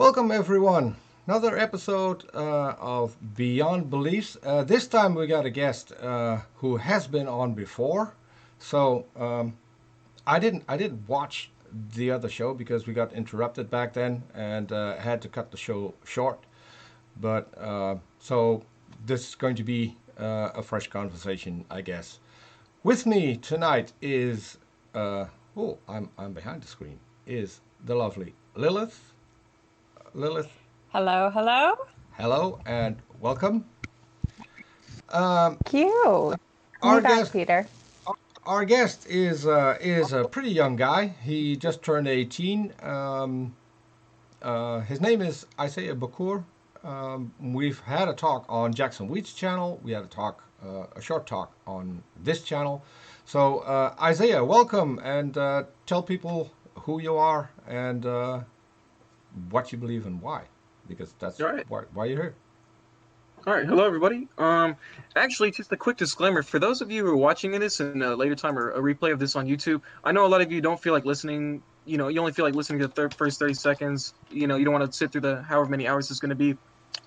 Welcome, everyone. Another episode of Beyond Beliefs. This time we got a guest who has been on before. So I didn't watch the other show because we got interrupted back then and had to cut the show short. But so this is going to be a fresh conversation, I guess. With me tonight is I'm behind the screen. Is the lovely Lilith. Lilith, Hello, hello. hello and welcome. Um, Cute. Me our back, guest, Peter. our guest is a pretty young guy. He just turned 18. His name is Isaiah Bucur. We've had a talk on Jackson Wheat's channel. We had a short talk on this channel. So Isaiah, welcome and tell people who you are and what you believe and why, because that's All right. why you're here. All right. Hello, everybody. Actually, just a quick disclaimer for those of you who are watching this in a later time or a replay of this on YouTube. I know a lot of you don't feel like listening. You only feel like listening to the first 30 seconds. You don't want to sit through the however many hours it's going to be.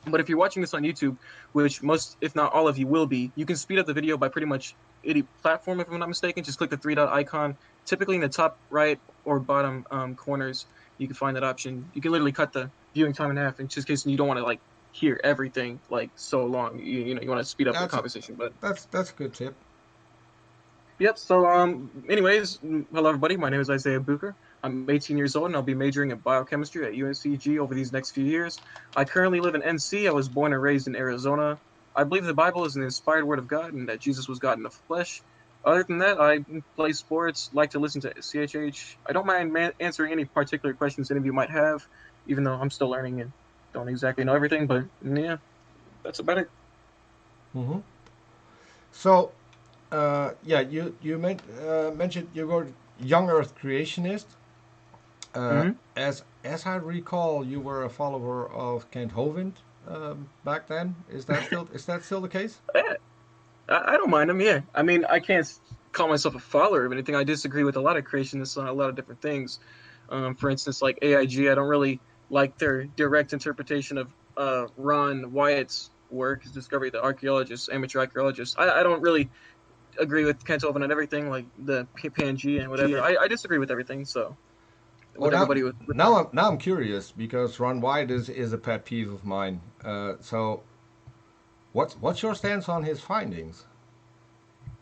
But if you're watching this on YouTube, which most, if not all of you will be, you can speed up the video by pretty much any platform, if I'm not mistaken. Just click the three dot icon. Typically in the top right or bottom corners, you can find that option. You can literally cut the viewing time in half in just case you don't want to like hear everything like so long. You want to speed up the That's a, conversation. But that's a good tip. yep. So anyways, hello everybody. My name is Isaiah Bucur. I'm 18 years old and I'll be majoring in biochemistry at UNCG over these next few years. I currently live in NC. I was born and raised in Arizona. I believe the Bible is an inspired word of God and that Jesus was God in the flesh. Other than that, I play sports, like to listen to CHH. I don't mind answering any particular questions any of you might have, even though I'm still learning and don't exactly know everything, but yeah, that's about it. hmm So, yeah, mentioned you were young Earth creationist. hmm As I recall, you were a follower of Kent Hovind back then. Is that still the case? I don't mind them, yeah. I mean, I can't call myself a follower of anything. I disagree with a lot of creationists on a lot of different things. For instance, like AIG, I don't really like their direct interpretation of Ron Wyatt's work, his discovery, the archaeologist, amateur archaeologist. I don't really agree with Kent Hovind on everything, like the Pangea and whatever. I disagree with everything, so Oh, with everybody with that. now I'm curious because Ron White is a pet peeve of mine. So what's your stance on his findings?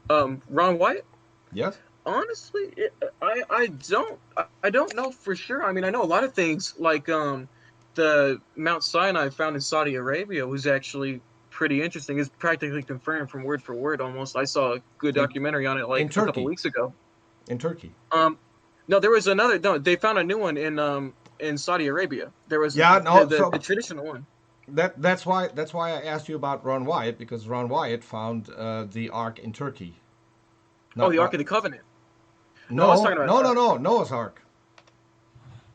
Ron Wyatt. Yes. Honestly, I don't know for sure. I mean, I know a lot of things like the Mount Sinai found in Saudi Arabia was actually pretty interesting. It's practically confirmed from word for word almost. I saw a good In documentary on it in like a couple Turkey. weeks ago. In Turkey. Um, no, there was another. No, they found a new one in Saudi Arabia. There was Yeah. No. the traditional one. That's why I asked you about Ron Wyatt because Ron Wyatt found the Ark in Turkey. Oh, Not the Ark not of the Covenant. No, I was no talking about no no no Noah's Ark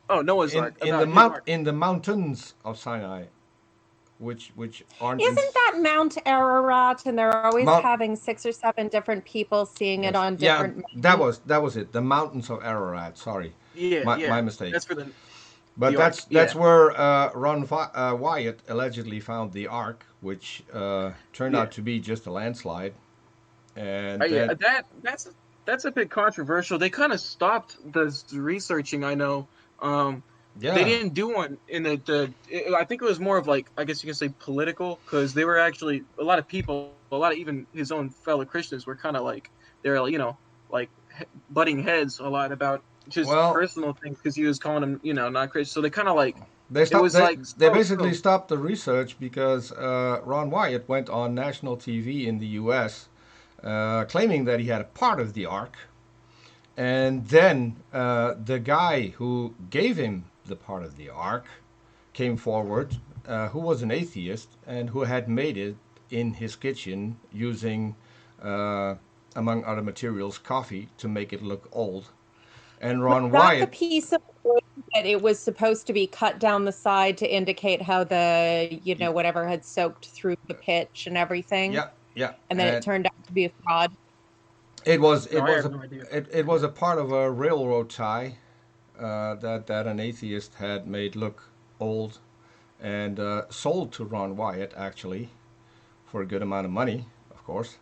oh, Noah's Ark, in the about his ark. in the mountains of Sinai, which aren't in Isn't that Mount Ararat? And they're always Mount. having 6 or 7 different people seeing it Yes. on Yeah, different that mountains. was it. The mountains of Ararat. Sorry, Yeah, my yeah. mistake. That's for But the ark. that's Yeah. where Wyatt allegedly found the Ark, which turned Yeah. out to be just a landslide. And Yeah, then that's a bit controversial. They kind of stopped the researching. I know. They yeah, didn't do one in I think it was more of like I guess you can say political because they were actually a lot of people, a lot of even his own fellow Christians were kind of like they're like butting heads a lot about just well, personal things because he was calling them not Christian. So they kind of like they it stopped. was like They slow, basically slow. stopped the research because Ron Wyatt went on national TV in the U.S. Claiming that he had a part of the Ark, and then the guy who gave him the part of the Ark came forward, who was an atheist and who had made it in his kitchen using, uh, among other materials, coffee to make it look old. And Was Ron that the Wyatt, piece of wood that it was supposed to be cut down the side to indicate how whatever had soaked through the pitch and everything? yeah, yeah, And then it and turned out to be a fraud. it was No, it I was have a no idea. it was a part of a railroad tie that an atheist had made look old and sold to Ron Wyatt, actually, for a good amount of money, of course.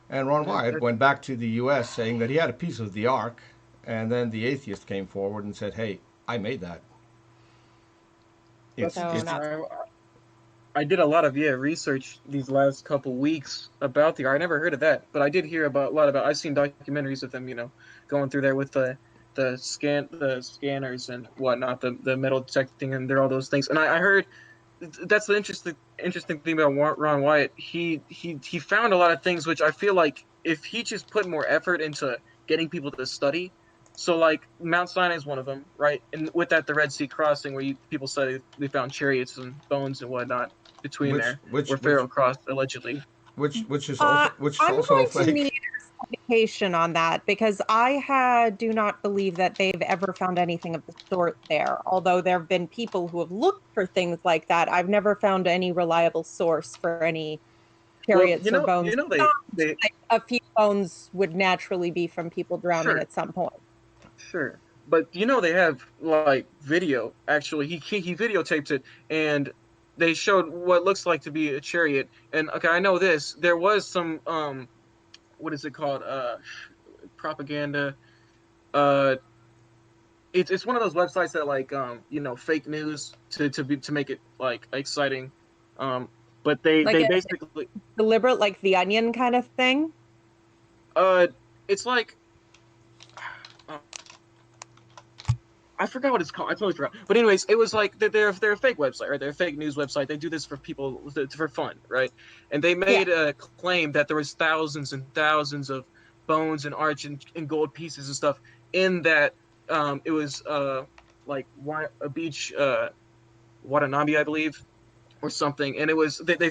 And Ron Wyatt went back to the U.S. saying that he had a piece of the Ark, and then the atheist came forward and said, "Hey, I made that." That's So interesting. not I did a lot of research these last couple weeks about the art. I never heard of that, but I did hear about a lot about. I've seen documentaries of them, going through there with the scanners and whatnot, the metal detecting and there all those things. And I heard that's the interesting thing about Ron Wyatt. He found a lot of things which I feel like if he just put more effort into getting people to study. So like Mount Sinai is one of them, right? And with that, the Red Sea crossing, where people said they found chariots and bones and whatnot between Which there, which where which Pharaoh crossed allegedly. which is I'm also a going to fake. need clarification on that because do not believe that they've ever found anything of the sort there. Although there have been people who have looked for things like that, I've never found any reliable source for any Well, chariots or bones. they Like, a few bones would naturally be from people drowning sure. at some point. Sure, but they have like video. Actually, he videotaped it, and they showed what looks like to be a chariot. And okay, I know this. There was some what is it called? Propaganda. Uh, it's one of those websites that like fake news to make it like exciting. Um, but Like they a basically deliberate, like the Onion kind of thing. uh, it's like. I forgot what it's called. I totally forgot. But anyways, it was like they're a fake website, right? They're a fake news website. They do this for people for fun, right? And they Yeah. made a claim that there was thousands and thousands of bones and arch and gold pieces and stuff in that. It was like a beach, Watanabe, I believe, or something. And it was they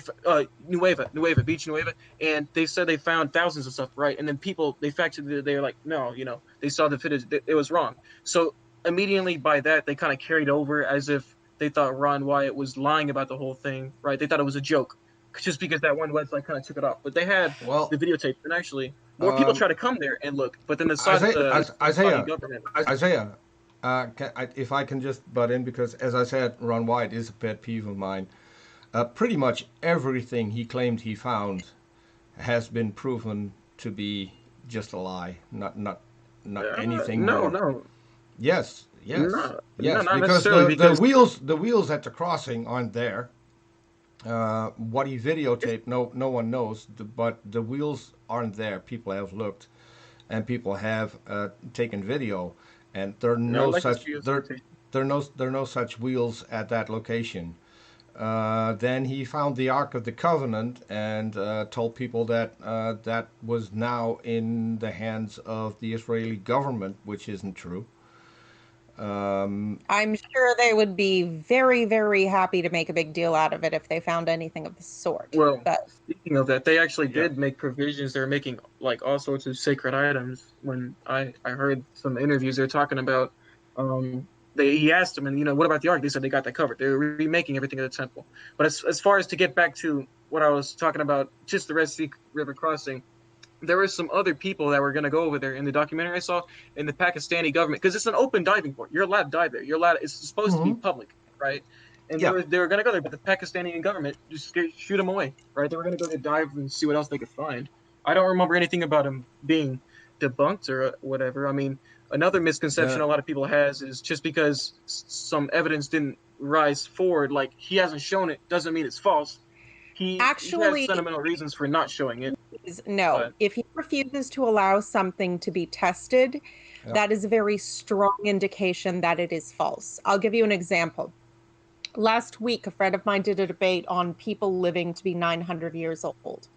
Nueva Beach Nueva, and they said they found thousands of stuff, right? And then people they fact checked it. They were like, no, they saw the footage. It was wrong. So immediately by that they kind of carried over as if they thought Ron Wyatt was lying about the whole thing, right? They thought it was a joke just because that one website kind of took it off. But they had Well, the videotape, and actually more people um, try to come there and look. But then Isaiah, the Saudi government. Isaiah, if I can just butt in, because as I said, Ron White is a pet peeve of mine. Pretty much everything he claimed he found has been proven to be just a lie, not anything No, more. no, Yes, yes, no, no, yes. not Because necessarily because the wheels at the crossing aren't there. What he videotaped, no one knows. But the wheels aren't there. People have looked, and people have taken video, and I like this for you. there are no such wheels at that location. Then he found the Ark of the Covenant and told people that that was now in the hands of the Israeli government, which isn't true. I'm sure they would be very, very happy to make a big deal out of it if they found anything of the sort. Well, But speaking of that, they actually Yeah. did make provisions. They're making like all sorts of sacred items. When I heard some interviews, they're talking about he asked them, and what about the ark? They said they got that covered. They're remaking everything at the temple. But as far as to get back to what I was talking about, just the Red Sea River crossing, there were some other people that were going to go over there in the documentary I saw in the Pakistani government because it's an open diving port. You're allowed to dive there. You're allowed. It's supposed to be Hmm. public, right? And Yeah. they were going to go there, but the Pakistani government just shoot them away, right? They were going to go to dive and see what else they could find. I don't remember anything about him being debunked or whatever. I mean, another misconception Uh, a lot of people has is just because some evidence didn't rise forward, like he hasn't shown it, doesn't mean it's false. He has actually, sentimental reasons for not showing it, no. but If he refuses to allow something to be tested, yeah. that is a very strong indication that it is false. I'll give you an example. Last week, a friend of mine did a debate on people living to be 900 years old.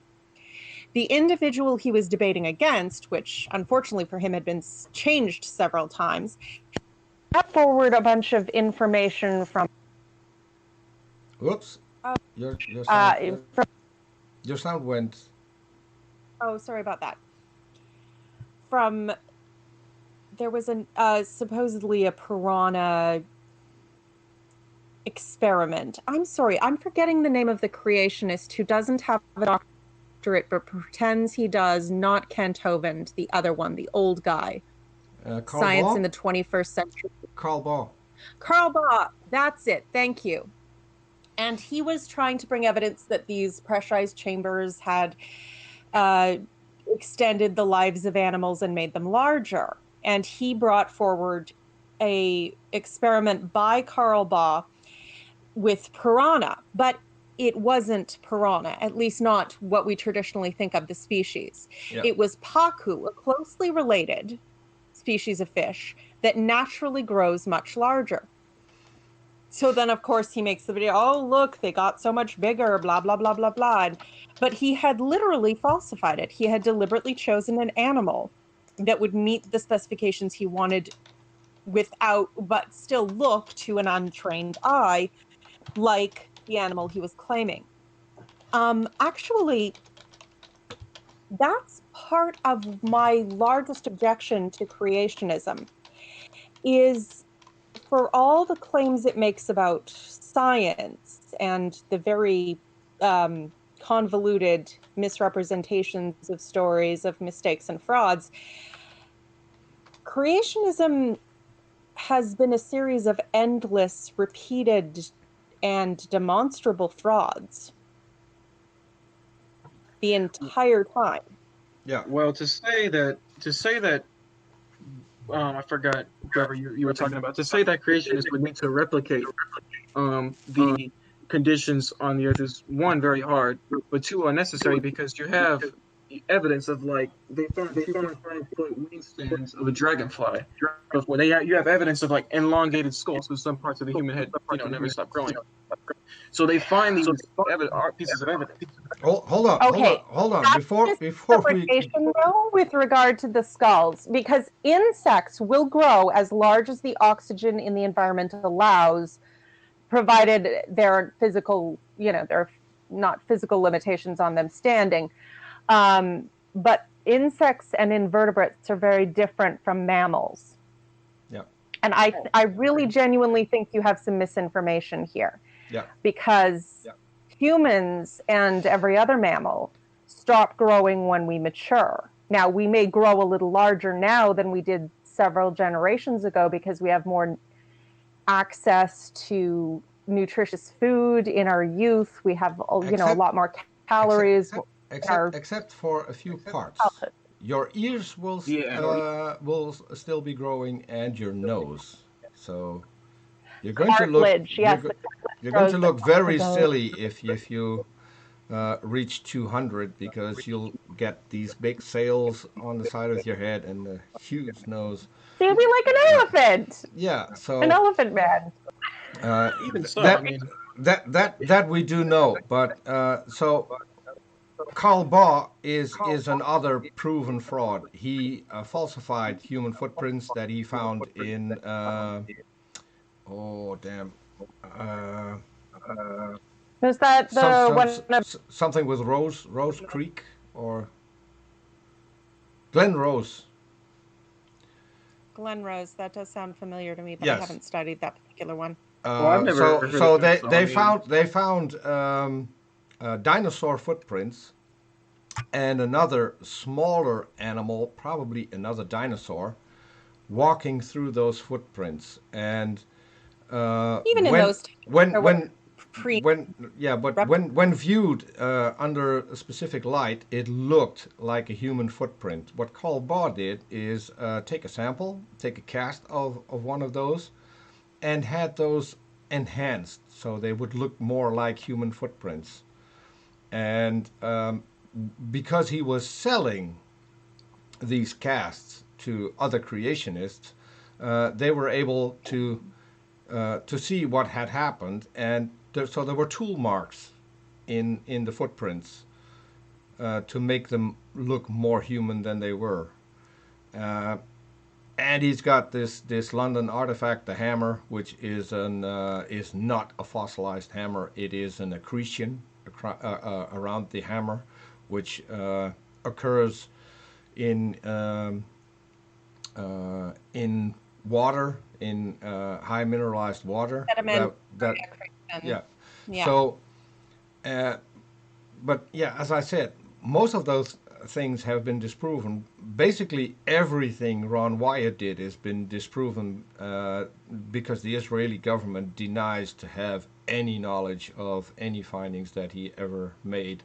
The individual he was debating against, which unfortunately for him had been changed several times, brought forward a bunch of information Whoops. uh, Your sound uh, from your sound went. oh, sorry about that. From There was an supposedly a piranha experiment. I'm sorry, I'm forgetting the name of the creationist who doesn't have a doctorate but pretends he does, not Kent Hovind, the other one, the old guy. Carl Science in Ball. the 21st century. Carl Ball. Karl Bach, that's it. Thank you. And he was trying to bring evidence that these pressurized chambers had extended the lives of animals and made them larger. And he brought forward a experiment by Carl Baugh with piranha, but it wasn't piranha, at least not what we traditionally think of the species. Yeah. It was pacu, a closely related species of fish that naturally grows much larger. So then, of course, he makes the video, oh, look, they got so much bigger, blah, blah, blah, blah, blah. But he had literally falsified it. He had deliberately chosen an animal that would meet the specifications he wanted without, but still look to an untrained eye like the animal he was claiming. Actually, that's part of my largest objection to creationism is for all the claims it makes about science and the very convoluted misrepresentations of stories of mistakes and frauds, creationism has been a series of endless, repeated, and demonstrable frauds the entire time. Yeah. Well, to say that I forgot, Trevor, you were talking about, to say that creationists would need to replicate the conditions on the earth is, one, very hard, but two, unnecessary, because you have evidence of, like, they found 2.5-foot wingspans of a dragonfly before. You have evidence of, like, elongated skulls, because some parts of the human head, never stop growing. So they find these pieces of evidence. Hold on. Okay, Hold on. that's Before we. misinterpretation, though, with regard to the skulls, because insects will grow as large as the oxygen in the environment allows, provided their physical, there are not physical limitations on them standing. But insects and invertebrates are very different from mammals. Yeah. And I really genuinely think you have some misinformation here. Yeah. Because humans and every other mammal stop growing when we mature. Now, we may grow a little larger now than we did several generations ago because we have more access to nutritious food in our youth. We have, a lot more calories. Except for a few parts. Childhood. Your ears will still be growing, and your nose. So you're going to look. Cartilage, yes. You're going to look very silly if you reach 200, because you'll get these big sails on the side of your head and a huge nose. So you'll be like an elephant. Yeah. So an elephant man. Even so, that we do know, but so Carl Baugh is another proven fraud. He falsified human footprints that he found in Was that the something with Rose Creek or Glen Rose? Glen Rose, that does sound familiar to me, but Yes. I haven't studied that particular one. I've never heard So of that, they found dinosaur footprints and another smaller animal, probably another dinosaur, walking through those footprints. And Even in those when viewed under a specific light, it looked like a human footprint. What Carl Baugh did is take a cast of one of those, and had those enhanced so they would look more like human footprints. And because he was selling these casts to other creationists, they were able to see what had happened, and so there were tool marks in the footprints to make them look more human than they were. And he's got this London artifact, the hammer, which is not a fossilized hammer. It is an accretion around the hammer, which occurs in water, in high mineralized water. Sediment. Yeah. So, but yeah, as I said, most of those things have been disproven. Basically, everything Ron Wyatt did has been disproven because the Israeli government denies to have any knowledge of any findings that he ever made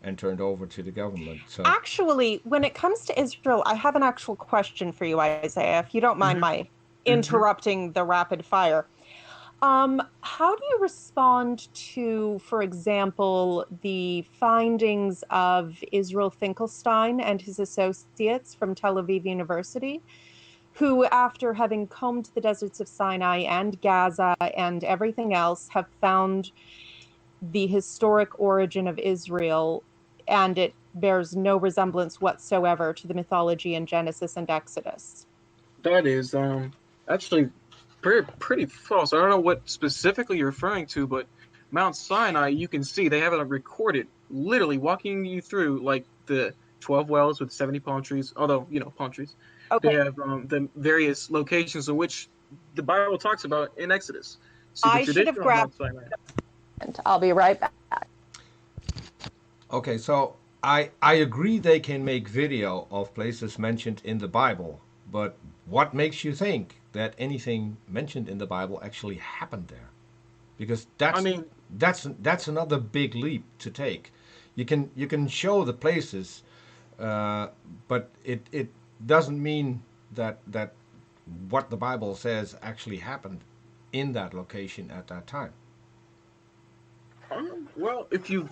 and turned over to the government. So, Actually, when it comes to Israel, I have an actual question for you, Isaiah, if you don't mind Hmm. my Hmm. interrupting the rapid fire. How do you respond to, for example, the findings of Israel Finkelstein and his associates from Tel Aviv University, who, after having combed the deserts of Sinai and Gaza and everything else, have found the historic origin of Israel, and it bears no resemblance whatsoever to the mythology in Genesis and Exodus? That is actually pretty false. I don't know what specifically you're referring to, but Mount Sinai, you can see they have it recorded, literally walking you through like the 12 wells with 70 palm trees. Although palm trees, they Okay, have the various locations in which the Bible talks about in Exodus. See the I should have tradition on grabbed Mount Sinai. it. I'll be right back. okay, so I agree they can make video of places mentioned in the Bible, but what makes you think that anything mentioned in the Bible actually happened there? Because I mean, that's another big leap to take. You can show the places, but it doesn't mean that what the Bible says actually happened in that location at that time. well, if you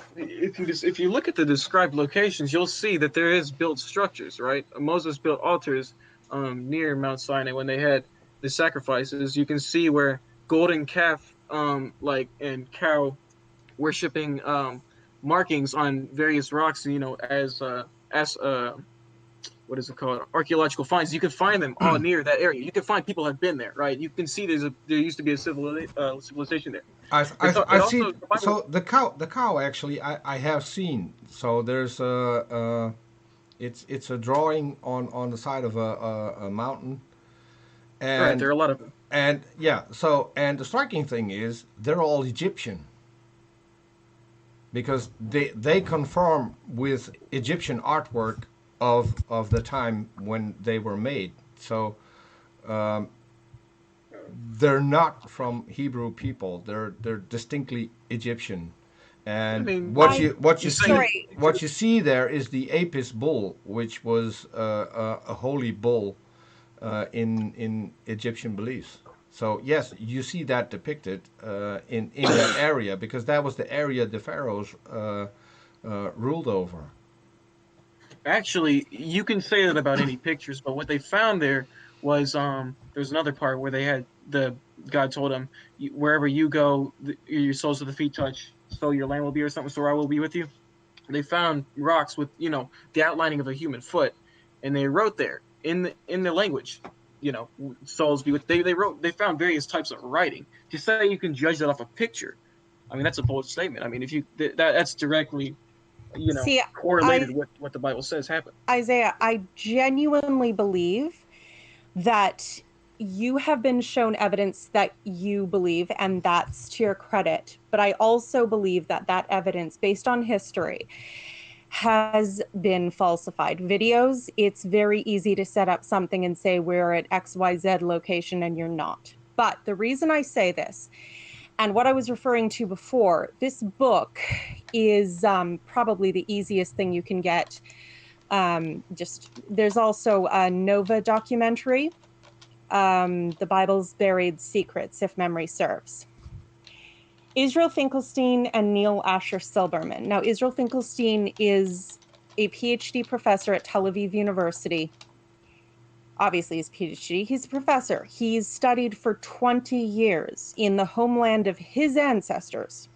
look at the described locations, you'll see that there is built structures, right? Moses built altars near Mount Sinai when they had the sacrifices. You can see where golden calf, like and cow worshiping markings on various rocks. As what is it called? Archaeological finds. You can find them all near that area. You can find people have been there, right? You can see there used to be a civilization there. I It see. also the Bible. So the cow actually I have seen. So there's it's a drawing on the side of a mountain, Right, there and are a lot of them. yeah. So and the striking thing is they're all Egyptian because they conform with Egyptian artwork of the time when they were made. So um, they're not from Hebrew people. They're distinctly Egyptian. I And mean, what I, you what you you're saying see sorry, what you see there is the Apis bull, which was a holy bull in Egyptian beliefs. So yes, you see that depicted in that area because that was the area the pharaohs ruled over. actually you can say that about any pictures, but what they found there was there's another part where they had the God told them, wherever you go, your soles of the feet touch, so your land will be, or something, so I will be with you. They found rocks with the outlining of a human foot, and they wrote there in the language, souls be with. They found various types of writing. To say you can judge that off a picture, I mean that's a bold statement. I mean if you that's directly see, correlated I, with what the Bible says happened. Isaiah, I genuinely believe that you have been shown evidence that you believe, and that's to your credit. But I also believe that that evidence, based on history, has been falsified. Videos, it's very easy to set up something and say we're at XYZ location and you're not. But the reason I say this, and what I was referring to before, this book is probably the easiest thing you can get. Just there's also a Nova documentary, The Bible's Buried Secrets, if memory serves. Israel Finkelstein and Neil Asher Silberman. Now, Israel Finkelstein is a PhD professor at Tel Aviv University. Obviously, he's a PhD. He's a professor. He's studied for 20 years in the homeland of his ancestors.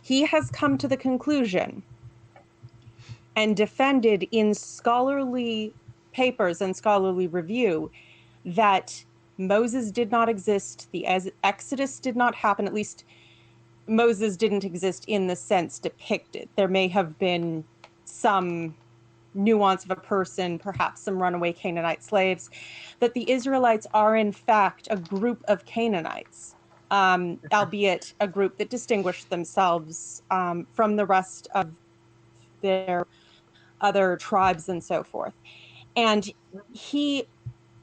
He has come to the conclusion and defended in scholarly papers and scholarly review that Moses did not exist, the Exodus did not happen, at least Moses didn't exist in the sense depicted. There may have been some nuance of a person, perhaps some runaway Canaanite slaves, that the Israelites are in fact a group of Canaanites, albeit a group that distinguished themselves from the rest of their other tribes and so forth. And he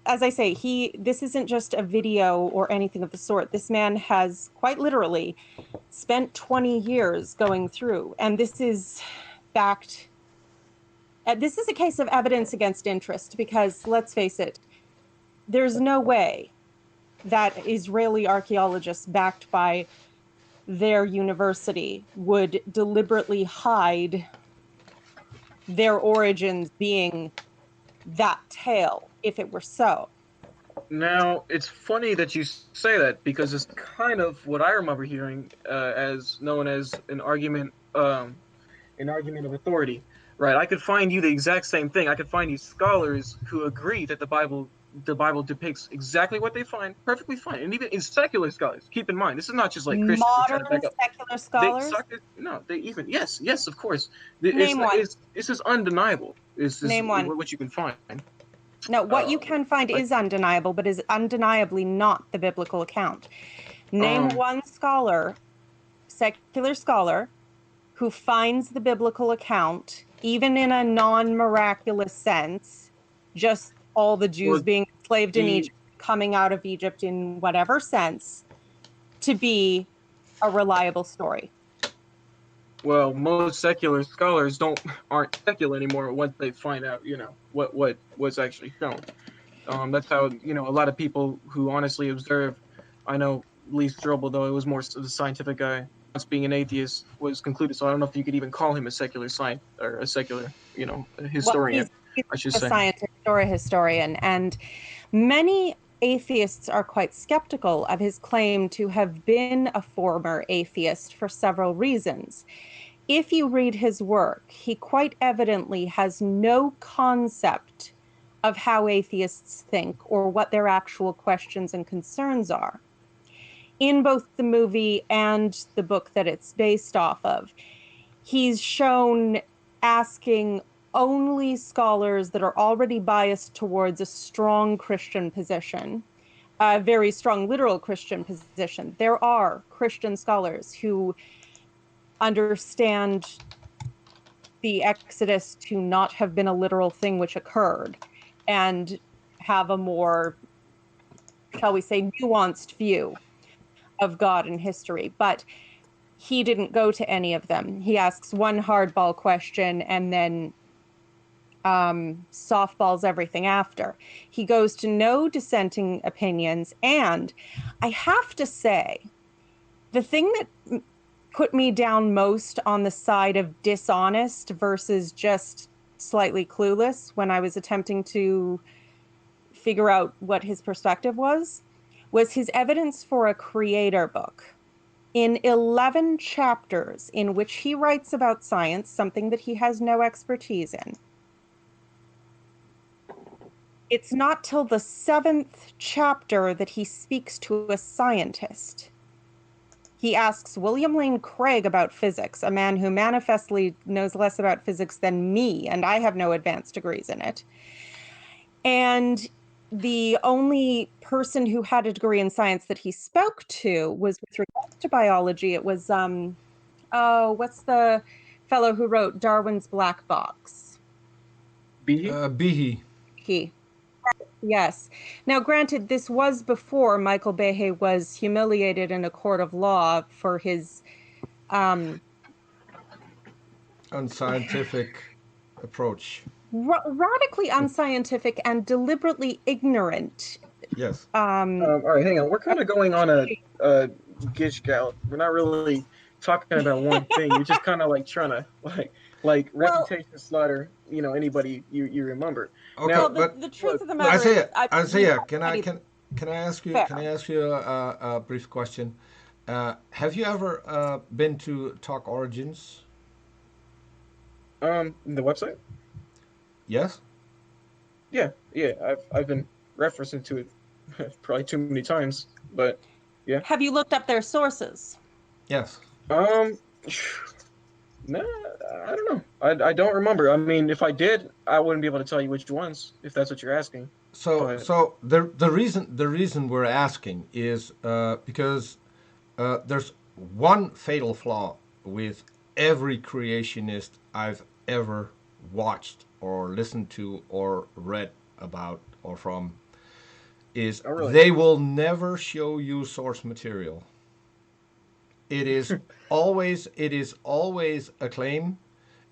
as I say, this isn't just a video or anything of the sort. This man has quite literally spent 20 years going through, and this is backed. This is a case of evidence against interest, because let's face it, there's no way that Israeli archaeologists backed by their university would deliberately hide their origins being that tale if it were so. Now, it's funny that you say that, because it's kind of what I remember hearing as known as an argument of authority, right? I could find you the exact same thing. I could find you scholars who agree that the Bible depicts exactly what they find perfectly fine, and even in secular scholars. Keep in mind, this is not just like Christians who try to Modern back up. secular scholars? They even yes, of course. Name one. It's just undeniable. Name one. What you can find. No, what you can find is undeniable, but is undeniably not the biblical account. Name one scholar, secular scholar, who finds the biblical account, even in a non-miraculous sense, just all the Jews being enslaved in Egypt, coming out of Egypt in whatever sense, to be a reliable story. Well, most secular scholars aren't secular anymore once they find out, what was actually shown. That's how, a lot of people who honestly observe, I know Lee Strobel, though it was more of a scientific guy, once being an atheist, was concluded. So I don't know if you could even call him a secular scientist or a secular, historian, He's I should a say. scientist or a historian, and many atheists are quite skeptical of his claim to have been a former atheist for several reasons. If you read his work, he quite evidently has no concept of how atheists think or what their actual questions and concerns are. In both the movie and the book that it's based off of, he's shown asking only scholars that are already biased towards a strong Christian position, a very strong literal Christian position. There are Christian scholars who understand the Exodus to not have been a literal thing which occurred, and have a more, shall we say, nuanced view of God and history. But he didn't go to any of them. He asks one hardball question and then softballs everything after. He goes to no dissenting opinions. And I have to say, the thing that put me down most on the side of dishonest versus just slightly clueless when I was attempting to figure out what his perspective was his evidence for a creator book. In 11 chapters in which he writes about science, something that he has no expertise in, it's not till the 7th chapter that he speaks to a scientist. He asks William Lane Craig about physics, a man who manifestly knows less about physics than me, and I have no advanced degrees in it. And the only person who had a degree in science that he spoke to was with regards to biology. It was, what's the fellow who wrote Darwin's Black Box? Behe. Yes. Now, granted, this was before Michael Behe was humiliated in a court of law for his unscientific approach. Radically unscientific and deliberately ignorant. Yes. All right, hang on. We're kind of going on a gish gallop. We're not really talking about one thing. You're just kind of like trying to reputation slaughter. Anybody you remember. Okay, now, but the truth of the matter is, Isaiah, can I ask you a brief question? Have you ever been to Talk Origins? The website? Yes. Yeah. I've been referencing to it probably too many times, but yeah. Have you looked up their sources? Yes. No, I don't know. I don't remember. I mean, if I did, I wouldn't be able to tell you which ones, if that's what you're asking. So the reason we're asking is because there's one fatal flaw with every creationist I've ever watched or listened to or read about or from. is Oh, really? they will never show you source material. It is always a claim,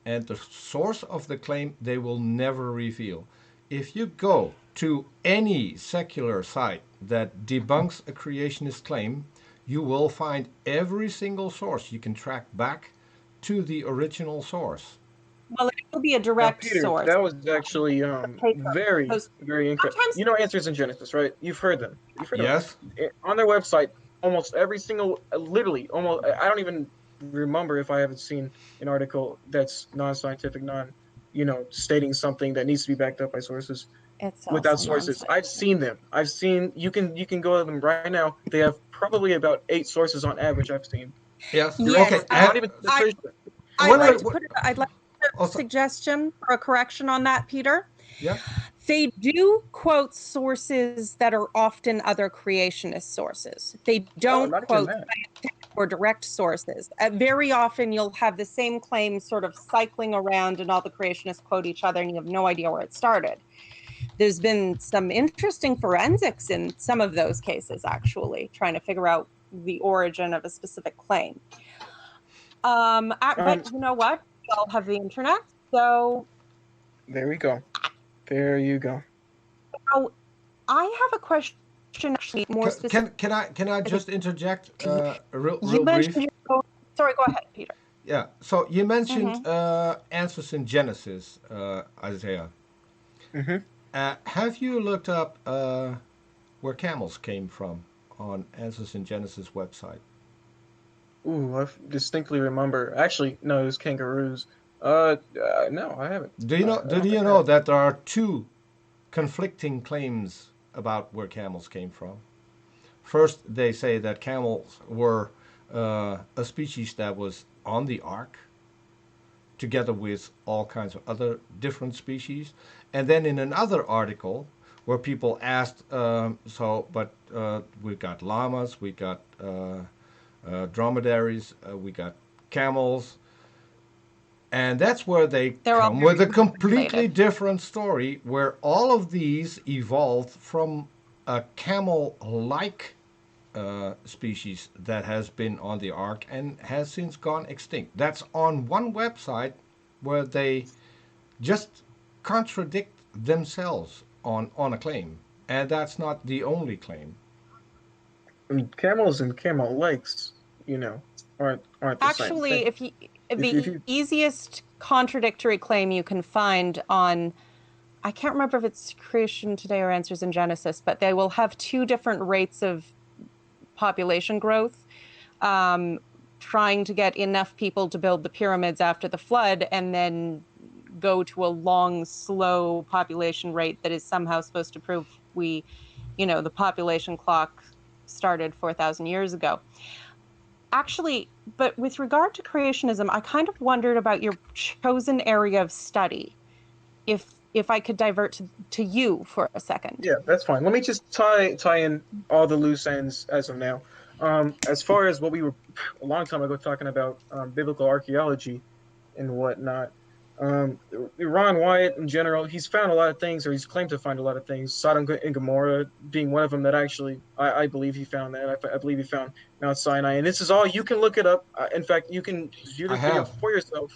and the source of the claim they will never reveal. If you go to any secular site that debunks a creationist claim, you will find every single source you can track back to the original source. Well, it will be a Now, direct Peter, source. that was actually Paper. very, Because very incorrect. sometimes You know Answers in Genesis, right? You've heard them. You've heard them. Yes? On their website, almost every single, literally, almost, I don't even remember if I haven't seen an article that's non-scientific, stating something that needs to be backed up by sources it's without also sources. nonsense. I've seen them. You can go to them right now. They have probably about 8 sources on average I've seen. Yes. Yes, Okay. Not even I necessarily, I'd Wait, like right? wait, to wait. put it. I'd like to put a Also, suggestion or a correction on that, Peter. yeah. They do quote sources that are often other creationist sources. They Oh, don't not even quote that. or direct sources. Very often you'll have the same claim sort of cycling around and all the creationists quote each other and you have no idea where it started. There's been some interesting forensics in some of those cases, actually, trying to figure out the origin of a specific claim. Um, But you know what? We all have the internet. So there we go. There you go. oh, I have a question actually more specific Can I just interject to you. You real mentioned brief? your sorry, go ahead, Peter. Yeah. So you mentioned Mm-hmm. answers in Genesis, Isaiah. Hmm. Have you looked up where camels came from on Answers in Genesis website? Ooh, I distinctly remember. Actually, no, it was kangaroos. No, I haven't. Do you know? I Do don't think you I know have. that there are two conflicting claims about where camels came from? First, they say that camels were a species that was on the ark, together with all kinds of other different species. And then in another article, where people asked, we got llamas, we got dromedaries, we got camels, and that's where they They're all come with a very completely related. different story, where all of these evolved from a camel like species that has been on the ark and has since gone extinct. That's on one website where they just contradict themselves on a claim. And that's not the only claim. I mean, camels and camel lakes, you know, aren't the same Actually, thing. if you If the you easiest contradictory claim you can find on I can't remember if it's Creation Today or Answers in Genesis, but they will have two different rates of population growth, um, trying to get enough people to build the pyramids after the flood, and then go to a long, slow population rate that is somehow supposed to prove the population clock started 4,000 years ago. Actually, but with regard to creationism, I kind of wondered about your chosen area of study. If I could divert to you for a second. Yeah, that's fine. Let me just tie in all the loose ends as of now. As far as what we were a long time ago talking about biblical archaeology and whatnot. Um, Ron Wyatt in general, he's found a lot of things, or he's claimed to find a lot of things. Sodom and Gomorrah being one of them that actually, I believe he found that. I believe he found Mount Sinai, and this is all you can look it up. In fact, you can view I this video have. for yourself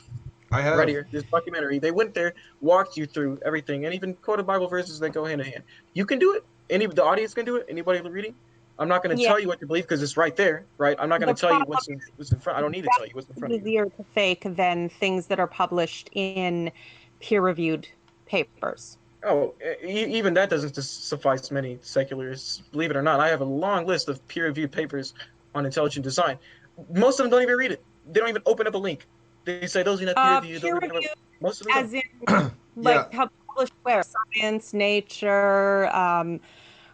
I right have. here. This documentary, they went there, walked you through everything, and even quoted Bible verses that go hand in hand. You can do it. The audience can do it. Anybody reading. I'm not going to Yeah, tell you what to believe because it's right there, right? I'm not going the to tell you problem what's in front. I don't need to tell you what's in is front of you. easier to fake than things that are published in peer-reviewed papers. Oh, even that doesn't suffice many secularists. Believe it or not, I have a long list of peer-reviewed papers on intelligent design. Most of them don't even read it. They don't even open up a link. They say those are not peer-reviewed. Those are Peer-reviewed, most of them don't. as in Yeah. like published where Science, Nature,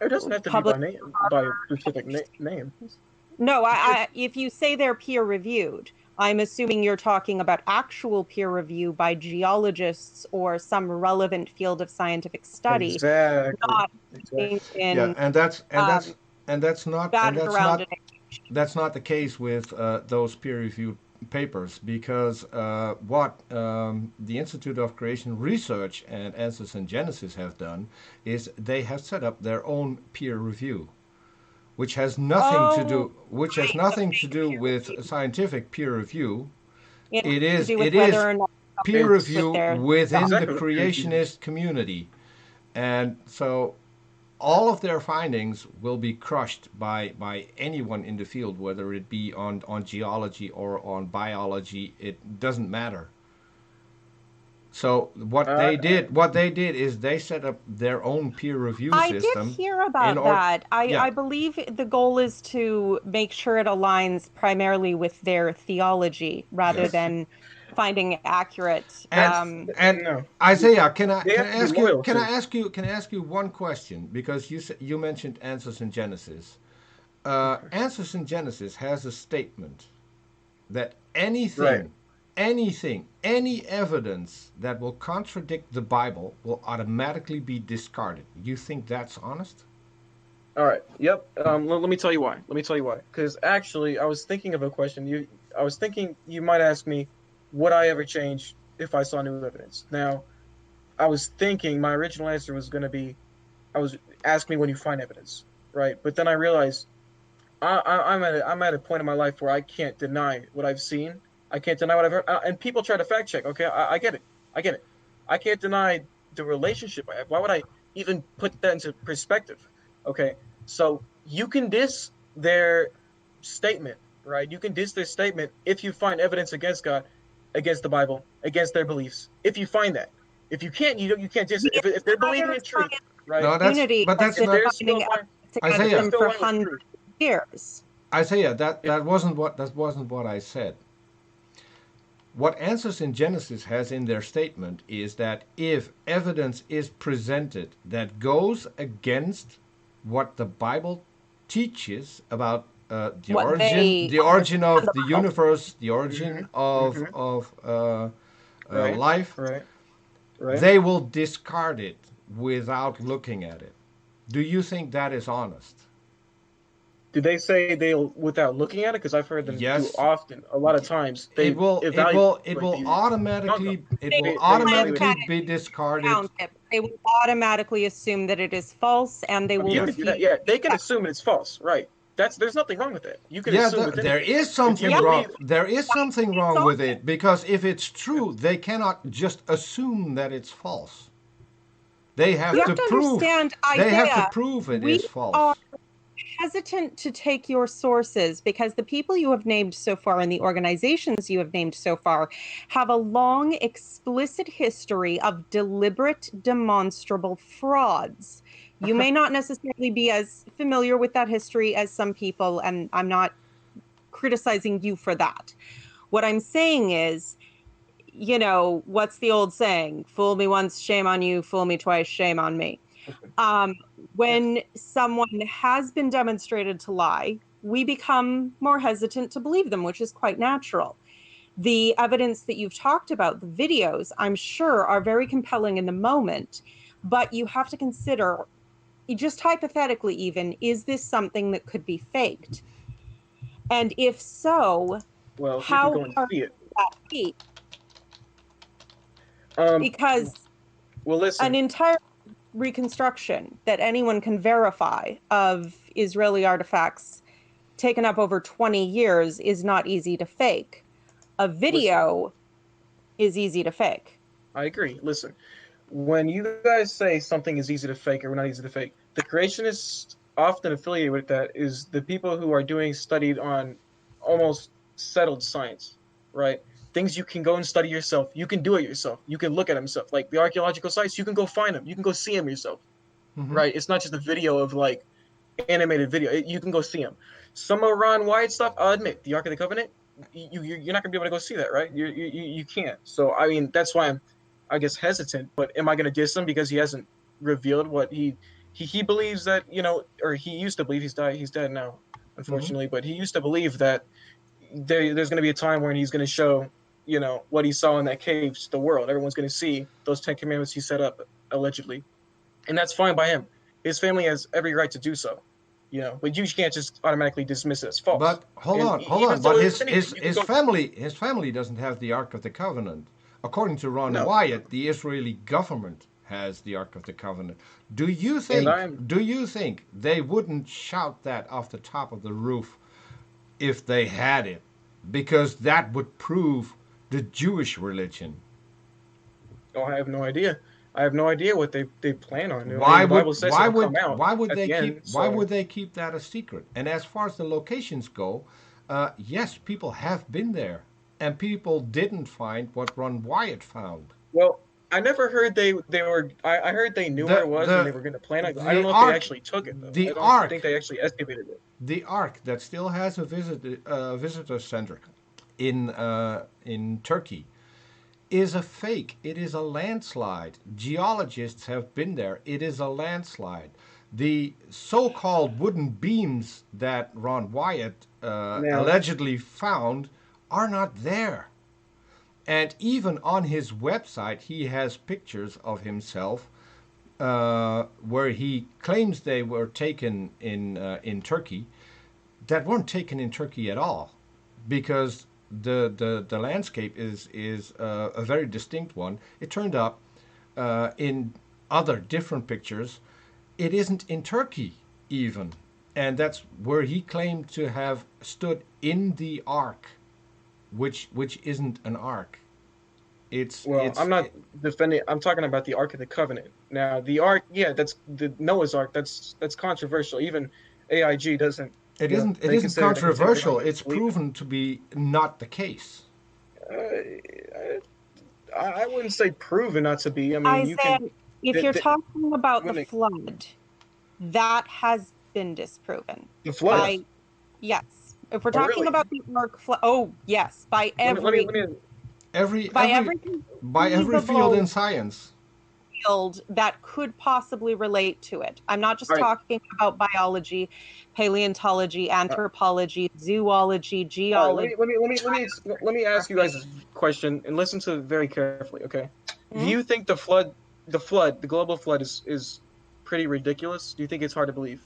It doesn't have to be public. by name, by a specific name. No, Peer, if you say they're peer-reviewed, I'm assuming you're talking about actual peer review by geologists or some relevant field of scientific study, exactly, not exactly. Yeah, in and that's and um, that's and that's not and batted that's around in not that's not the case with those peer-reviewed papers because what the Institute of Creation Research and Answers in Genesis have done is they have set up their own peer review, which has nothing to Oh, do which has right. nothing to Okay. do Peer with review. scientific peer review. It It has to is do with it whether is or not it peer aligns It's with review their within the exactly what peer review is. creationist community, and so all of their findings will be crushed by anyone in the field, whether it be on geology or on biology. It doesn't matter. So Uh, what they did is they set up their own peer review I did system hear in about order. that. I, Yeah. I believe the goal is to make sure it aligns primarily with their theology rather Yes. than finding accurate. And and no, Isaiah, they have to be loyal to. can I ask you one question, because you mentioned Answers in Genesis. Okay. Answers in Genesis has a statement that Right. any evidence that will contradict the Bible will automatically be discarded. You think that's honest? All right. Yep. Let me tell you why. Let me tell you why. Because actually, I was thinking of a question. I was thinking you might ask me, would I ever change if I saw new evidence? Now, I was thinking my original answer was going to be, I was ask me when you find evidence, right? But then I realized I'm at a point in my life where I can't deny what I've seen. I can't deny what I've heard. And people try to fact check. Okay, I get it. I get it. I can't deny the relationship I have. Why would I even put that into perspective? Okay, so you can diss their statement, right? You can diss their statement if you find evidence against God, against the Bible, against their beliefs. If you find that, if you can't, you can't diss it. The If they're believing entire in truth, science right? No, community has that's If been not they're still finding aligned, evidence if against they're Isaiah. them still for aligned with hundreds truth, of years. Isaiah, if that wasn't what I said. What Answers in Genesis has in their statement is that if evidence is presented that goes against what the Bible teaches about What they the origin understand of the about. universe, the origin mm-hmm, mm-hmm, of right, life, right, right. they will discard it without looking at it. Do you think that is honest? Do they say they'll without looking at it? Because I've heard them do Yes, often. A lot of times they evaluate like the outcome. They They glance evaluate at automatically it be discarded. down it. They will automatically assume that it is false and they I mean, will you could do Yes. that. refuse Yeah, they can that. assume it's false, right? There's nothing wrong with that. You can Yeah, assume with there anything. is If you something Yeah, wrong. believe, There is something it's wrong all with it, because if it's true, they cannot just assume that it's false. They you have have to to prove. understand, They have to Isaiah, prove it we is are false. hesitant to take your sources because the people you have named so far and the organizations you have named so far have a long, explicit history of deliberate, demonstrable frauds. You may not necessarily be as familiar with that history as some people, and I'm not criticizing you for that. What I'm saying is, what's the old saying? Fool me once, shame on you. Fool me twice, shame on me. Um, yes, when someone has been demonstrated to lie, we become more hesitant to believe them, which is quite natural. The evidence that you've talked about, the videos, I'm sure are very compelling in the moment, but you have to consider, just hypothetically even, is this something that could be faked? And if so, well, you can how go and hard see it. would that be? Um, Because well, an listen. entire reconstruction that anyone can verify of Israeli artifacts taken up over 20 years is not easy to fake. A Listen, video is easy to fake. I agree. Listen, when you guys say something is easy to fake or not easy to fake, the creationists often affiliated with that is the people who are doing studied on almost settled science, right? Things you can go and study yourself. You can do it yourself. You can look at them yourself. Like the archaeological sites, you can go find them. You can go see them yourself, Hmm. right? It's not just a video of like animated video. You can go see them. Some Iran wide stuff, I'll admit, the Ark of the Covenant, you're not gonna be able to go see that, right? You can't. So I mean, that's why I'm, I guess, hesitant. But am I gonna diss him because he hasn't revealed what he believes that or he used to believe he's dead now, Hmm. unfortunately. But he used to believe that there's gonna be a time when he's gonna show what he saw in that cave to the world. Everyone's gonna see those 10 commandments he set up allegedly, and that's fine by him. His family has every right to do so. you know, but you can't just automatically dismiss it as false. But hold And on. even But so, if anything, you can go. his family doesn't have the Ark of the Covenant. According to Ron No, Wyatt, the Israeli government has the Ark of the Covenant. and I'm Do you think they wouldn't shout that off the top of the roof if they had it? Because that would prove the Jewish religion. oh, I have no idea. I have no idea what they plan on. I mean, the Bible says it'll come out at the end. why So would they keep that a secret? And as far as the locations go, yes, people have been there, and people didn't find what Ron Wyatt found. well, I never heard they were. I heard they knew where it was and they The were going to plan it. I the don't know if they ark actually took it though. the I don't ark think they actually excavated it. the ark that still has a visitor center in Turkey is a fake. It is a landslide. Geologists have been there. It is a landslide. The so-called wooden beams that Ron Wyatt Now, allegedly found are not there. And even on his website, he has pictures of himself where he claims they were taken in Turkey that weren't taken in Turkey at all, because the landscape is a very distinct one. It turned up in other different pictures. It isn't in Turkey even, and that's where he claimed to have stood in the ark, which isn't an ark. well, I'm not defending. I'm talking about the Ark of the Covenant. Now, the Ark, yeah, that's the Noah's Ark. That's controversial. Even AIG doesn't. You know, it they isn't consider they controversial. don't It's believe it. proven to be not the case. I wouldn't say proven not to be. I mean, you Isaiah, can. if The, you're the, talking about the when it, flood, that has been disproven the flood. by, Yes. yes. If we're Oh, talking really? about the ark flood, oh yes, Let me. Every by every every by every field in conceivable science. field that could possibly relate to it. I'm not just All right. talking about biology, paleontology, anthropology, zoology, All right. geology. Let me ask you guys a question and listen to it very carefully. Okay. Do Mhm. you think the global flood is pretty ridiculous? Do you think it's hard to believe?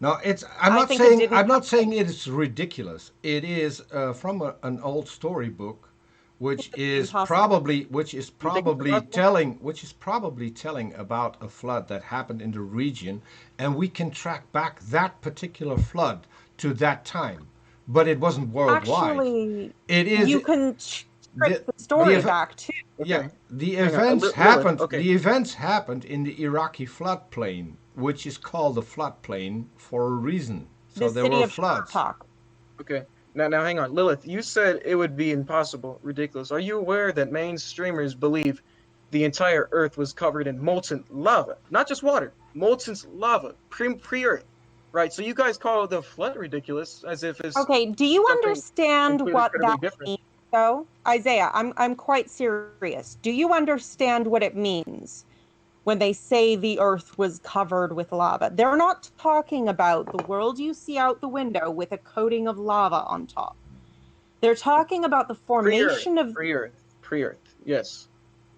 No, it's. I think it didn't I'm not saying happen. it's ridiculous. It is from an old storybook, Impossible. You think it's impossible? which is probably telling about a flood that happened in the region, and we can track back that particular flood to that time, but it wasn't worldwide. Actually, It is you can the strip the the story ev- back too. yeah, Okay. Hang on. Okay. The events happened in the Iraqi floodplain, which is called the floodplain for a reason. The So there city were of floods. Sharpak. Okay. Now hang on. Lilith, you said it would be impossible, ridiculous. Are you aware that mainstreamers believe the entire Earth was covered in molten lava? Not just water, molten lava, pre-Earth. Right? So you guys call the flood ridiculous as if it's Okay, do you something understand completely what incredibly that different. means though? Isaiah, I'm quite serious. Do you understand what it means when they say the earth was covered with lava? They're not talking about the world you see out the window with a coating of lava on top. They're talking about the Pre-Earth, formation of pre-Earth. Yes.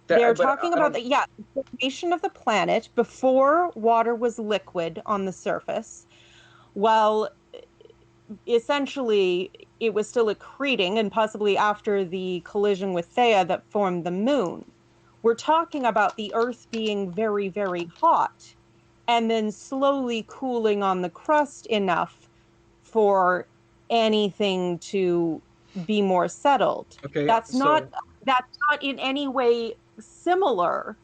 they're That, but talking I about don't. the yeah, the formation of the planet before water was liquid on the surface. Well, essentially it was still accreting, and possibly after the collision with Theia that formed the moon. We're talking about the Earth being very, very hot and then slowly cooling on the crust enough for anything to be more settled. Okay. That's not So that's not in any way similar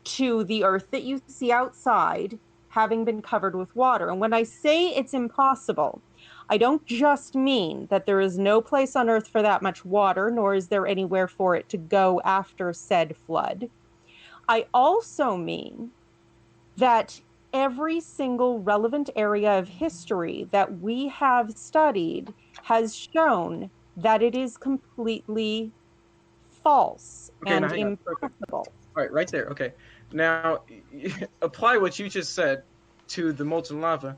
to the Earth that you see outside having been covered with water. And when I say it's impossible, I don't just mean that there is no place on Earth for that much water, nor is there anywhere for it to go after said flood. I also mean that every single relevant area of history that we have studied has shown that it is completely false okay. Now and hang on. Perfect. impossible. All right. Right there. Okay. Now apply what you just said to the molten lava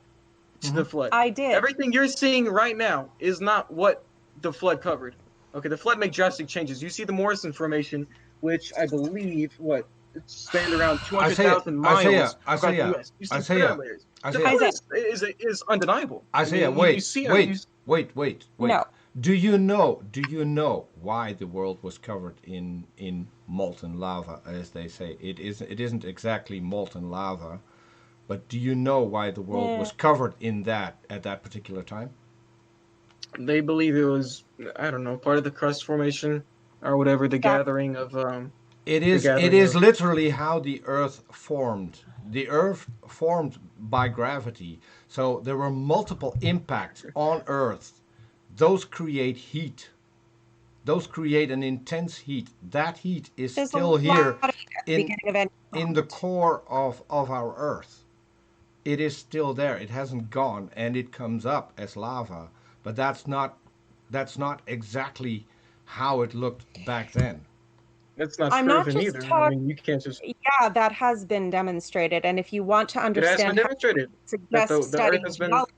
to Hmm. the flood. I did. Everything you're seeing right now is not what the flood covered. Okay, the flood made drastic changes. You see the Morrison Formation, which I believe what spanned around Isaiah, 200,000 Isaiah, miles across the Isaiah, U.S. You see Isaiah, layers. The Isaiah, flood Isaiah, is undeniable. I Isaiah. mean, you Wait, see how you. wait, wait, wait, wait. no. Do you know? Do you know why the world was covered in molten lava, as they say? It isn't exactly molten lava, but do you know why the world Eh, was covered in that at that particular time? They believe it was, I don't know, part of the crust formation or whatever, that the It gathering is of. literally how the earth formed. The earth formed by gravity. So there were multiple impacts on earth. Those create heat. Those create an intense heat. That heat is there's a still here lot of heat at the in beginning of any in the moment. core of our earth. It is still there. It hasn't gone and it comes up as lava. But that's not exactly how it looked back then. That's not I'm not proven just either. I talking, mean, you can't just. yeah, that has been demonstrated. And if you want to It has been understand how, demonstrated that suggest the Earth studying has been. geology.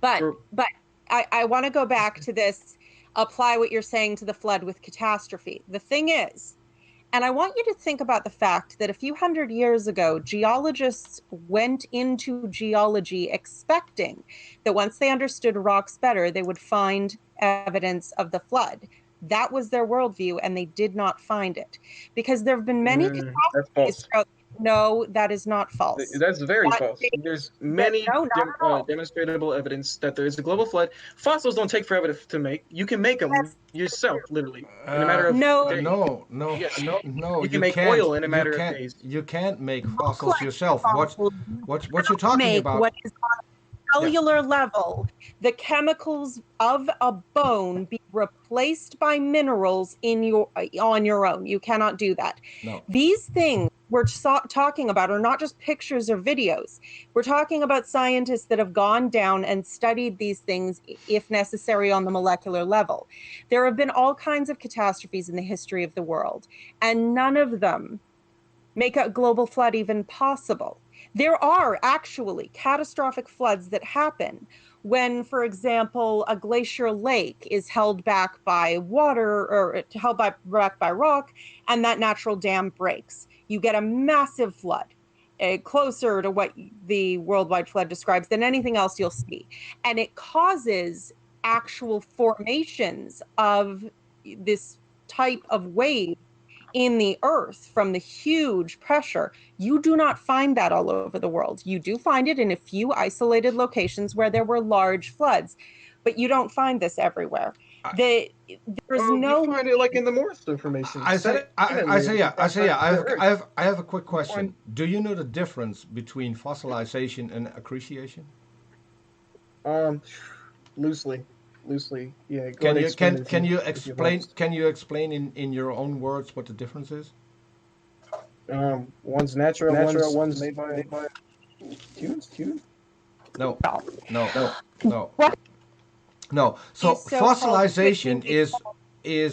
But For, but I want to go back to this, apply what you're saying to the flood with catastrophe. The thing is, and I want you to think about the fact that a few hundred years ago, geologists went into geology expecting that once they understood rocks better, they would find evidence of the flood. That was their worldview, and they did not find it because there have been many that's catastrophes false. throughout. No, that is not false. That's very That false. they, There's that many no, not at all. demonstrable evidence that there is a global flood. Fossils don't take forever to make. You can make them That's yourself, literally, in a matter Uh, of no. days. You Yes, no. you can You make can't. oil in a matter of days. You can't make look fossils like yourself. fossils. What you're talking Make about? what is Yeah. cellular level, the chemicals of a bone be replaced by minerals in your on your own. You cannot do that. No. These things we're talking about are not just pictures or videos. We're talking about scientists that have gone down and studied these things, if necessary, on the molecular level. There have been all kinds of catastrophes in the history of the world, and none of them make a global flood even possible. There are actually catastrophic floods that happen when, for example, a glacier lake is held back by water or back by rock, and that natural dam breaks. You get a massive flood, closer to what the worldwide flood describes than anything else you'll see. And it causes actual formations of this type of wave in the earth from the huge pressure. You do not find that all over the world. You do find it in a few isolated locations where there were large floods, but you don't find this everywhere. I, There's Well, you no find it like in the Morse information, sediment layers across the Earth. I have a quick You find question. Do you know the difference between fossilization and accretion? um loosely, loosely. Yeah, go ahead and explain it if you want. Can you explain in your own words what the difference is? One's natural, One's made by made by humans. No, well. no, No. no, What no. So these so-called fossilization quickening is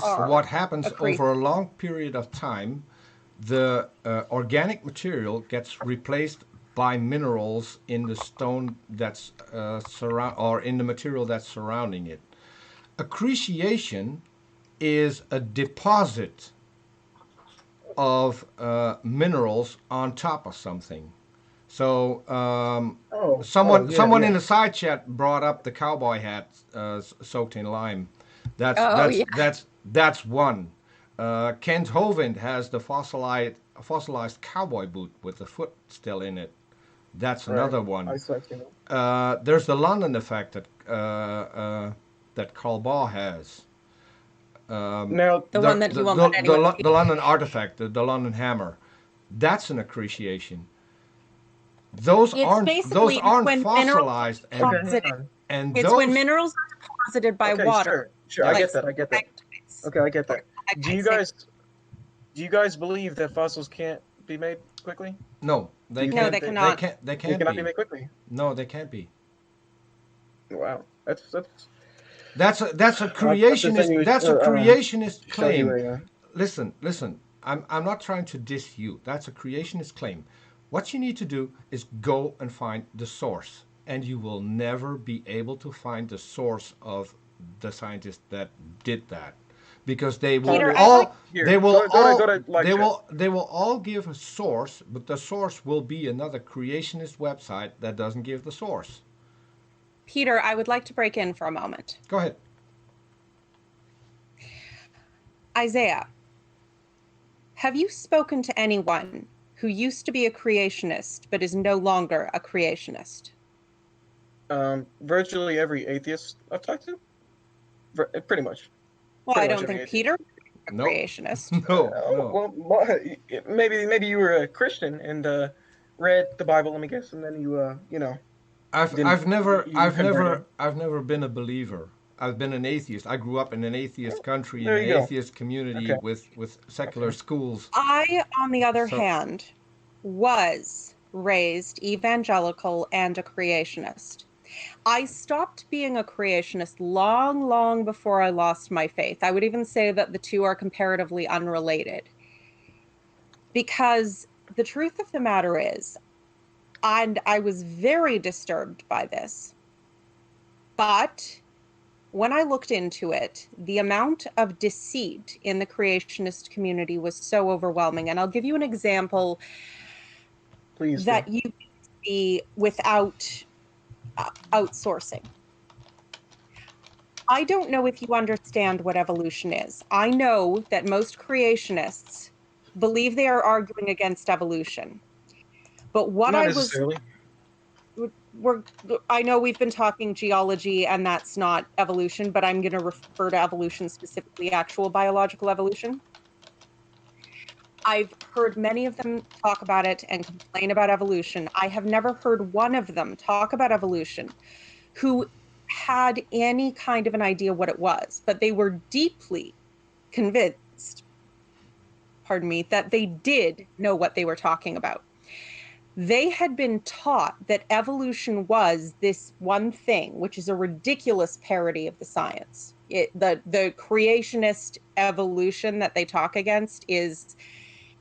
are what happens accretion. over a long period of time. The organic material gets replaced by minerals in the stone that's surround or in the material that's surrounding it. Accretion is a deposit of minerals on top of something. So Yeah, someone in yeah. the side chat brought up the cowboy hat soaked in lime. Oh yeah. That's one. Kent Hovind has the fossilized cowboy boot with the foot still in it. That's Right. another one. I saw you know. There's the London effect that Carl Baugh has. Now, The one that he won't let anyone see. The London artifact, the London hammer. That's an accretion. It's Those basically aren't when minerals fossilized okay, hang deposited. on. and It's when those minerals are deposited by Okay, water, sure. I yeah. get like that. I get that. stalactites. Okay, I get that. Do you Stalactites. do you guys believe that fossils can't be made quickly? No, Do you No, think they cannot. they they can't cannot be be. made quickly? No, they can't be. Wow, That's a I'll have to send you creationist show you claim. a Listen. I'm not trying to diss you. That's a creationist claim. What you need to do is go and find the source, and you will never be able to find the source of the scientist that did that, because they will Peter, Ponder. I'd like all Here, they will go all to live they chat. will they will all give a source, but the source will be another creationist website that doesn't give the source. Peter, I would like to break in for a moment. Go ahead. Isaiah, have you spoken to anyone who used to be a creationist but is no longer a creationist? Virtually every atheist I've talked to, pretty much, Well, I pretty much don't every think atheist. Peter is a No, creationist. no. Maybe you were a Christian and read the Bible. Let me guess, and then didn't you converted. I've never been a believer. I've been an atheist. I grew up in an atheist country, in There an you go. atheist community Okay, with secular okay. schools. I, on the other So hand, was raised evangelical and a creationist. I stopped being a creationist long, long before I lost my faith. I would even say that the two are comparatively unrelated. Because the truth of the matter is, and I was very disturbed by this, but when I looked into it, the amount of deceit in the creationist community was so overwhelming. And I'll give you an example Please do. that you can see without outsourcing. I don't know if you understand what evolution is. I know that most creationists believe they are arguing against evolution. But what Not I was necessarily. we're I know we've been talking geology and that's not evolution, but I'm going to refer to evolution specifically actual biological evolution. I've heard many of them talk about it and complain about evolution. I have never heard one of them talk about evolution who had any kind of an idea what it was, but they were deeply convinced, pardon me, that they did know what they were talking about. They had been taught that evolution was this one thing, which is a ridiculous parody of the science. The creationist evolution that they talk against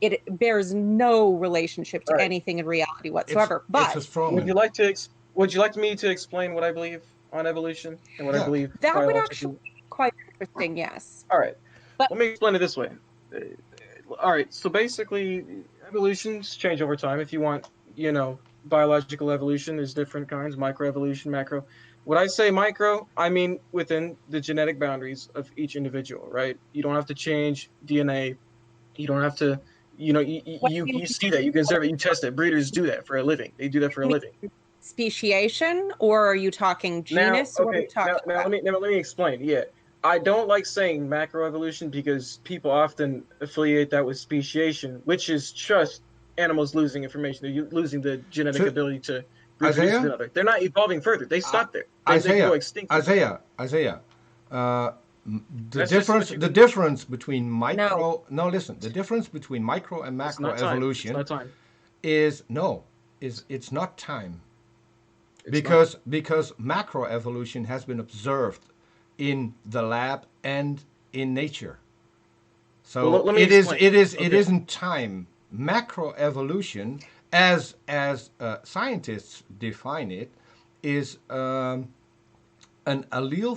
it bears no relationship All to right. anything in reality it's whatsoever. it's a But Would strawman. you like to? Would you like me to explain what I believe on evolution and what I Yeah. believe that would actually biologically? be quite interesting, yes. All right. But Let me explain it this way. All right. So basically, evolutions change over time. If you want, biological evolution, there's different kinds: microevolution, macro. When I say micro, I mean within the genetic boundaries of each individual. Right? You don't have to change DNA. You don't have to. what do You see that, you can observe it, you test it. Breeders do that for a living. They do that for a you living. mean speciation, or are you talking Now, genus? What are you okay, talking about? let me explain. Yeah, I don't like saying macroevolution because people often affiliate that with speciation, which is just animals losing information. They're losing the genetic So ability to reproduce with Isaiah, another. They're not evolving further. They I, stop there. They can go Isaiah, extinct from there. Isaiah. Uh, That's just what you the can. difference between No. micro. No, listen. The difference between micro and It's macro not time. It's evolution not time. is no, is it's not time. It's not. Because macroevolution has been observed in the lab and in nature. Well, So let me explain. it Okay. isn't time. Macroevolution, as scientists define it, is an allele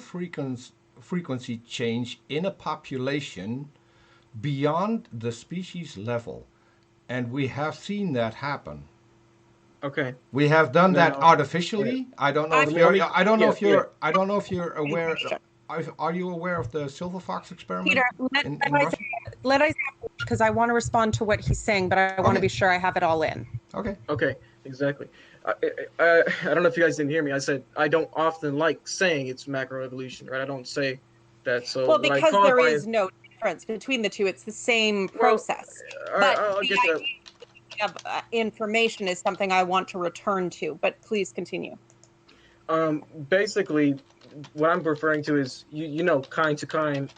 frequency change in a population beyond the species level, and we have seen that happen. Okay. We have done that Now, all right. artificially. I don't know I if Let you're. me. I don't know Yeah. if Yeah. you're. I don't know if you're have a aware. question. Are you aware of the silver fox Peter, experiment in Isaiah, Russia? let Isaiah, because I want to respond to what he's saying, but I want to Okay. be sure I have it all in. Okay. Okay, exactly. I don't know if you guys didn't hear me. I said I don't often like saying it's macroevolution, right? I don't say that. So Well, what I because call it there by is is, no difference between the two. It's the same well, process. I, But I'll the get to that. idea of information is something I want to return to. But please continue. Basically, what I'm referring to is kind to kind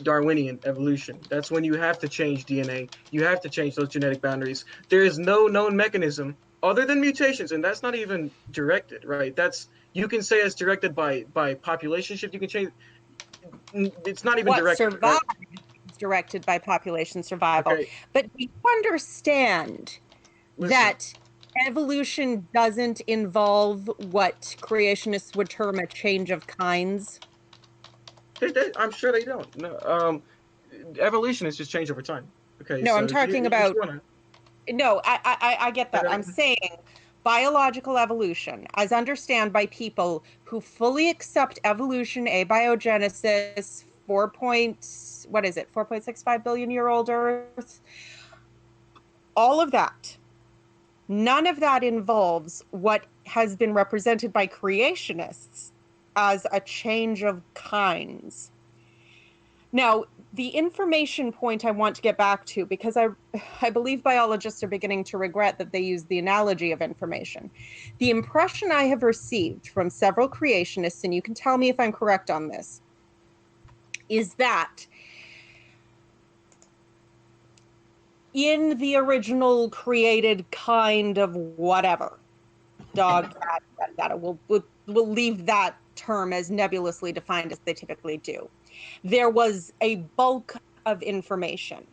Darwinian evolution. That's when you have to change DNA. You have to change those genetic boundaries. There is no known mechanism other than mutations, and that's not even directed, right? That's You can say it's directed by population shift. You can change. It's not even What directed, right? survives is directed by population survival. Okay, But do you understand listen. that evolution doesn't involve what creationists would term a change of kinds? I'm sure they don't. No, evolution is just change over time. Okay, No, so I'm talking if about. you wanna, No, I get that. I'm saying biological evolution, as understand by people who fully accept evolution, abiogenesis, 4.65 billion year old Earth, all of that. None of that involves what has been represented by creationists as a change of kinds. Now, the information point I want to get back to, because I believe biologists are beginning to regret that they use the analogy of information. The impression I have received from several creationists, and you can tell me if I'm correct on this, is that in the original created kind of whatever, dog, cat, we'll leave that term as nebulously defined as they typically do. There was a bulk of information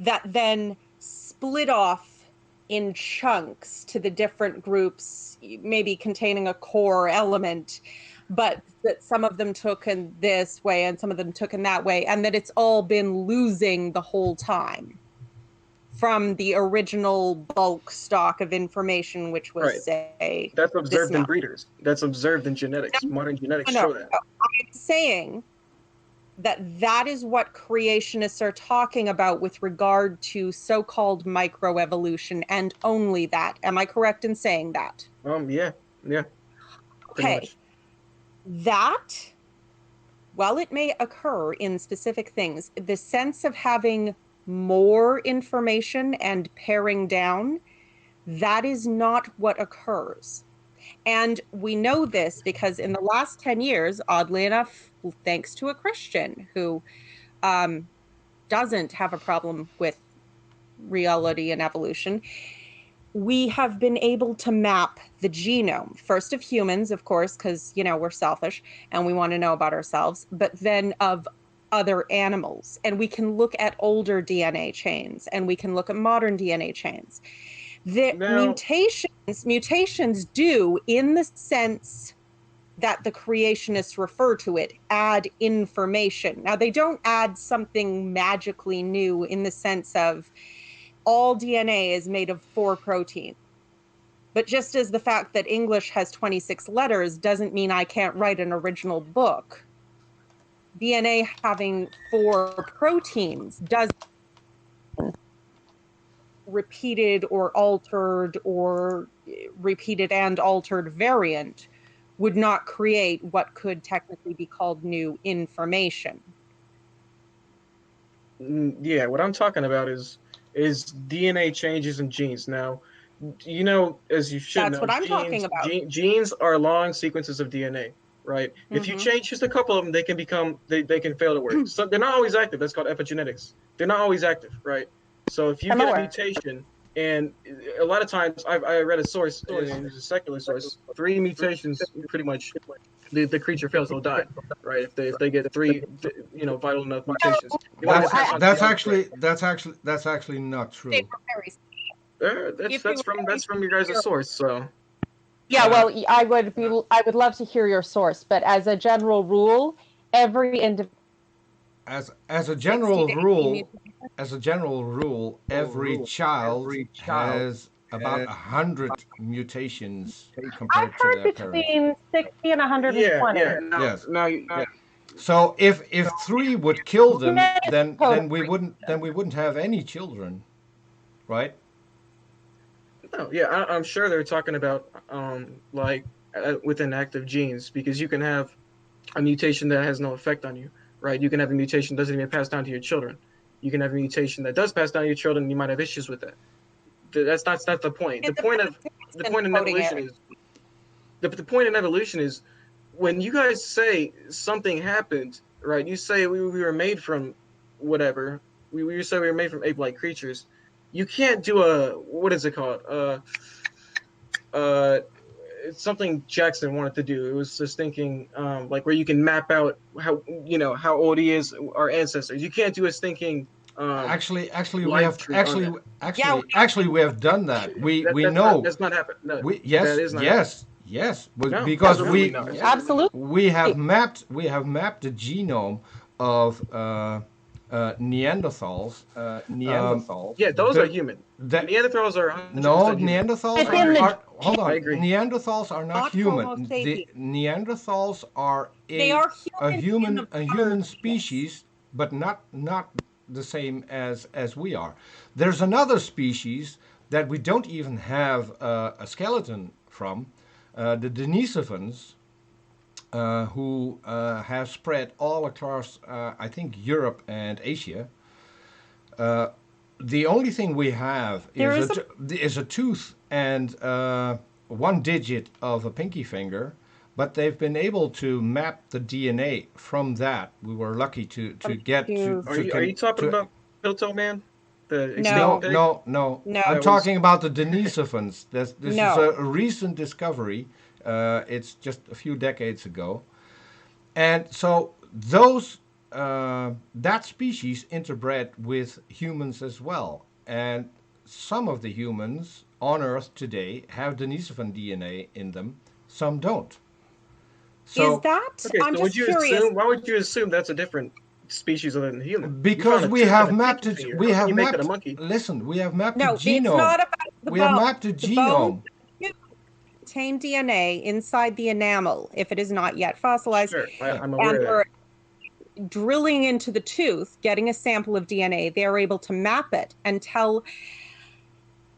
that then split off in chunks to the different groups, maybe containing a core element, but that some of them took in this way and some of them took in that way, and that it's all been losing the whole time from the original bulk stock of information, which was, right, say, that's this observed in amount. breeders. That's observed in genetics. Modern genetics No, show that. I'm saying that is what creationists are talking about with regard to so-called microevolution, and only that. Am I correct in saying that? Yeah, yeah, pretty Okay. much. That, while it may occur in specific things, the sense of having more information and paring down, that is not what occurs. And we know this because in the last 10 years, oddly enough, thanks to a Christian who doesn't have a problem with reality and evolution, we have been able to map the genome, first of humans, of course, because, we're selfish and we want to know about ourselves, but then of other animals. And we can look at older DNA chains and we can look at modern DNA chains. The Now, mutations do, in the sense that the creationists refer to it, add information. Now, they don't add something magically new in the sense of all DNA is made of 4 proteins. But just as the fact that English has 26 letters doesn't mean I can't write an original book, DNA having 4 proteins does repeated or altered or repeated and altered variant would not create what could technically be called new information. yeah, what I'm talking about is DNA changes in genes. Now, as you should That's know, what I'm talking about. genes are long sequences of DNA, right? If you change just a couple of them, they can fail to work. So they're not always active. That's called epigenetics. They're not always active, right? So if you get a mutation, and a lot of times I read a source, and it's a secular source, 3 mutations, pretty much the creature fails, they'll die, right? If they get 3, vital enough mutations, they won't even pass on to the other 3. That's actually not true. That's from your guys' source. So yeah, well, I would love to hear your source, but as a general rule, every individual as a general rule, every child has about 100 mutations compared to their parents. between 60 and 120. Yes. Now, So if 3 would kill them, then we wouldn't have any children, right? no, yeah, I'm sure they're talking about within active genes, because you can have a mutation that has no effect on you, right? You can have a mutation that doesn't even pass down to your children. You can have a mutation that does pass down to your children, and you might have issues with that. That's not the point. The point of evolution is the point in evolution is when you guys say something happened, right? You say we were made from whatever. We say we were made from ape-like creatures. You can't do what is it called? It's something Jackson wanted to do. It was just thinking, where you can map out how old he is, our ancestors. You can't do his thinking. Actually, we have done that. We know that's not happened. No, yes, no, because absolutely we have mapped the genome of Neanderthals. Yeah, those are The, human. that Neanderthals are 100% No, human. Neanderthals Within the I hold on. agree. Neanderthals are not not Homo human. The sapiens. Neanderthals are They are human in the a modern human sense. species, but not the same as we are. There's another species that we don't even have a skeleton from, the Denisovans, who have spread all across, I think, Europe and Asia. The only thing we have There is is a is a tooth and one digit of a pinky finger, but they've been able to map the DNA from that. We were lucky to get to Are you talking to about Piltow Man, the extinct no, pig no. no, I'm that was? talking about the Denisovans. This is no. a recent discovery. It's just a few decades ago. And so that species interbred with humans as well. And some of the humans on Earth today have Denisovan DNA in them, some don't. Is So that? Okay, I'm so would just you curious. assume? Why would you assume that's a different species other than human? You found because a we tooth and have a mapped pinky it, finger. we How can have you make that a mapped. monkey? Listen, we have mapped the No, it's genome. not about the We have bone. mapped the The bones genome. contain DNA inside the enamel if it is not yet fossilized, Sure, Yeah. I'm and aware of that. they're drilling into the tooth, getting a sample of DNA. They are able to map it and tell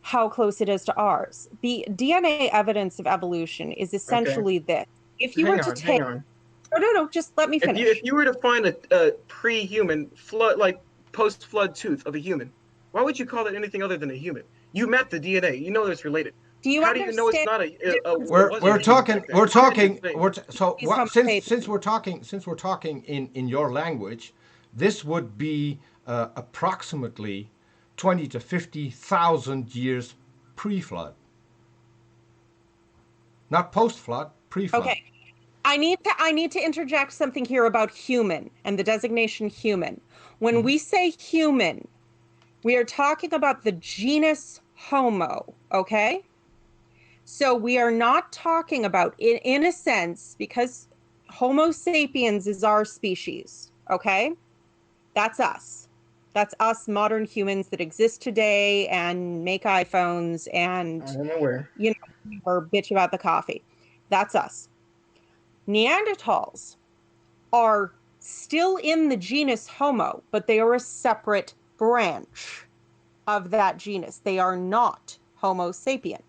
how close it is to ours. The DNA evidence of evolution is Okay, essentially this. If you were to hang take, on. no, just let me If finish. you were to find a pre-human flood, like post-flood tooth of a human, why would you call it anything other than a human? You mapped the DNA. You know it's related. Do you How do you know it's understand not the difference it We're wasn't a human talking back then? we're Why did it talking say? we're so between what Homo sapiens? since we're talking in your language, this would be approximately 20 to 50,000 years pre-flood, not post-flood, pre-flood. Okay, I need to interject something here about human and the designation human. When Mhm. we say human, we are talking about the genus Homo, okay? So we are not talking about, in a sense, because Homo sapiens is our species, okay? That's us. That's us modern humans that exist today and make iPhones and, I'm aware. you know, or bitch about the coffee. That's us. Neanderthals are still in the genus Homo, but they are a separate branch of that genus. They are not Homo sapien.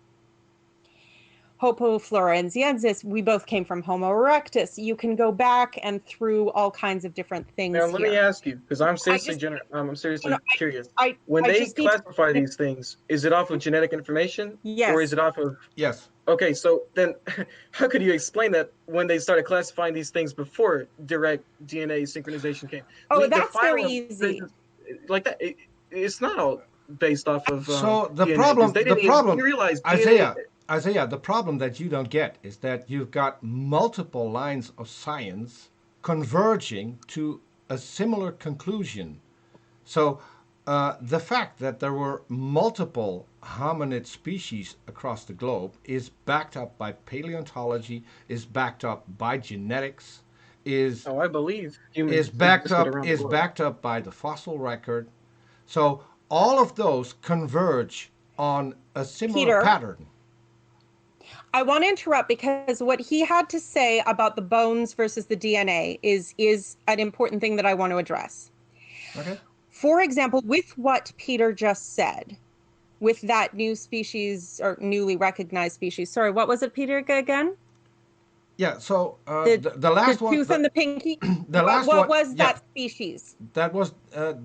Homo florenziensis, we both came from Homo erectus. You can go back and through all kinds of different Now things let me here. ask you, because I just, I'm you know, seriously curious. When I they just need to. classify these things, is it off of genetic information or is Yes. it off of? Yes. Okay, so then how could you explain that when they started classifying these things before direct DNA synchronization came? Oh, The that's very filing of easy. traces like that, it's not all based off of So DNA because the you problem, realize DNA. Isaiah, the problem that you don't get is that you've got multiple lines of science converging to a similar conclusion. So the fact that there were multiple hominid species across the globe is backed up by paleontology, is backed up by genetics, is Oh, I believe humans existed around the globe. backed up by the fossil record. So all of those converge on a similar Peter, pattern. I want to interrupt because what he had to say about the bones versus the DNA is an important thing that I want to address. Okay. For example, with what Peter just said, with that new species or newly recognized species. Sorry, what was it, Peter, again? Yeah. So The the the last one, tooth and the pinky. the last What one, was yeah, that species? that was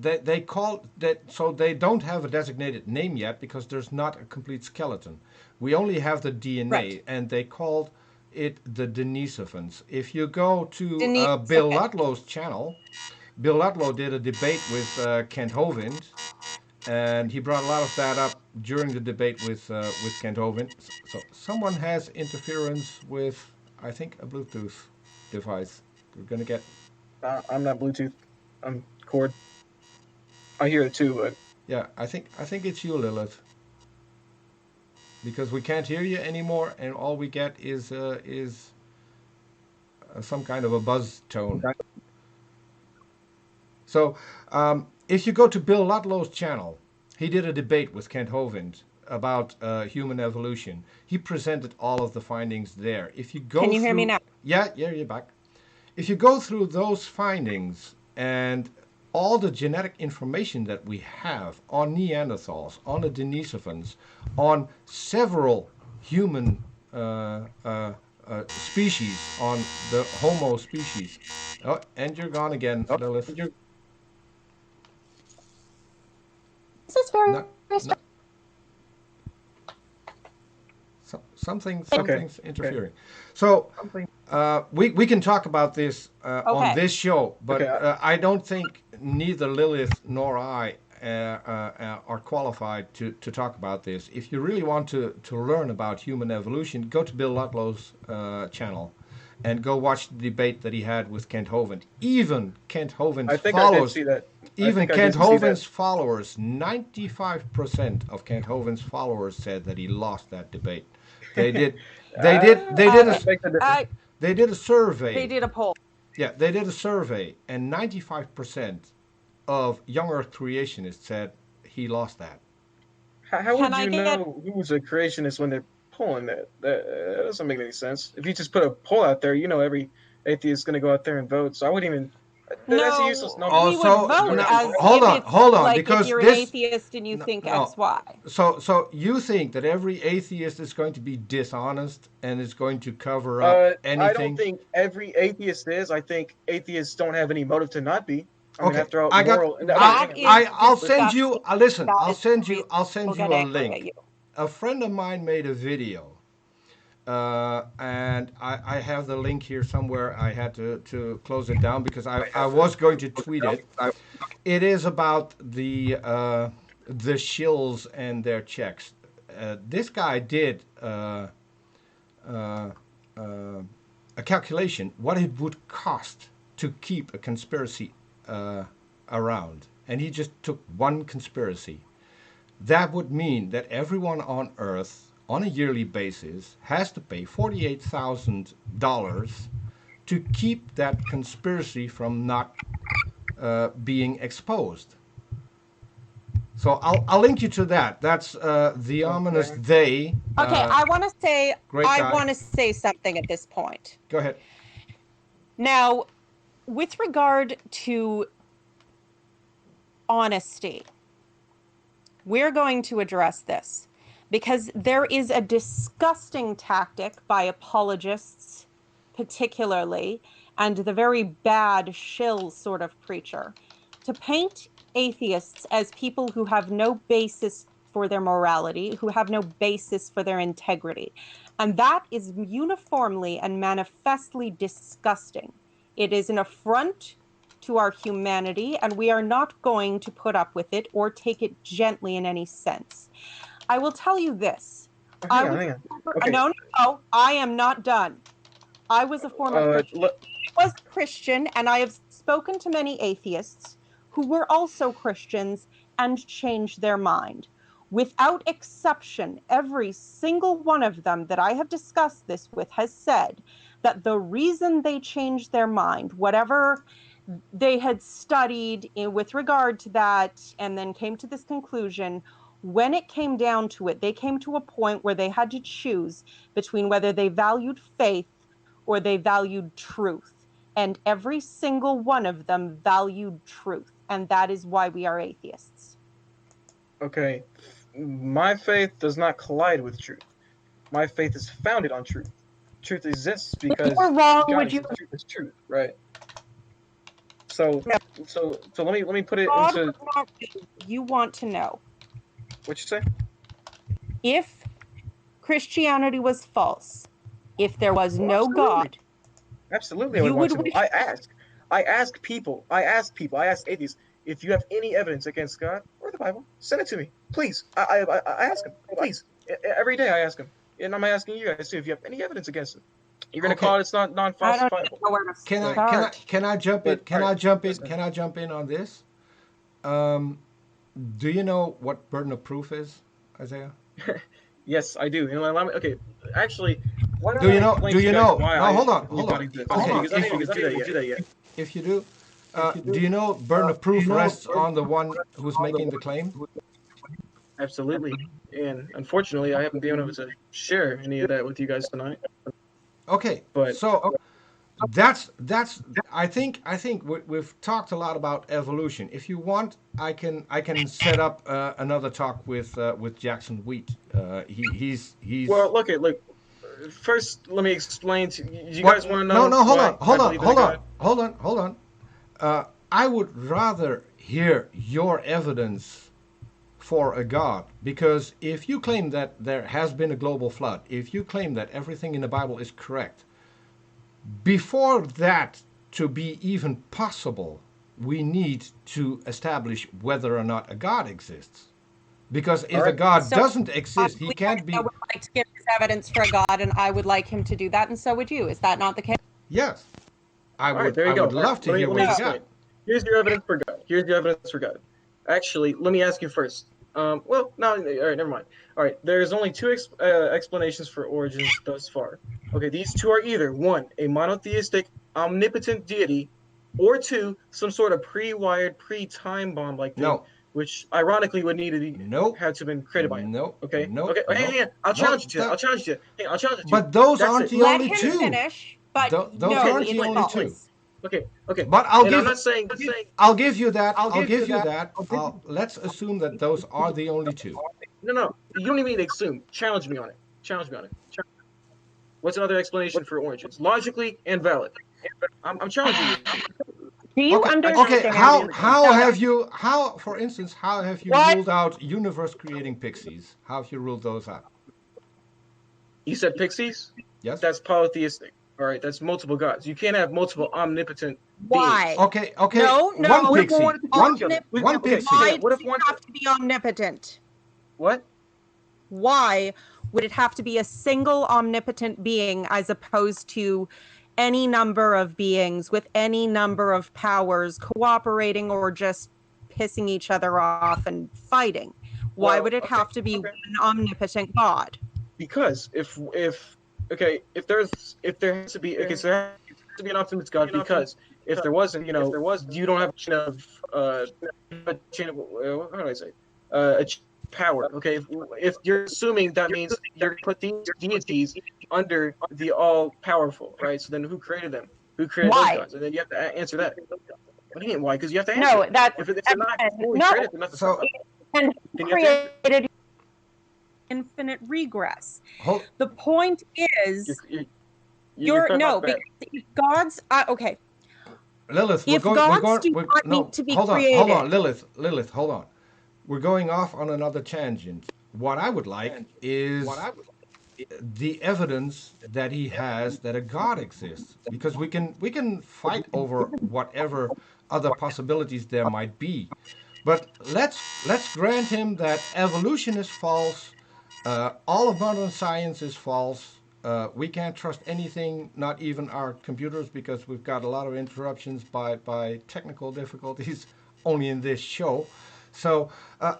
they called that. So they don't have a designated name yet because there's not a complete skeleton. We only have the Right. DNA, and they called it the Denisovans. If you go to Bill Denisovan. Ludlow's channel, Bill Ludlow did a debate with Kent Hovind, and he brought a lot of that up during the debate with Kent Hovind. So someone has interference with, I think, a Bluetooth device. We're gonna get. I'm not Bluetooth. I'm cord. I hear it too, but Yeah, I think it's you, Lilith, because we can't hear you anymore, and all we get is some kind of a buzz tone. okay. So if you go to Bill Ludlow's channel, he did a debate with Kent Hovind about human evolution. He presented all of the findings there. If you go Can you hear me through, now? yeah, you're back. If you go through those findings and all the genetic information that we have on Neanderthals, on the Denisovans, on several human species, on the Homo species. Oh, and you're gone again, Lilith. This is very No, no. Something's interfering. So we can talk about this on this show, but I don't think neither Lilith nor I are qualified to talk about this. If you really want to learn about human evolution, go to Bill Ludlow's channel and go watch the debate that he had with Kent Hovind. Even Kent Hovind's followers, even Kent Hovind's followers, 95% of Kent Hovind's followers said that he lost that debate. They did a survey. They did a poll. Yeah, they did a survey, and 95% of young Earth creationists said he lost that. How would you know who's a creationist when they're polling that? That doesn't make any sense. If you just put a poll out there, you know every atheist is going to go out there and vote. So I wouldn't even. That's a useless number. We would vote as hold on, like because if you're an atheist and you think X, Y. So you think that every atheist is going to be dishonest and is going to cover up anything? I don't think every atheist is. I think atheists don't have any motive to not be. After all, I'll send you. Listen, I'll send you a link. A friend of mine made a video. And I have the link here somewhere. I had to close it down because I was going to tweet it. It is about the shills and their checks. This guy did a calculation what it would cost to keep a conspiracy around, and he just took one conspiracy. That would mean that everyone on Earth, on a yearly basis, has to pay $48,000 to keep that conspiracy from not being exposed. So I'll link you to that. That's the ominous they. Okay, I want to say something at this point. Go ahead. Now, with regard to honesty, we're going to address this. Because there is a disgusting tactic by apologists, particularly, and the very bad shill sort of preacher, to paint atheists as people who have no basis for their morality, who have no basis for their integrity. And that is uniformly and manifestly disgusting. It is an affront to our humanity, and we are not going to put up with it or take it gently in any sense. I will tell you this. Hang on. No, I am not done. I was a former Christian. I was Christian, and I have spoken to many atheists who were also Christians and changed their mind. Without exception, every single one of them that I have discussed this with has said that the reason they changed their mind, whatever they had studied with regard to that, and then came to this conclusion, when it came down to it, they came to a point where they had to choose between whether they valued faith or they valued truth. And every single one of them valued truth. And that is why we are atheists. Okay. My faith does not collide with truth. My faith is founded on truth. Truth exists because truth is truth, right? So let me put it into. You want to know. What'd you say? If Christianity was false, if there was no God, absolutely, I would want to know. I ask people, I ask atheists, if you have any evidence against God or the Bible, send it to me, please. I ask them, please. Every day I ask them, and I'm asking you guys too. If you have any evidence against it, you're gonna call it it's not non-falsifiable. Can I jump in? Can I jump in on this? Do you know what burden of proof is, Isaiah? Yes, I do. Okay, actually, do you know? No, hold on. Okay, because I didn't do that yet. If you do, Do you know burden of proof rests on the one who's making the claim? Absolutely. And unfortunately, I haven't been able to share any of that with you guys tonight. Okay, But so that's I think we've talked a lot about evolution. If you want, I can set up another talk with Jackson Wheat. He's well, look. First, let me explain to you. You guys what? want to No, know no, hold why on, I hold on, believe in a hold on, God? hold on. I would rather hear your evidence for a God, because if you claim that there has been a global flood, if you claim that everything in the Bible is correct, before that to be even possible, we need to establish whether or not a God exists. Because All if a right. God So doesn't exist, he can't I be. would like to give his evidence for a God, and I would like him to do that, and so would you. Is that not the case? Yes, I All right, would. there I you go. would All right, love to let me hear let what me you explain. got. Here's your evidence for God. Here's your evidence for God. Actually, let me ask you first. Well, no, all right, never mind. All right, there's only two explanations for origins thus far. Okay, these two are either one, a monotheistic, omnipotent deity, or two, some sort of pre-wired, pre-time bomb-like thing, No, which ironically would need to be no, had to have been created by it. no, Okay, no, okay, no, hey, I'll no. challenge you to that. I'll challenge you to that. Hey, I'll challenge you to. But those That's aren't it. the Let only him two. finish, but Those no, Okay, aren't it's the only two. false. okay. But I'll And I'm give not saying I'll give you that. I'll give you that. Let's assume that those are the only two. no. You don't even need to assume. Challenge me on it. Challenge me on it. What's another explanation for origins? Logically and valid. I'm challenging you. Do you Okay, I challenge okay. understand? everybody in the comments. For instance, how have you What? ruled out universe creating pixies? How have you ruled those out? You said pixies? Yes. That's polytheistic. All right, that's multiple gods. You can't have multiple omnipotent beings. Why? Okay, okay. No, One no. What if one pixie. wanted to kill each other? One Okay, pixie. Why what does if it one? have to be omnipotent? What? Why would it have to be a single omnipotent being as opposed to any number of beings with any number of powers cooperating or just pissing each other off and fighting? Why Well, would it okay, have to be okay. one omnipotent God? Because if there has to be okay, so there has to be an optimist God because if there wasn't, you don't have a chain of how do I say a chain of power. Okay, if you're assuming that means you're put these deities under the all powerful, right? So then who created them? Who created those Why? gods? And then you have to answer that. What do you mean why? Because you have to answer No, it. that's If they're not fully no. created, they're not the So same. And Then you have to answer. created infinite regress. hold, The point You're, is, you're, you're cutting off no, bad. because if God's okay, Lilith, if gods do we're, not need no, to be hold created, on, Lilith, hold on. We're going off on another tangent. What I would like is the evidence that he has that a God exists, because we can fight over whatever other possibilities there might be, but let's grant him that evolution is false, all of modern science is false. We can't trust anything, not even our computers, because we've got a lot of interruptions by technical difficulties only in this show. So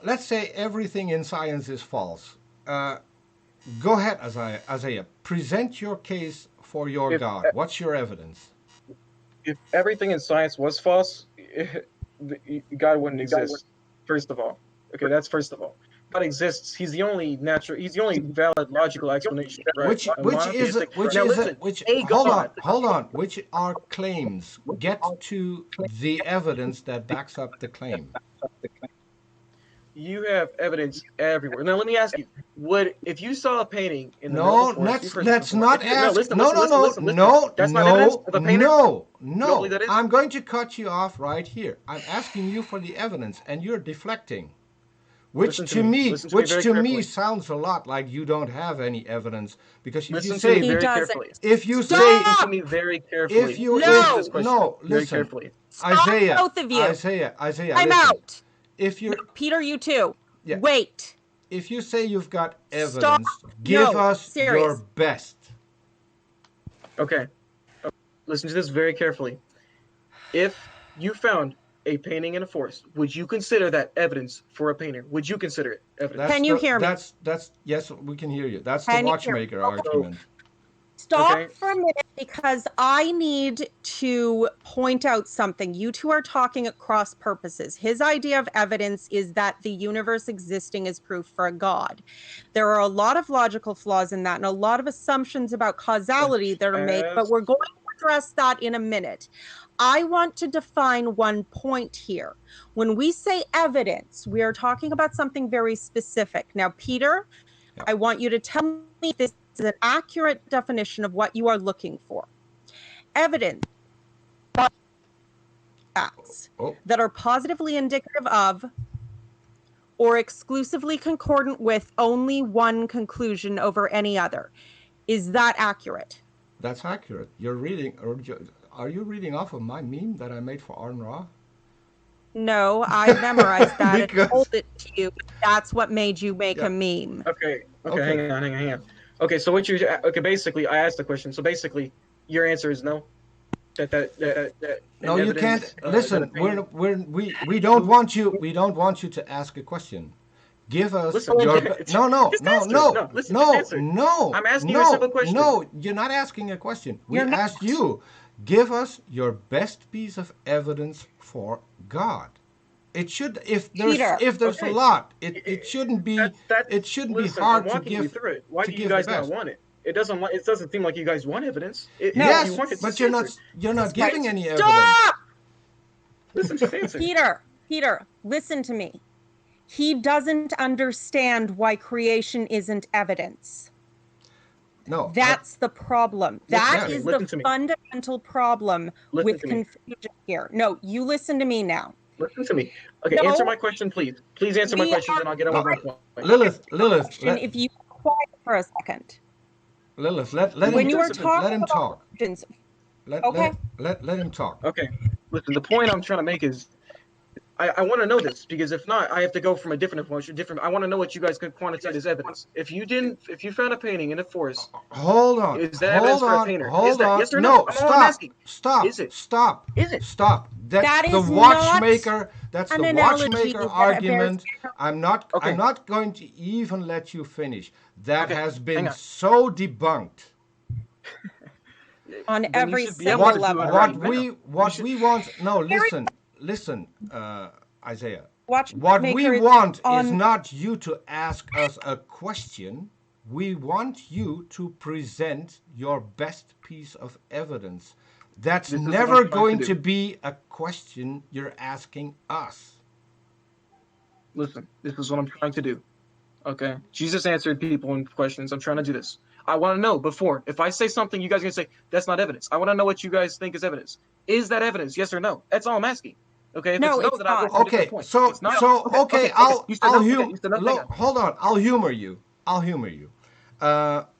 let's say everything in science is false. Go ahead, Isaiah. Present your case for your If God. What's your evidence? if everything in science was false, God wouldn't exist. First of all, okay, that's first of all. God exists. He's the only natural. He's the only valid logical explanation, right? A monotheistic. Now listen, a God. Hold on, which are claims? Get to the evidence that backs up the claim. You have evidence everywhere. Now let me ask you: would if you saw a painting in the middle of No, a forest, you've heard this let's before? not If you no, ask. listen, No, listen, no, listen, no, listen, listen. no, That's not evidence no, of a painter. no, You don't believe no. that is? I'm going to cut you off right here. I'm asking you for the evidence, and you're deflecting. Listen to me. Listen to me Which very to me carefully. sounds a lot like you don't have any evidence, because if you Listen to me say he very doesn't. carefully. if you say Listen to Stop! me very if carefully. you Let me answer if this No! question no very listen, carefully. Stop, both of you. Isaiah, I'm listen. out. If you're Peter, you too. yeah, Wait. if you say you've got Stop. evidence, give No, us your serious. best. Okay. Listen to this very carefully. If you found a painting in a forest, would you consider that evidence for a painter? Would you consider it evidence? Can you hear me? That's yes, we can hear you. That's the Can you hear me? watchmaker Okay. So, argument. Stop okay. for a minute Because I need to point out something. You two are talking at cross purposes. His idea of evidence is that the universe existing is proof for a God. There are a lot of logical flaws in that and a lot of assumptions about causality that are made, but we're going to address that in a minute. I want to define one point here. When we say evidence, we are talking about something very specific. Now, Peter, Yeah. I want you to tell me if this is an accurate definition of what you are looking for. Evidence, facts Oh, that are positively indicative of or exclusively concordant with only one conclusion over any other. Is that accurate? that's accurate. You're reading, are you reading off of my meme that I made for Arn Ra? No, I memorized that and Because, told it to you. That's what made you make yeah. a meme. Okay. Okay. Hang on. Okay, so basically, I asked the question. So basically, your answer is no. That No, an you evidence, can't. Listen, that we don't want you. We don't want you to ask a question. Give us Listen, your. just No, no, just no, answer. no, No, listen, just no, answer. no. I'm asking you a simple question. No, you're not asking a question. We You're not. asked you. Give us your best piece of evidence for God. It should. Peter. If there's Okay. a lot, it shouldn't be. That's It shouldn't be listen, hard I'm to walking you give. through it. Why to do you give the guys not best. want it? It doesn't seem like you guys want evidence. No. Yes, You want it, but just you're answer. not. You're not That's right. giving any evidence. Stop! Listen, just answer. Peter, listen to me. He doesn't understand why creation isn't evidence. No. That's the problem. Listen That to me, is listen the to me. fundamental problem Listen with to me. confusion here. No, you listen to me now. Listen to me. Okay, No. answer my question, please. Please answer my question, and I'll get on with my point. Lilith, If you quiet for a second. Lilith, let When him you were let talking him about talk. origins, Let okay. him talk. Okay, listen. The point I'm trying to make is, I want to know this because if not, I have to go from a different approach. I want to know what you guys could quantitate as evidence. If you found a painting in a forest, Hold on. is that evidence for a painter? Is that yes or no? No, I'm stop. asking. Stop. Is it? Stop. Is it? Stop. That's That the is watchmaker. That's an the analogy watchmaker that argument. bears- I'm not Okay. going to even let you finish. That Okay, has hang been on. so debunked. on Then you every should be able single to do level. it right now. What we want. No, listen, Isaiah. What we Watchmaker is want is on- not you to ask us a question. We want you to present your best piece of evidence. That's This is what never I'm trying going to to do. be a question you're asking us. Listen, this is what I'm trying to do. Okay, Jesus answered people in questions. I'm trying to do this. I want to know before, if I say something, you guys are gonna say that's not evidence. I want to know what you guys think is evidence. Is that evidence? Yes or no? That's all I'm asking. Okay, if No, it's no, it's then I'll go not. from a different Okay, point. so It's not. okay, You said no. Okay, you said no. Hang on. hold on, I'll humor you.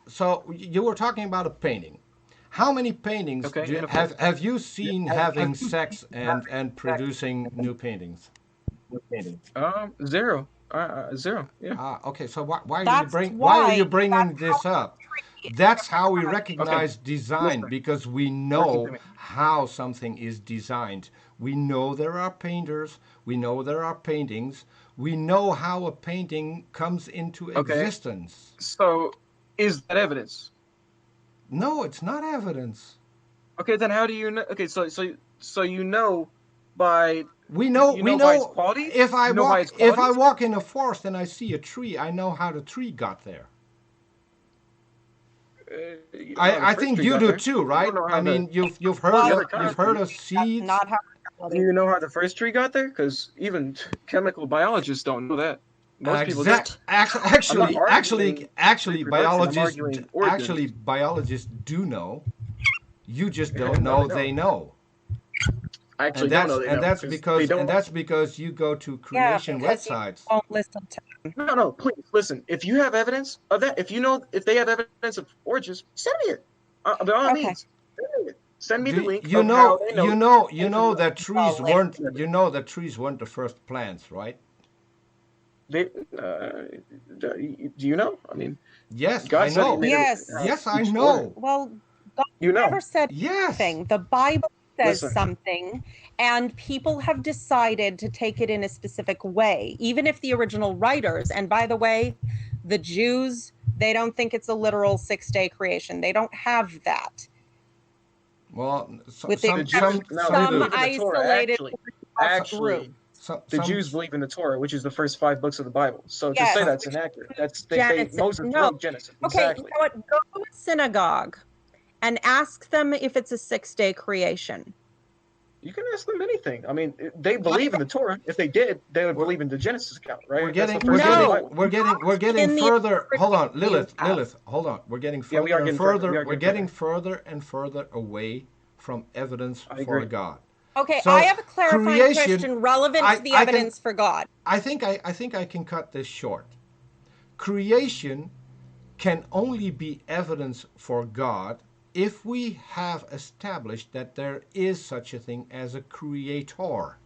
So you were talking about a painting. How many paintings Okay, do you, in a forest. have you seen having sex and producing new paintings? Zero. Zero. Yeah. Okay, so why That's are you why- bringing this up? That's how we Okay. recognize design, Listen. because we Listen know to me. how something is designed. We know there are painters, we know there are paintings, we know how a painting comes into Okay. existence. So, is that evidence? No, it's not evidence. Okay, then how do you know? Okay, so you know by We know You know by its quality? if I You know by its walk qualities? walk in a forest and I see a tree, I know how the tree got there. you know how the I first think tree you got do there. too, You right? don't know how I mean, you've heard Well, you've heard of That's seeds. not how. Do you know how the first tree got there? Because even chemical biologists don't know that. Most people don't. Actually, arguing actually, reproduction, I'm arguing origins. biologists do know. You just Yeah, don't no, know they they don't. know. I actually don't know. They know, That's 'cause because they don't. that's because you go to Yeah, creation because you websites. won't listen to. No, please listen. If you have evidence of that, if they have evidence of origins, send me it. By all Okay. means, send me the link You of how know they know. that trees Well, weren't the first plants, right? They, do you know? I mean, Yes, God I said He know. made Yes. Yes, I each know. order. Well, God You know. never said Yes. anything. The Bible says Listen. something, and people have decided to take it in a specific way, even if the original writers, and by the way, the Jews, they don't think it's a literal 6-day creation. They don't have that. Well, with The Jews, no, they some believe in the Torah. isolated Actually, group. the Jews believe in the Torah, which is the first 5 books of the Bible. So to say Yes, that's which inaccurate. That's Genesis. Moses No. wrote Genesis. Okay, Exactly. you know what? Go to a synagogue and ask them if it's a 6-day creation. You can ask them anything. I mean, they believe in the Torah. If they did, they would believe in the Genesis account, right? We're getting, That's the first book of the Bible. we're getting In the further. Hold on, interpretation you have. Lilith, hold on. We're getting Yeah, we further are and getting further. further. We are We're getting getting further and further away from evidence I for agree. God. Okay, So, I have a clarifying creation- question relevant to the I can- evidence for God. I think I can cut this short. Creation can only be evidence for God if we have established that there is such a thing as a creator.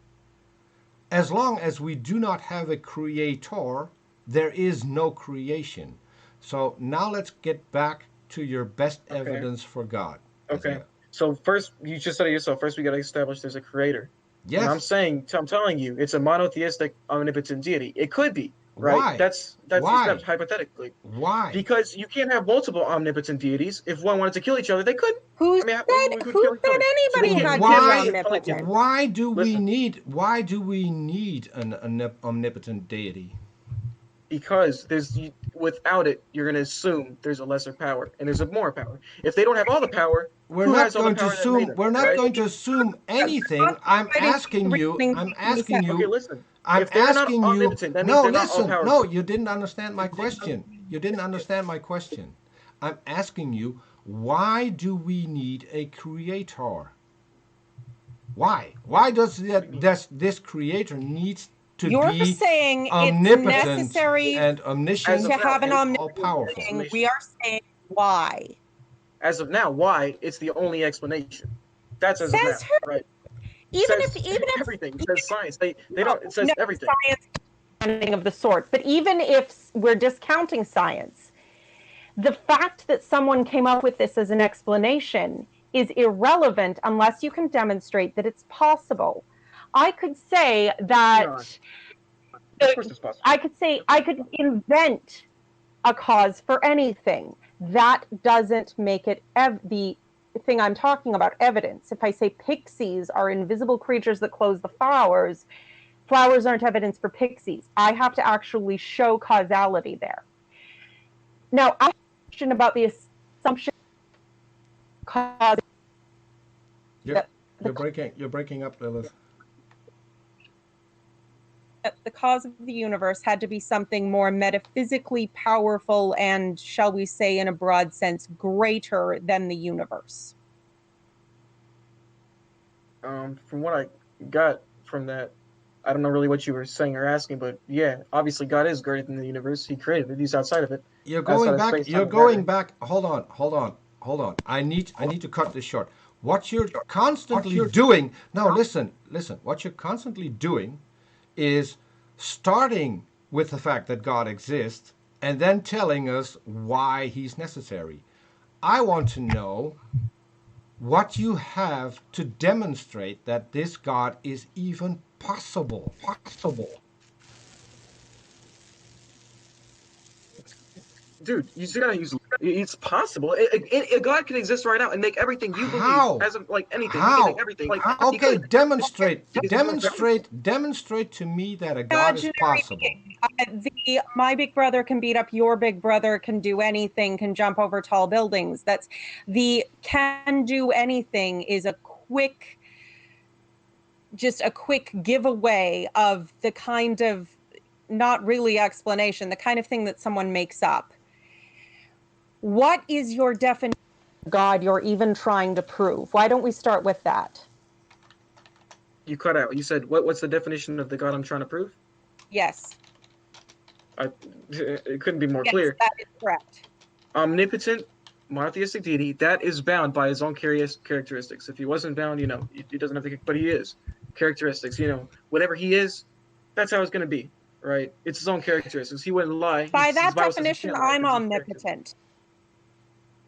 As long as we do not have a creator, there is no creation. So now let's get back to your best evidence for God. Okay. Isaiah. So first, you just said it yourself. First, we got to establish there's a creator. Yes. And I'm telling you, it's a monotheistic, omnipotent deity. It could be, right? Why? That's Why? That's hypothetically. Why? Because you can't have multiple omnipotent deities. If one wanted to kill each other, they could. Who I mean, said, we could who kill each said other. anybody So had we to can't be have omnipotent? Why do Listen. we need an omnipotent deity? Because without it, you're going to assume there's a lesser power and there's a more power. If they don't have all the power, We're who not has all the going to power that assume. made them, We're not right? going to assume anything. I'm asking you. Okay, listen. I'm If they're not asking you. omnipotent, that means No, they're not listen. all-powerful. No, you didn't understand my question. You didn't understand my question. I'm asking you, why do we need a creator? Why? Why does this creator needs to You're be saying it's omnipotent necessary and omniscient to have an and all powerful? omnipotent. We are saying why. As of now, why? It's the only explanation. That's as of now, Says who? right? Even Says if everything. It says science. They don't. It says no, everything. science, anything of the sort. But even if we're discounting science, the fact that someone came up with this as an explanation is irrelevant unless you can demonstrate that it's possible. I could say that Of course, it's possible. I could invent a cause for anything. That doesn't make it the thing I'm talking about evidence. If I say pixies are invisible creatures that close the flowers, flowers aren't evidence for pixies. I have to actually show causality there. Now, I have a question about the assumption cause. You're breaking up, Lilith. The cause of the universe had to be something more metaphysically powerful and, shall we say, in a broad sense, greater than the universe. From what I got from that, I don't know really what you were saying or asking, but yeah, obviously God is greater than the universe. He created it. He's outside of it. You're going back. Hold on. I need to cut this short. What you're constantly doing now, listen. What you're constantly doing is starting with the fact that God exists and then telling us why He's necessary. I want to know what you have to demonstrate that this God is even possible. Dude, you just gotta use. It's possible. God can exist right now and make everything you How? believe as of like anything. How? He can make everything. Like Okay, demonstrate to me that a God is possible. My big brother can beat up your big brother, can do anything, can jump over tall buildings. That's the can do anything is a quick giveaway of the kind of not really explanation, the kind of thing that someone makes up. What is your definition of God you're even trying to prove? Why don't we start with that? You cut out. You said what's the definition of the God I'm trying to prove? Yes. It couldn't be more clear. That is correct. Omnipotent, monotheistic deity that is bound by his own characteristics. If he wasn't bound, he doesn't have to. But he is characteristics. Whatever he is, that's how it's going to be, right? It's his own characteristics. He wouldn't lie. By that definition, I'm omnipotent.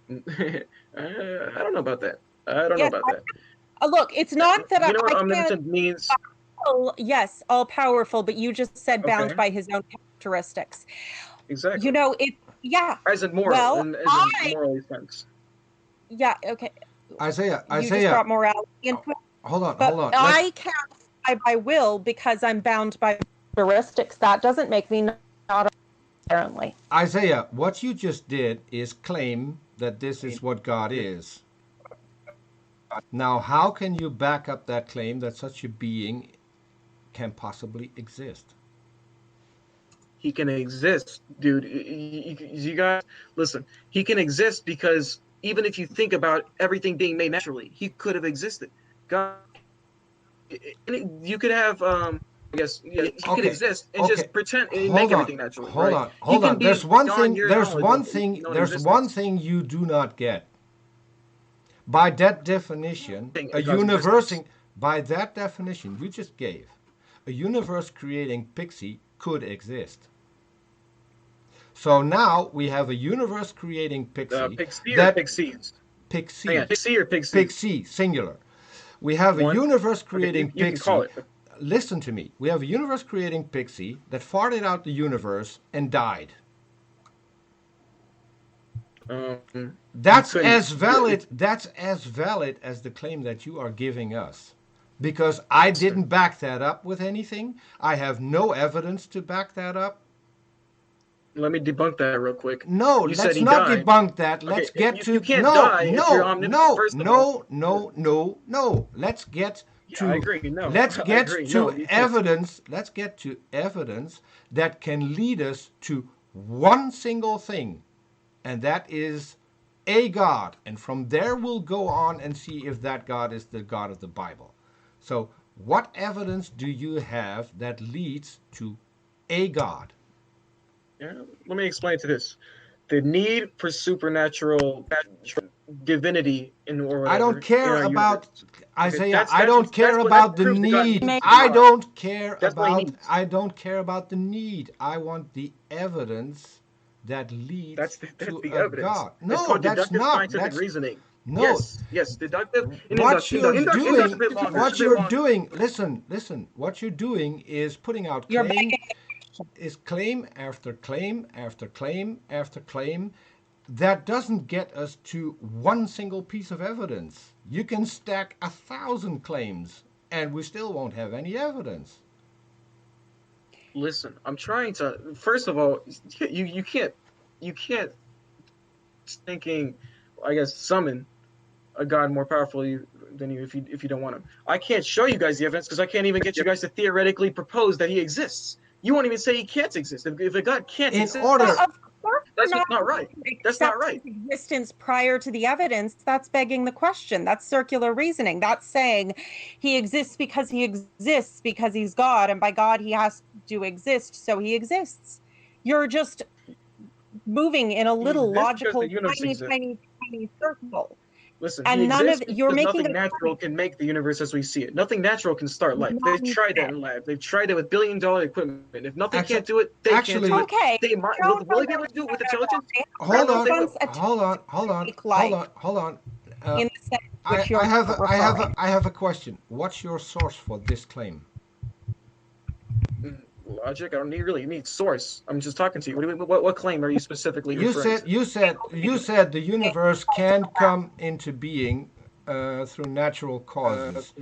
I don't know about that. I don't know about that. Look, it's not that you know what omnipotent means. Yes, all powerful, but you just said bound by his own characteristics. Exactly. Yeah. As in moral, well, in moral sense. Yeah, okay. Isaiah, You just brought morality into it. hold on, But hold on. I can't fly by will because I'm bound by characteristics. That doesn't make me not apparently. Isaiah, what you just did is claim that this is what God is. Now, how can you back up that claim that such a being can possibly exist? He can exist, dude. You guys, listen. He can exist because even if you think about everything being made naturally, he could have existed. God, you could have, I guess, yeah, he can Okay, exist and okay. just pretend and make Hold on, everything naturally, hold right? on, He hold can on. be There's one beyond thing. your There's knowledge one of thing. known There's one existence. thing you do not get. By that definition, a God's universe. existence. By that definition you just gave, a universe creating pixie could exist. So now we have a universe creating pixie Pixie or that pixies? Hang on, pixie, pixie or pixies? pixie singular. We have a One. universe Okay, creating you can call pixie. it. Listen to me. We have a universe creating pixie that farted out the universe and died. That's as valid. That's as valid as the claim that you are giving us, because I didn't back that up with anything. I have no evidence to back that up. Let me debunk that real quick. No, You said let's he not died. debunk that. Let's Okay, get you to can't no, die if you're no, omnipotent. no, First of all, no, no, no, no. Let's get yeah, I to agree. No, let's I get agree. to No, you can't. evidence. Let's get to evidence that can lead us to one single thing, and that is a God. And from there we'll go on and see if that God is the God of the Bible. So, what evidence do you have that leads to a God? Yeah, let me explain to this. The need for supernatural divinity in or I don't whatever in care our about universe. Okay, Isaiah. I don't care that's about the proof that God need. needs to be I God. don't care That's what he about needs. I don't care about the need. I want the evidence that leads That's to the a evidence. God. It's No, called that's deductive not. scientific That's reasoning. no. Yes, deductive and What inductive. you're Induct's a doing, bit longer. It's a what bit you're longer. doing, listen, what you're doing is putting out You're claim, begging. is claim after claim after claim after claim. That doesn't get us to one single piece of evidence. You can stack 1,000 claims and we still won't have any evidence. Listen, I'm trying to. First of all, you can't thinking, I guess, summon a god more powerful than you if you don't want him. I can't show you guys the evidence because I can't even get you guys to theoretically propose that he exists. You won't even say he can't exist. If a god can't In exist, order, Of course, that's we're just not right. That's not right. his existence prior to the evidence. That's begging the question. That's circular reasoning. That's saying he exists because he's God, and by God he has to exist, so he exists. You're just moving in a He little exists because the logical, universe tiny, exists. tiny, tiny circle. Listen, he And none exists of you're because making nothing a natural can make the universe as we see it. Nothing natural can start life. They've tried that nonsense. in lab. They've tried it with billion-dollar equipment. If nothing actually, can't do it, they can't do it. Okay. They might. No, Will no, they be no, able to do it with no. intelligence? They I don't hold know if on, they will. hold on, hold on, hold like on, hold on. in the sense which you're referring. I have a question. What's your source for this claim? Logic. I don't really need source. I'm just talking to you. What claim are you specifically referring to? You said the universe can come into being through natural causes.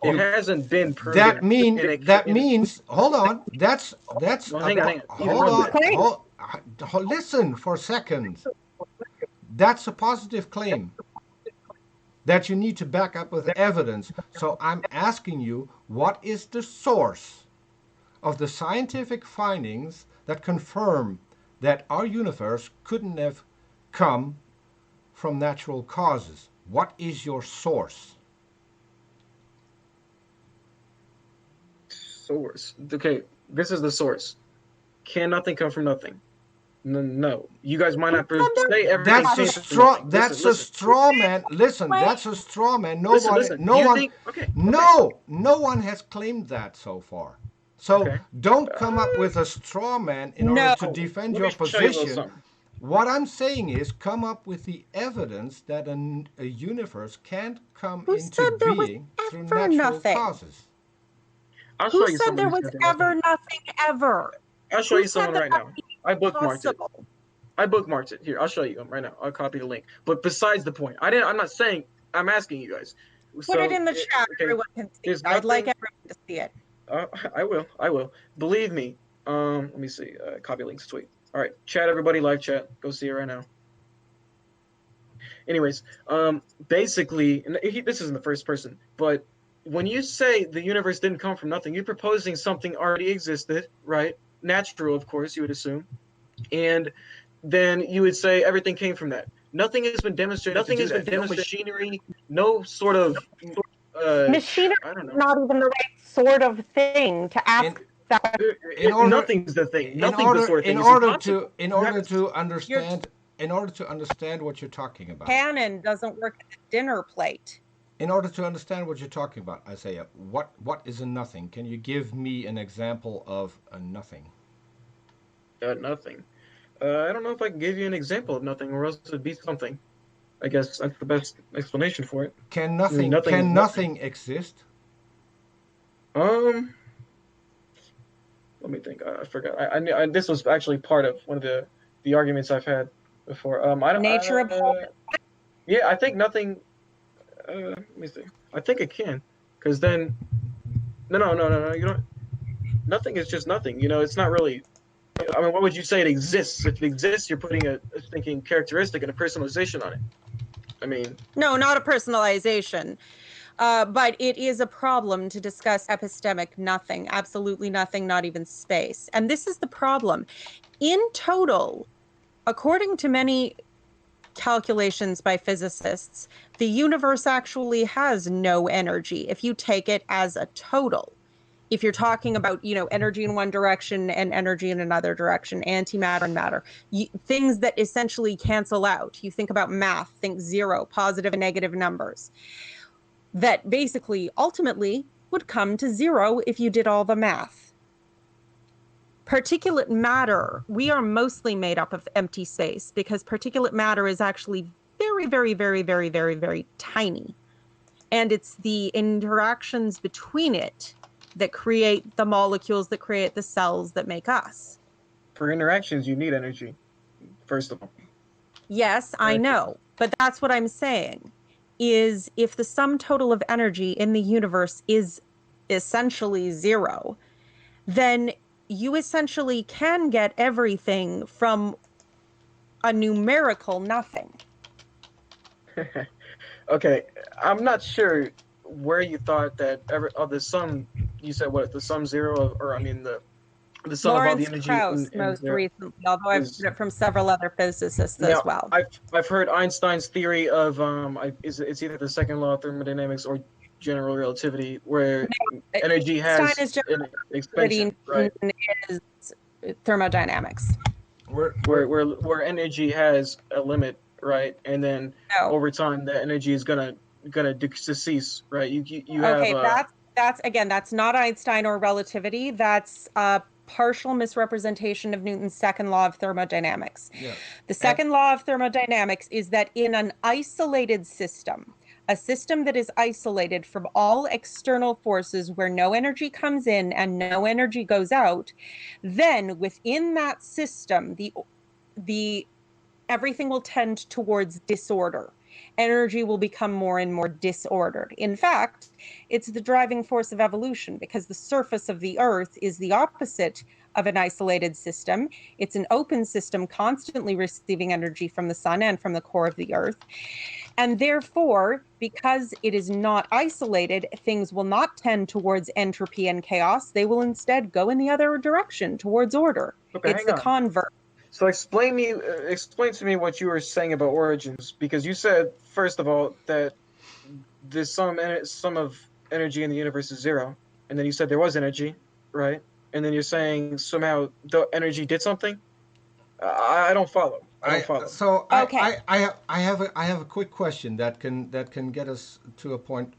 It You hasn't been proven, and that means hold on. That's well, hang on. Even hold more than on. that. Listen for a second. That's a positive claim that you need to back up with evidence. So I'm asking you, what is the source of the scientific findings that confirm that our universe couldn't have come from natural causes? What is your source? Source. Okay, this is the source. Can nothing come from nothing? No. You guys might not say everything That's a came from straw. nothing. That's a Listen. straw man. Listen, that's a straw man. Listen. No You one, think? Okay. no one has claimed that so far. So Okay. don't come up with a straw man in order No. to defend Let your me show you a little position. something. What I'm saying is, come up with the evidence that a universe can't come Who into said there was being through ever natural nothing? causes. I'll show Who you said some of there these was goddamn ever things. nothing ever? I'll show Who you said someone that right that now. was I bookmarked it. possible? I bookmarked it. Here, I'll show you them right now. I'll copy the link. But besides the point, I'm not saying I'm asking you guys. Put it So, in the chat. okay, Everyone can see it. there's I'd like nothing. everyone to see it. I will. I will. Believe me. Let me see. Copy links tweet. All right, chat everybody, live chat. Go see it right now. Anyways, basically, and this is in the first person, but when you say the universe didn't come from nothing, you're proposing something already existed, right? Natural, of course, you would assume, and then you would say everything came from that. Nothing has been demonstrated to Nothing do has been that. No demonstrated. machinery, no sort of, Machinery I don't is know. not even the right sort of thing to In ask that. in order Nothing's the thing. in Nothing's the order sort of thing. in It's order impossible. to in You have order to. to Your understand in order to understand what you're talking about. cannon doesn't work at the dinner plate. In order to understand what you're talking about, Isaiah, what is a nothing? Can you give me an example of a nothing? Nothing. I don't know if I can give you an example of nothing, or else it'd be something. I guess that's the best explanation for it. Can I mean, nothing nothing is can nothing. nothing exist? Um, Let me think. I forgot. This was actually part of one of the arguments I've had before. I don't. Nature abhors. Yeah, I think nothing. Let me see. I think it can, because then no. You know, nothing is just nothing. You know, it's not really. I mean, what would you say it exists? If it exists, you're putting a thinking characteristic and a personalization on it. I mean, No, not a personalization. But it is a problem to discuss epistemic nothing, absolutely nothing, not even space. And this is the problem. In total, according to many calculations by physicists, the universe actually has no energy if you take it as a total. If you're talking about, energy in one direction and energy in another direction, antimatter and matter, things that essentially cancel out. You think about math, think zero, positive and negative numbers that basically ultimately would come to zero if you did all the math. Particulate matter, we are mostly made up of empty space because particulate matter is actually very, very, very, very, very, very tiny. And it's the interactions between it that create the molecules, that create the cells that make us. for interactions, you need energy, first of all. Yes, I Right? know, but that's what I'm saying is if the sum total of energy in the universe is essentially zero, then you essentially can get everything from a numerical nothing. Okay, I'm not sure where you thought that the sum. You said what the sum zero, or I mean the sum of all the Lawrence energy Krauss in most zero recently, although I've is heard it from several other physicists as now. well. I've heard Einstein's theory of it's either the second law of thermodynamics or general relativity, where energy Einstein has is general an relativity, expansion, right? Newton is thermodynamics. Where energy has a limit, right? And then No. over time, that energy is gonna cease, right? You have Okay, that's not Einstein or relativity. That's a partial misrepresentation of Newton's second law of thermodynamics. Yeah. The And second law of thermodynamics is that in an isolated system, a system that is isolated from all external forces where no energy comes in and no energy goes out, then within that system, the everything will tend towards disorder. Energy will become more and more disordered. In fact, it's the driving force of evolution because the surface of the earth is the opposite of an isolated system. It's an open system constantly receiving energy from the sun and from the core of the earth. And therefore, because it is not isolated, things will not tend towards entropy and chaos. They will instead go in the other direction towards order. Okay, It's hang the on. converse. So explain to me what you were saying about origins, because you said first of all that the sum of energy in the universe is zero, and then you said there was energy, right? And then you're saying somehow the energy did something. I don't follow. I don't I follow. so Okay. I have a quick question that can get us to a point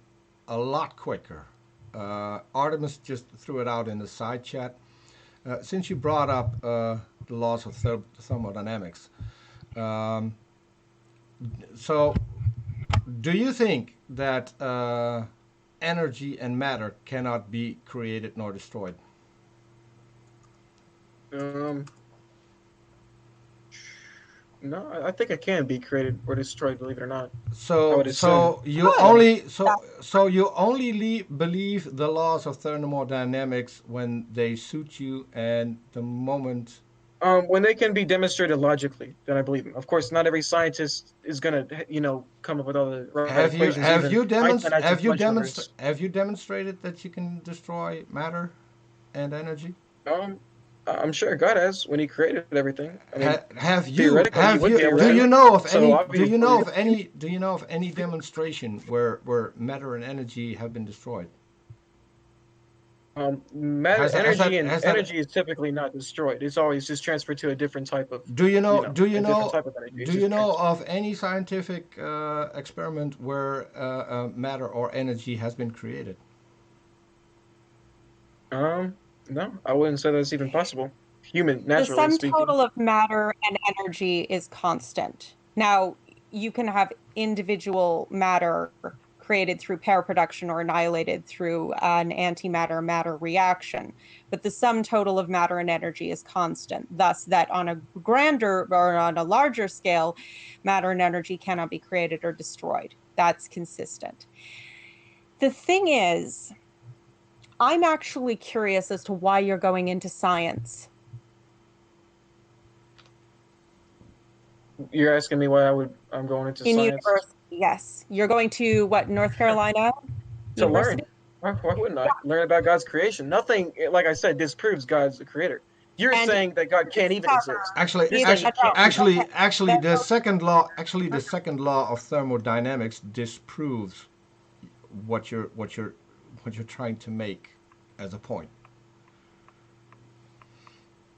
a lot quicker. Artemis just threw it out in the side chat. Since you brought up the laws of thermodynamics, um, so do you think that energy and matter cannot be created nor destroyed? Um, No, I think it can be created or destroyed. Believe it or not, I So would assume. Good. you only believe the laws of thermodynamics when they suit you and the moment. When they can be demonstrated logically, then I believe them. Of course, not every scientist is gonna, come up with all the right equations. Even Einstein had some fudge numbers. have you demonstrated that you can destroy matter and energy? Um, I'm sure God has when He created everything. I mean, theoretically, He Have would be you able do to. you know of So any obviously, demonstration where matter and energy have been destroyed? matter, energy, and Has that energy is typically not destroyed. It's always just transferred to a different type of, a different type of energy. It's do you just know transferred. of any scientific experiment where matter or energy has been created? No, I wouldn't say that's even possible. Human, The naturally sum speaking. total of matter and energy is constant. Now, you can have individual matter created through pair production or annihilated through an antimatter matter reaction, but the sum total of matter and energy is constant. Thus, that on a grander or on a larger scale, matter and energy cannot be created or destroyed. That's consistent. The thing is, I'm actually curious as to why you're going into science. You're asking me why I'm going into In science university, yes. You're going to what, North Carolina to University? learn. Why wouldn't I learn about God's creation? Nothing, like I said, disproves God's the creator. You're And saying that God can't even exist. discover Actually, You're either, saying actually, He can't even no, actually, exist. actually, no, the second law of thermodynamics disproves what what you're trying to make as a point.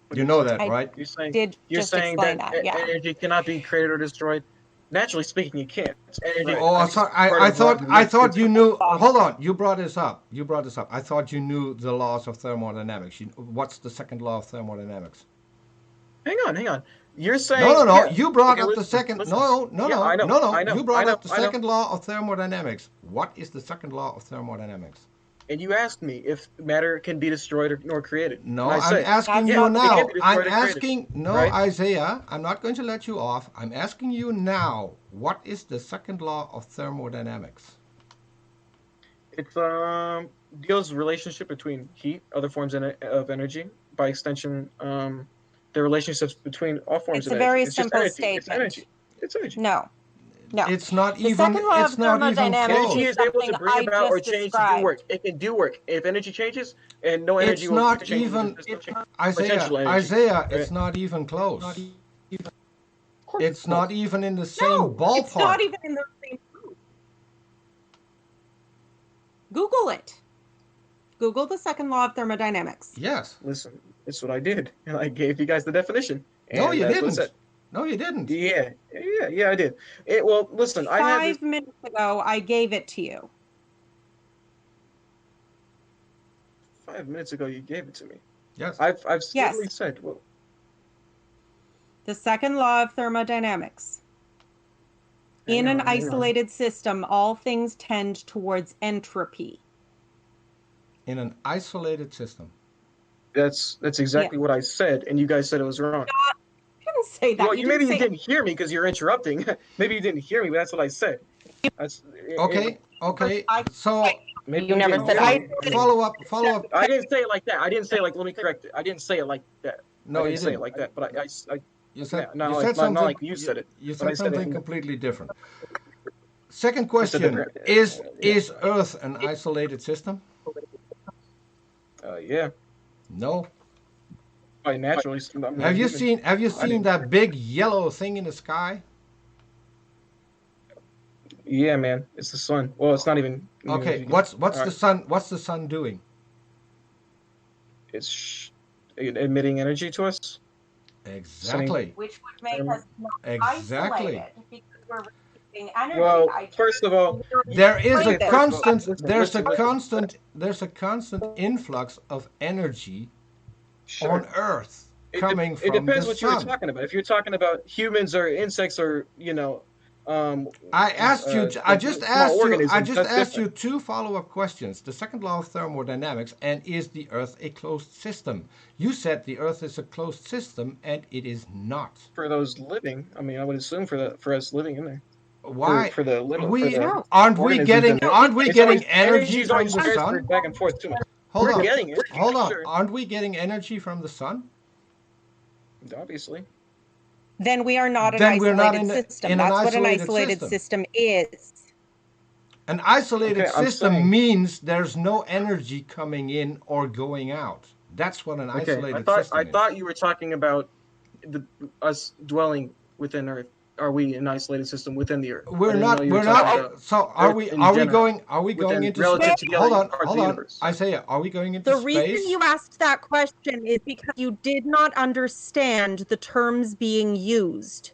What are You you know saying? that, I right? You're saying did you're just saying explain that that. Yeah. energy cannot be created or destroyed. Naturally speaking, you can't. Right. Oh, That's sorry. just part of laws of Thought you physics. knew. Hold on. You brought this up. I thought you knew the laws of thermodynamics. What's the second law of thermodynamics? Hang on. You're No, no, saying, no. yeah. You brought Okay, up the listen, second. listen. No, no, Yeah, no, no, no. I You know, I brought know, up the I know. second law of thermodynamics. What is the second law of thermodynamics? And you asked me if matter can be destroyed or nor created, and No, I I'm said, asking That's yeah, you not it can true. now. be destroyed or created, No, right? Isaiah, I'm not going to let you off. I'm asking you now. What is the second law of thermodynamics? It's deals with relationship between heat, other forms of energy, by extension, the relationships between all forms It's of a energy. very It's just simple energy. It's energy. statement. It's energy. No, no. It's not even Thermodynamics Energy is is close. able to something bring I about or just change to do work. described. It can do work. If energy changes, and no energy It's will not change with the even system, Isaiah, potential energy. it's Right? not even close. Of course it's It's not close. even in the same No, it's not ballpark. even in the same group. Google it. Google the second law of thermodynamics. Yes. Listen, that's what I did, and I gave you guys the definition, No, and you that's what it said. didn't. No, you didn't. Yeah, I did. Well, listen, I had this 5 minutes ago, I gave it to you. 5 minutes ago. You gave it to me. Yes. I've literally Yes, said, well, the second law of thermodynamics. In an hang on. isolated system, all things tend towards entropy. In an isolated system. That's Yeah, exactly what I said, and you guys said it was wrong. you didn't say Well, that. You didn't maybe you say didn't hear me because you're interrupting. Maybe you didn't hear me, but that's what I said. That's Okay. Okay. So maybe you you never didn't said hear I. me. I mean, follow up. I didn't say it like that. I didn't say like. Let me correct it. I didn't say it like that. I No, you didn't say it didn't. like that. But I You not like said something. like you said it, You but I said said it something in completely different. Second just a question: different. Yeah. Is Earth an isolated system? Yeah. No. By naturally, I mean, like humans. Have you I seen do. that big yellow thing in the sky? Yeah, man. It's the sun. Well, it's not even. I mean, if Okay. you can. All right. What's the sun doing? It's emitting energy to us, sending. Exactly. Which would make us not Exactly. isolated because we're receiving energy. Well, I just first of all, literally There is a okay. explained this. First of all, constant listen. there's a constant influx of energy on Sure. Earth It coming it from the depends what you were sun. talking about. If you're talking about humans or insects or I asked you. I just small asked you. I organisms. just That's asked you different. two follow-up questions. The second law of thermodynamics, and is the Earth a closed system? You said the Earth is a closed system, and it is not. For those living, I mean, I would assume for us living in there, Why? for We the No. organisms in there, aren't we it's getting always energy energy is from always the sun? transferred back and forth to me. Hold We're on, getting it, hold on. sure, Aren't we getting energy from the sun? obviously. Then we are not an Then we're not isolated system. in an That's what an isolated isolated system. system is. An isolated Okay, I'm system saying. means there's no energy coming in or going out. That's what an Okay, isolated system I is. thought you were talking about the us dwelling within Earth. Are we an isolated system within the Earth? I We're didn't know not. you were We're talking not. about So Earth in general, Are we going within into relative space? to the other parts of Hold the on, universe. Isaiah. Are we going into The reason space? you asked that question is because you did not understand the terms being used.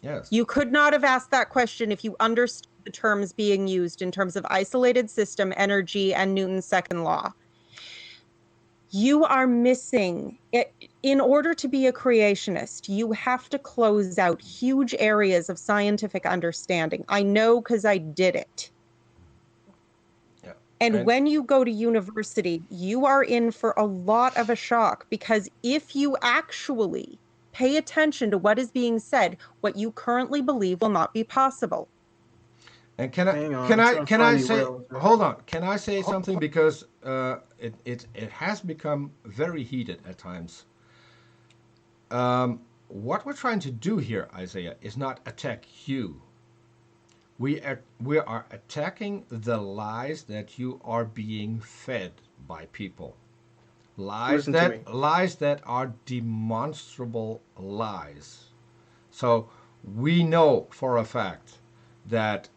Yes. You could not have asked that question if you understood the terms being used in terms of isolated system, energy, and Newton's second law. You are missing it. In order to be a creationist, you have to close out huge areas of scientific understanding. I know because I did it. Yeah. And And when you go to university, you are in for a lot of a shock, because if you actually pay attention to what is being said, what you currently believe will not be possible. and Hang on, I'm trying to can find I the say, URL. hold on? Can I say something, because it has become very heated at times. What we're trying to do here, Isaiah, is not attack you. We are attacking the lies that you are being fed by people. Listen to me. Lies that are demonstrable lies. So we know for a fact that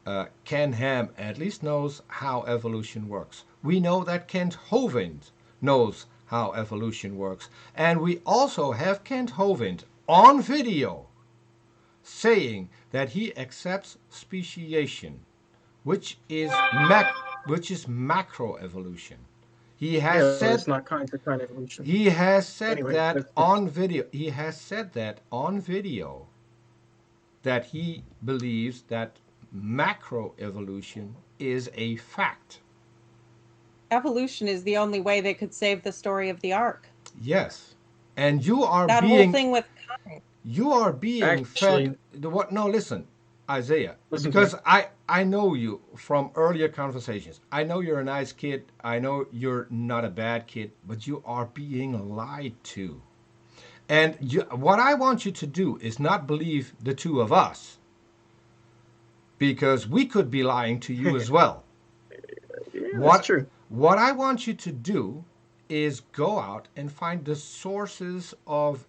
Ken Ham at least knows how evolution works. We know that Kent Hovind knows how evolution works. And we also have Kent Hovind on video saying that he accepts speciation, which is macroevolution. He has Yeah, but it's said not kind evolution. he has said Anyway, that that's on video. He has said that on video that he believes that macroevolution is a fact. Evolution is the only way they could save the story of the ark. Yes. And That whole thing with you are being fed actually the what no listen, Isaiah, listen to me. because I know you from earlier conversations. I know you're a nice kid. I know you're not a bad kid, but you are being lied to. And what I want you to do is not believe the two of us, because we could be lying to you as well. Yeah, that's What true. what I want you to do is go out and find the sources of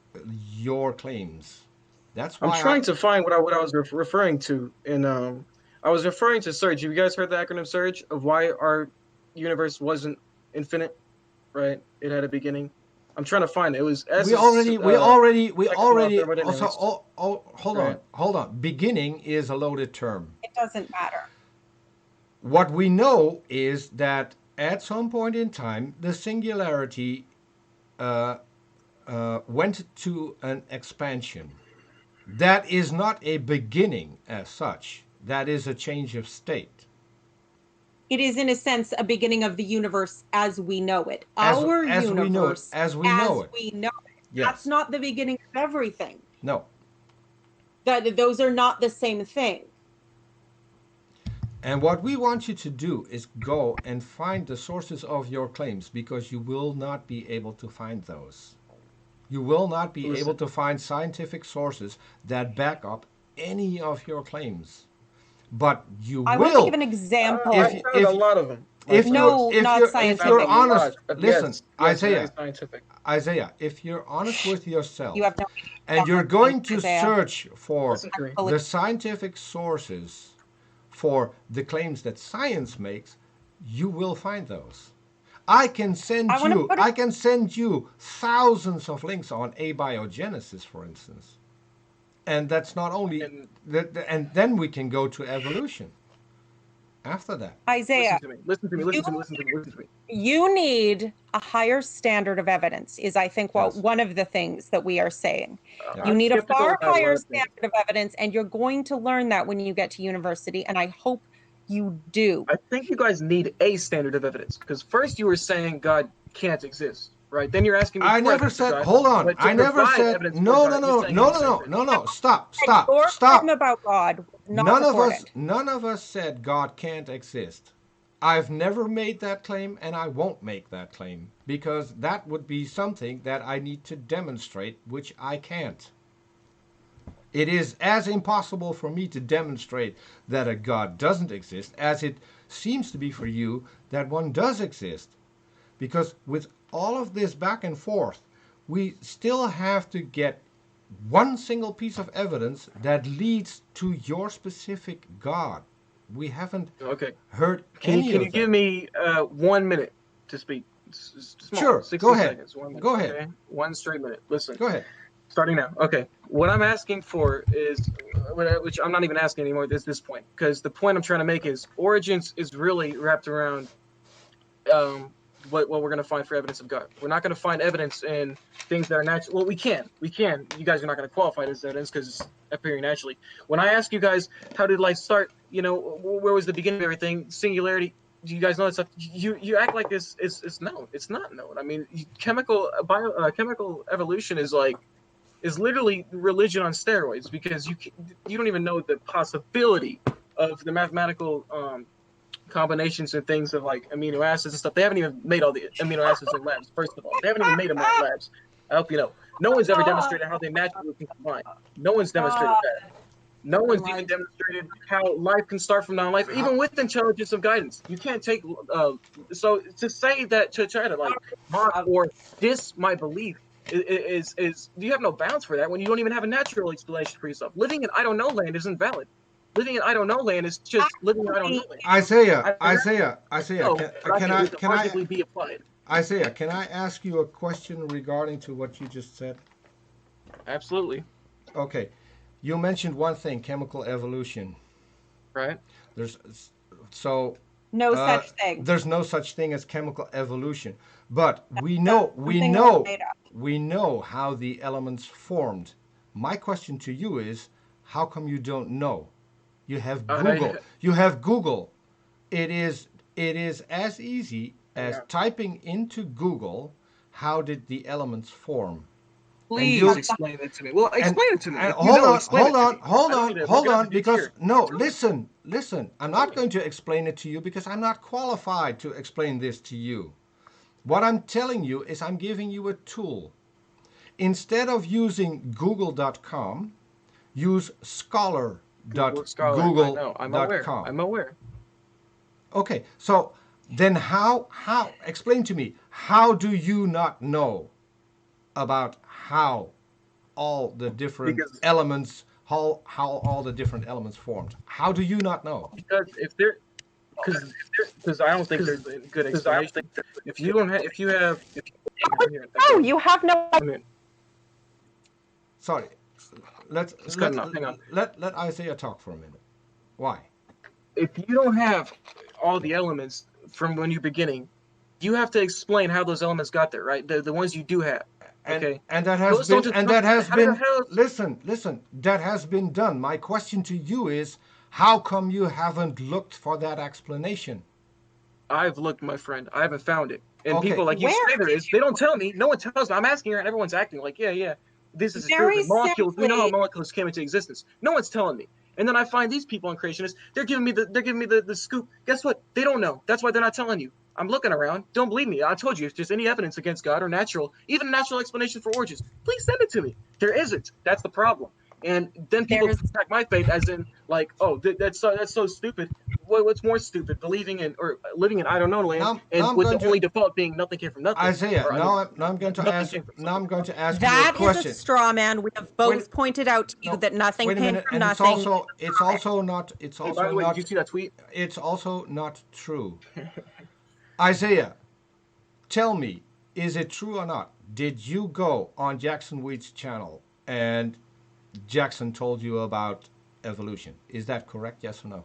your claims. That's I'm why I trying to find what I was referring to, and I was referring to Surge. Have you guys heard the acronym Surge of why our universe wasn't infinite? Right, it had a beginning. I'm trying to find it. It was as a we second law of already also thermodynamics, hold right? on. Beginning is a loaded term. it doesn't matter. What we know is that at some point in time, the singularity uh, went to an expansion. That is not a beginning as such. That is a change of state. It is, in a sense, a beginning of the universe as we know it. As Our we know it, universe as we know as it. we know it. That's Yes. not the beginning of everything. No. That those are not the same thing. And what we want you to do is go and find the sources of your claims, because you will not be able to find those. You will not be able Listen, to find scientific sources that back up any of your claims. But you I want to give will an I if example. found a lot of them, my if friend. you're No, not I if found you're a scientific. honest, lot of listen, yes, very Isaiah, scientific. If you're honest with You yourself have no and you're idea, going to Isaiah. search for Listen to me. Actually, the scientific sources for the claims that science makes, you will find those. I want to put it. I can send you thousands of links on abiogenesis, for instance. And that's not only And that, and then we can go to evolution. after that. Isaiah, Listen to me. Listen to me. Listen to me. Listen to me. Listen to me. you need a higher standard of evidence, is I think Yes. one of the things that we are saying. Yeah. You I'm need a skeptical far about a higher lot of things. standard of evidence, and you're going to learn that when you get to university, and I hope you do. I think you guys need a standard of evidence because first you were saying God can't exist, right? Then you're asking me I for never evidence of said. God, Hold on. but to I never provide said. evidence for No, no, God, you're no, saying no, it's the no, same no, thing. no, no. Stop, And stop, your stop. claim about God was not None of us, supported. none of us said God can't exist. I've never made that claim, and I won't make that claim because that would be something that I need to demonstrate, which I can't. It is as impossible for me to demonstrate that a God doesn't exist as it seems to be for you that one does exist. Because with all of this back and forth, we still have to get one single piece of evidence that leads to your specific God. We haven't Okay. heard Can you any can of you give that. me 1 minute to speak? Small, Sure, go 60 ahead. seconds. 1 minute. Go ahead. Okay. One straight minute. Listen. Go ahead. Starting now. Okay. What I'm asking for is, which I'm not even asking anymore at this point, because the point I'm trying to make is origins is really wrapped around what we're going to find for evidence of God. We're not going to find evidence in things that are natural. Well, we can. You guys are not going to qualify it as evidence because it's appearing naturally. When I ask you guys, how did life start? Where was the beginning of everything? Singularity. Do you guys know that stuff? You act like it's known. It's not known. I mean, chemical evolution is literally religion on steroids because you don't even know the possibility of the mathematical combinations and things of like amino acids and stuff. They haven't even made all the amino acids in labs. First of all, they haven't even made them in labs. I hope you know. No one's ever demonstrated how they naturally can combine. No one's demonstrated that. No one's even demonstrated how life can start from non-life, even with intelligence of guidance. You can't take so to say that to try to like mock or diss my belief is you have no bounds for that when you don't even have a natural explanation for yourself. Living in I don't know land isn't valid. Living in I don't know land is just living in I don't know land. Isaiah, I Isaiah, know, but can it can logically be applied. Isaiah, can I ask you a question regarding to what you just said? Absolutely. Okay, you mentioned one thing, chemical evolution. Right. There's so No such thing. there's no such thing as chemical evolution, but we know how the elements formed. My question to you is, how come you don't know? You have Google. I You have Google. It is as easy as yeah. typing into Google how did the elements form. And Please you'll explain it to me. Well, and explain it to me. and If you know, explain hold it to on, me. hold I don't on, need to. We're hold gonna on, have to do because here. no, Tell me. listen. I'm not going to explain it to you because I'm not qualified to explain this to you. What I'm telling you is I'm giving you a tool. Instead of using google.com, use Google Scholar. I know. I'm aware. scholar.google.com. I'm aware. Okay, so then how explain to me, how do you not know about how all the different Because elements, how all the different elements formed? How do you not know? if there because I don't think there's a good explanation. If you don't have if you have here, Oh, you have no. I mean, Sorry, let it's let cutting off. Hang on. let Isaiah talk for a minute. Why? If you don't have all the elements from when you're beginning, you have to explain how those elements got there, right? The ones you do have. Okay. And that has Those don't been just and come. that has How the been hell? listen, that has been done. My question to you is, how come you haven't looked for that explanation? I've looked, my friend. I haven't found it. And Okay, people like you Where say there is. They don't tell me. No one tells me. I'm asking her, and everyone's acting like, yeah. This is Very proven. Molecules. We know how simply, molecules came into existence. No one's telling me. And then I find these people on creationists. They're giving me the scoop. Guess what? They don't know. That's why they're not telling you. I'm looking around. Don't believe me. I told you. If there's any evidence against God or natural, even a natural explanation for origins, please send it to me. There isn't. That's the problem. And then people there's attack my faith as in like, oh, that's so stupid. What's more stupid, believing in or living in I don't know land, now and I'm with going the to only default being nothing came from nothing, Isaiah. or I mean, Now I'm going to nothing ask. came from Now I'm something. going to ask you a that is a question. straw man. We have both pointed out to you No, that nothing wait a came minute. from And it's nothing. also not. It's Hey, by also the way, did not. you see that tweet? It's also not true. Isaiah, tell me, is it true or not? Did you go on Jackson Wheat's channel and Jackson told you about evolution? Is that correct? Yes or no?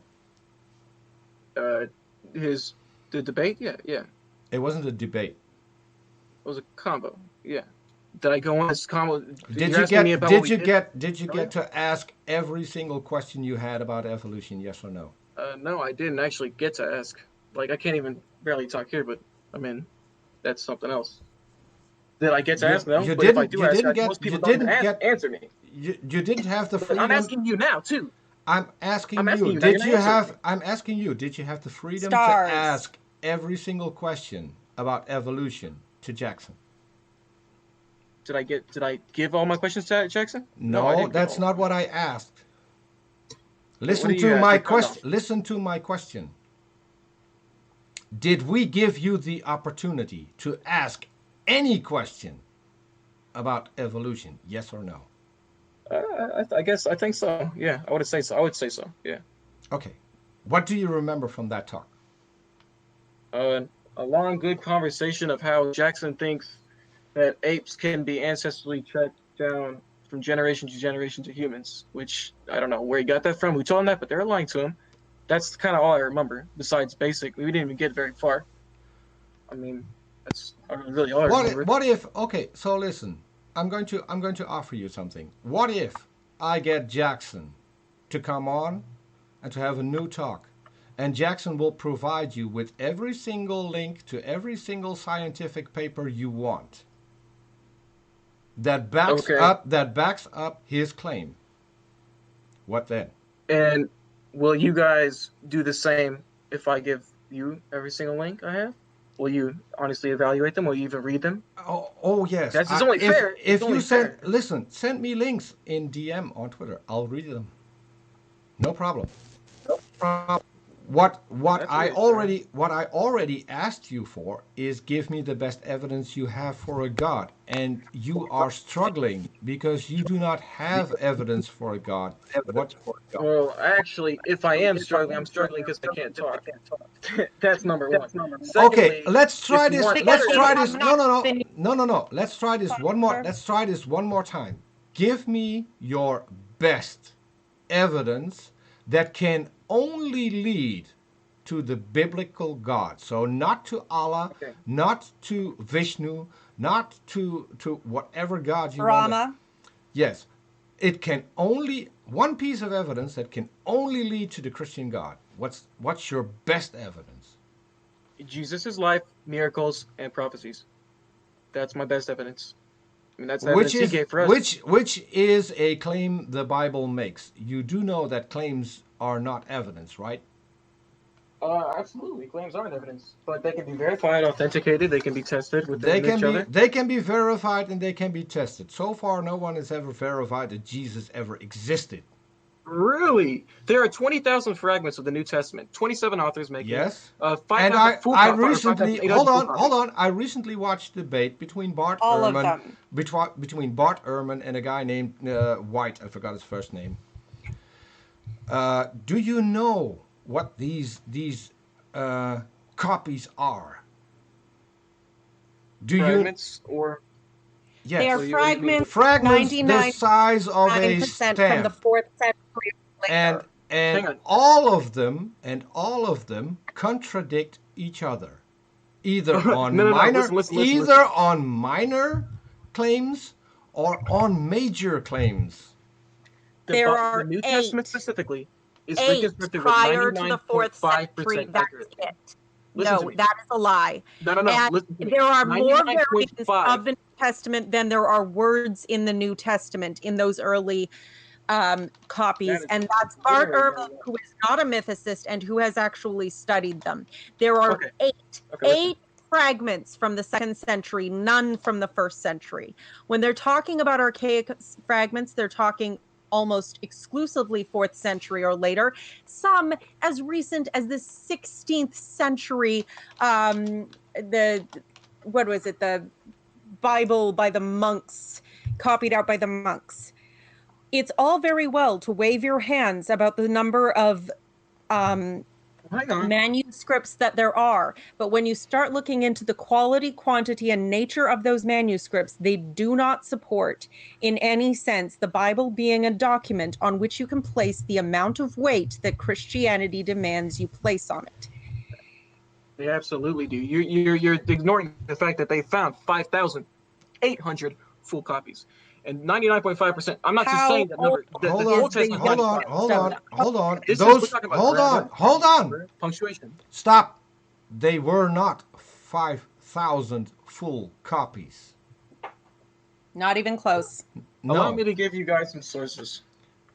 The debate. Yeah, yeah. It wasn't a debate. It was a combo. Yeah. Did I go on this combo? Did You're you asking me get about what we did you get to ask every single question you had about evolution? Yes or no? No, I didn't actually get to ask. Like, I can't even barely talk here, but I mean, that's something else. Did I get to ask? No, but if I do ask, most people don't even answer me. You didn't have the But I'm freedom. asking you now too. I'm asking I'm asking you. you now. You're Did not you answering me. have? I'm asking you. Did you have the freedom to Stars. ask every single question about evolution to Jackson? Did I give all my questions to Jackson? No, I No, didn't give that's all. not what I asked. What Listen do you to ask? my Just cut it question. off. Listen to my question. Did we give you the opportunity to ask any question about evolution? Yes or no? I guess I think so. Yeah, I would say so. I would say so. Yeah. Okay. What do you remember from that talk? Uh, a long, good conversation of how Jackson thinks that apes can be ancestrally tracked down from generation to generation to humans, which I don't know where he got that from, who told him that, but they're lying to him. That's kind of all I remember, besides basic. We didn't even get very far. I mean, that's really all I remember. What if okay, so listen. I'm going to offer you something. What if I get Jackson to come on and to have a new talk? And Jackson will provide you with every single link to every single scientific paper you want that Okay. backs up his claim. What then? And will you guys do the same if I give you every single link I have? Will you honestly evaluate them? Will you even read them? Oh yes. That's it's only fair. It's If only you fair. send me links in DM on Twitter. I'll read them. No problem. That's really fair. What I already asked you for is give me the best evidence you have for a god, and you are struggling because you do not have evidence for a god. What? Well, actually, if I am struggling, I'm struggling because I can't talk. That's number one. Okay, Secondly, let's if try you this. want Because Let's other you try have this. evidence, not been No. Let's try this one more. Let's try this one more time. Give me your best evidence that can only lead to the biblical God. So not to Allah, okay. not to Vishnu, not to whatever God you want to. Rama. Yes. It can only one piece of evidence that can only lead to the Christian God. What's your best evidence? Jesus' life, miracles, and prophecies. That's my best evidence. I mean, that's the Which evidence he is gave for us. which is a claim the Bible makes. You do know that claims are not evidence, right? Absolutely. Claims aren't evidence, but they can be verified, authenticated. They can be tested within each other. They can be verified and they can be tested. So far, no one has ever verified that Jesus ever existed. Really? There are 20,000 fragments of the New Testament. 27 authors making Yes. And 5,000 full I copies. recently 5,800 full copies. hold on. I recently watched a debate between All of them. between Bart Ehrman and a guy named White. I forgot his first name. Do you know what these copies are? Do you? Fragments or Yes. They are what do you mean? fragments Fragments the 99% size of a from the stamp. 4th century or and later. and Hang on. all of them contradict each other, either No. Listen. on minor claims or on major claims. There The are New Testament 8 specifically is 8 reconstructed with prior to the 4th 99.5% century. That's accurate. it. Listen to No, me. that is a lie. No. And Listen to me. there are more variants 99.5. of the New Testament than there are words in the New Testament in those early copies. That is And that's Bart very, very Ehrman, low. who is not a mythicist and who has actually studied them. There are Okay. eight Listen. fragments from the 2nd century, none from the 1st century. When they're talking about archaic fragments, they're talking almost exclusively 4th century or later, some as recent as the 16th century. What was it, the Bible by the monks, copied out by the monks. It's all very well to wave your hands about the number of Hang on. manuscripts that there are. But when you start looking into the quality, quantity, and nature of those manuscripts, they do not support in any sense the Bible being a document on which you can place the amount of weight that Christianity demands you place on it. They absolutely do. You're ignoring the fact that they found 5,800 full copies, and 99.5%. I'm not just How saying that old number. The Hold is on, Old the Testament hold got on, filed. hold youngest of on, them? hold on. This is we're Those, talking about hold on, grammar, hold on. grammar, punctuation. Stop. They were not 5,000 full copies. Not even close. Allow No. me to give you guys some sources.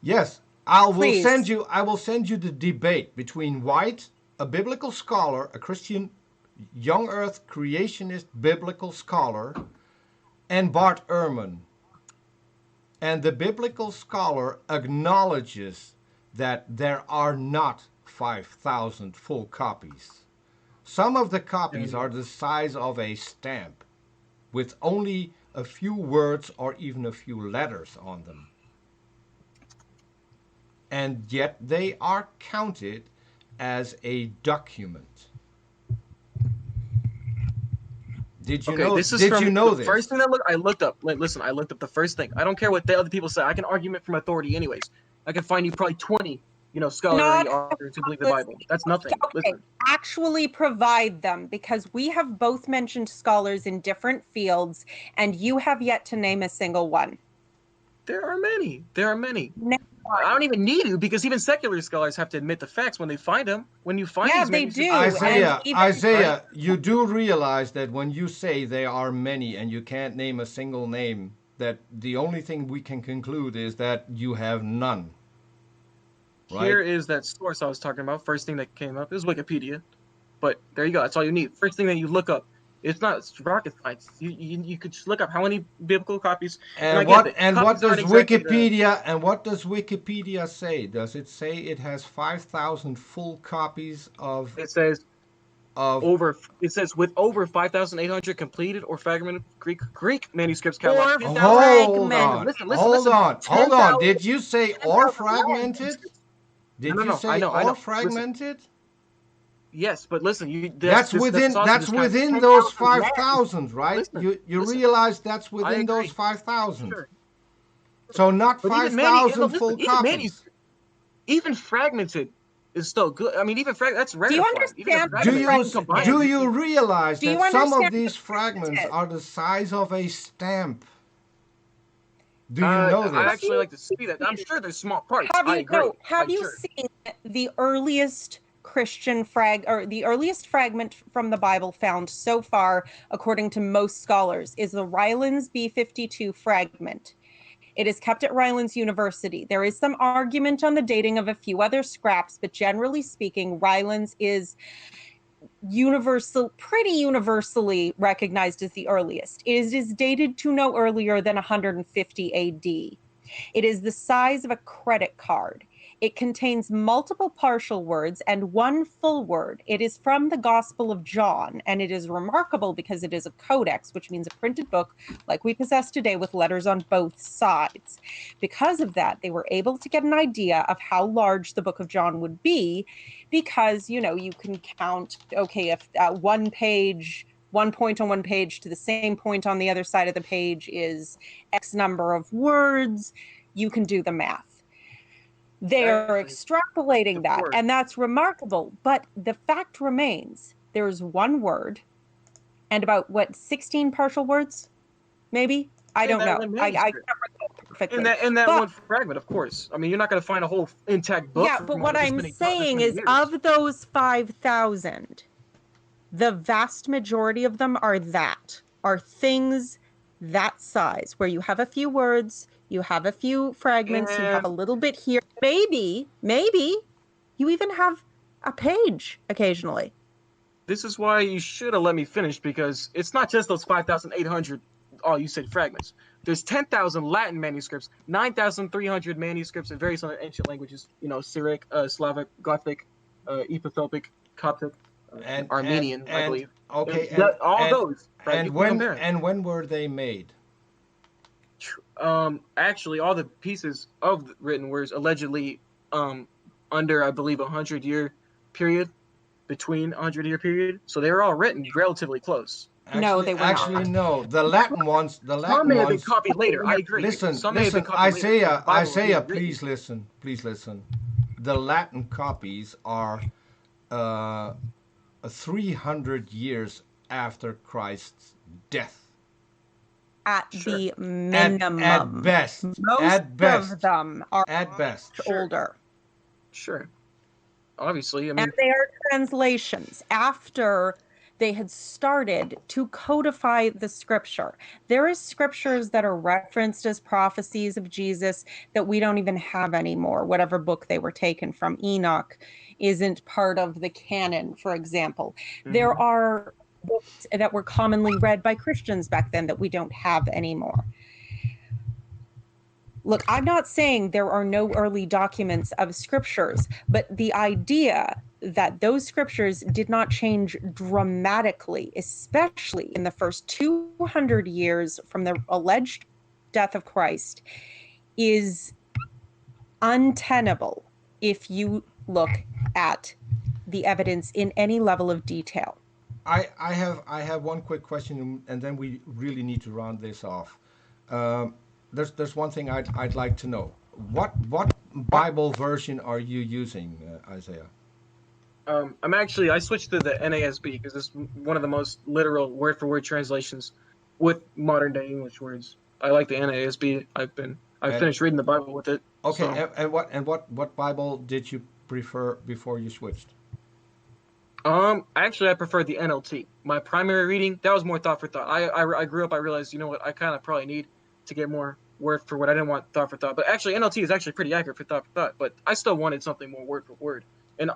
Yes, I will Please. send you. I will send you the debate between White, a biblical scholar, a Christian, young Earth creationist biblical scholar, and Bart Ehrman. And the biblical scholar acknowledges that there are not 5,000 full copies. Some of the copies are the size of a stamp, with only a few words or even a few letters on them. And yet they are counted as a document. Did you Okay, know? this is Did from you know the this? first thing that I looked up. Listen, I looked up the first thing. I don't care what the other people say. I can argument from authority, anyways. I can find you probably 20, scholarly Not authors who believe the Bible. That's nothing. okay. Listen, Actually provide them, because we have both mentioned scholars in different fields, and you have yet to name a single one. there are many. There are many. Name I one. don't even need to, because even secular scholars have to admit the facts when they find them. When you find Yeah, these they manuscripts, do. And Isaiah, even Isaiah, you do realize that when you say there are many and you can't name a single name, that the only thing we can conclude is that you have none. here Right? is that source I was talking about. First thing that came up is Wikipedia. But there you go. That's all you need. First thing that you look up. It's rocket science. You could just look up how many biblical copies. And I And get what that and what copies aren't does exactly the. Wikipedia say? Does it say it has 5,000 full copies It says of over. It says with over 5,800 completed or fragmented Greek manuscripts cataloged. or 10,000. Hold fragment. on. Listen, listen, Hold listen. on. Hold on. 10,000. Did you say or 10,000 Latin fragmented? manuscripts. No, Did no, you no. say I or know. Listen. fragmented? Yes, but listen. That's This within sausage that's is counting within those 10,000 Latin. 5,000, right? Listen, You listen. realize that's I within those agree. 5,000. Sure. So not But even many, 5,000 listen, full copies. even fragmented is still good. I mean, even that's Do you rarefied. Even a understand Do what fragment, you you can combine fragment it. do is? you realize Do you that some of understand what these fragment fragments is? are the size of a stamp? Do you know I Have this? actually you like to see that. I'm seen, sure there's small parts. I agree. have I'm you sure. seen the earliest Christian the earliest fragment from the Bible found so far, according to most scholars, is the Rylands B52 fragment. It is kept at Rylands University. There is some argument on the dating of a few other scraps, but generally speaking, Rylands is pretty universally recognized as the earliest. It is dated to no earlier than 150 AD. It is the size of a credit card. It contains multiple partial words and one full word. It is from the Gospel of John, and it is remarkable because it is a codex, which means a printed book like we possess today with letters on both sides. Because of that, they were able to get an idea of how large the book of John would be, because, you can count, okay, if one point on one page to the same point on the other side of the page is X number of words, you can do the math. They're extrapolating Of that, course. and that's remarkable. But the fact remains, there's one word and about 16 partial words, maybe? I In don't that know. one I can't manuscript. recall In perfectly. that But one fragment, of course. I mean, you're not going to find a whole intact book yeah, but from what over I'm this saying many is, years. of those 5,000, the vast majority of them are things that size, where you have a few words, you have a few fragments, you have a And little bit here. Maybe you even have a page occasionally. this is why you should have let me finish, because it's not just those 5,800, you said fragments. There's 10,000 Latin manuscripts, 9,300 manuscripts in various other ancient languages, Syriac, Slavic, Gothic, Ethiopic, Coptic, And Armenian, I and believe. okay, All those, right? You can compare them. and when were they made? Actually, all the pieces of the written words allegedly under, I believe, 100-year period. between 100-year period, so they were all written relatively close. No, they were Actually, not. no. The Latin ones, Some may have been copied later. I agree. Listen, Some may have been listen, copied later. But the Bible was Isaiah, being written. please listen. The Latin copies are 300 years after Christ's death. At Sure. the minimum. At best. Most At best. of them are At best. older. Sure. Obviously, I mean, And they are translations after they had started to codify the scripture. There is scriptures that are referenced as prophecies of Jesus that we don't even have anymore. Whatever book they were taken from, Enoch, isn't part of the canon, for example. There are books that were commonly read by Christians back then that we don't have anymore. Look, I'm not saying there are no early documents of scriptures, but the idea that those scriptures did not change dramatically, especially in the first 200 years from the alleged death of Christ, is untenable if you look at the evidence in any level of detail. I have one quick question, and then we really need to round this off. There's one thing I'd like to know. What Bible version are you using, Isaiah? I switched to the NASB because it's one of the most literal word for word translations with modern day English words. I like the NASB. I finished reading the Bible with it. Okay, so. and what Bible did you prefer before you switched? Actually, I prefer the NLT. My primary reading, that was more thought for thought. I grew up, I realized, you know what, I kind of probably need to get more word for word. I didn't want thought for thought, but actually NLT is actually pretty accurate for thought, but I still wanted something more word for word. And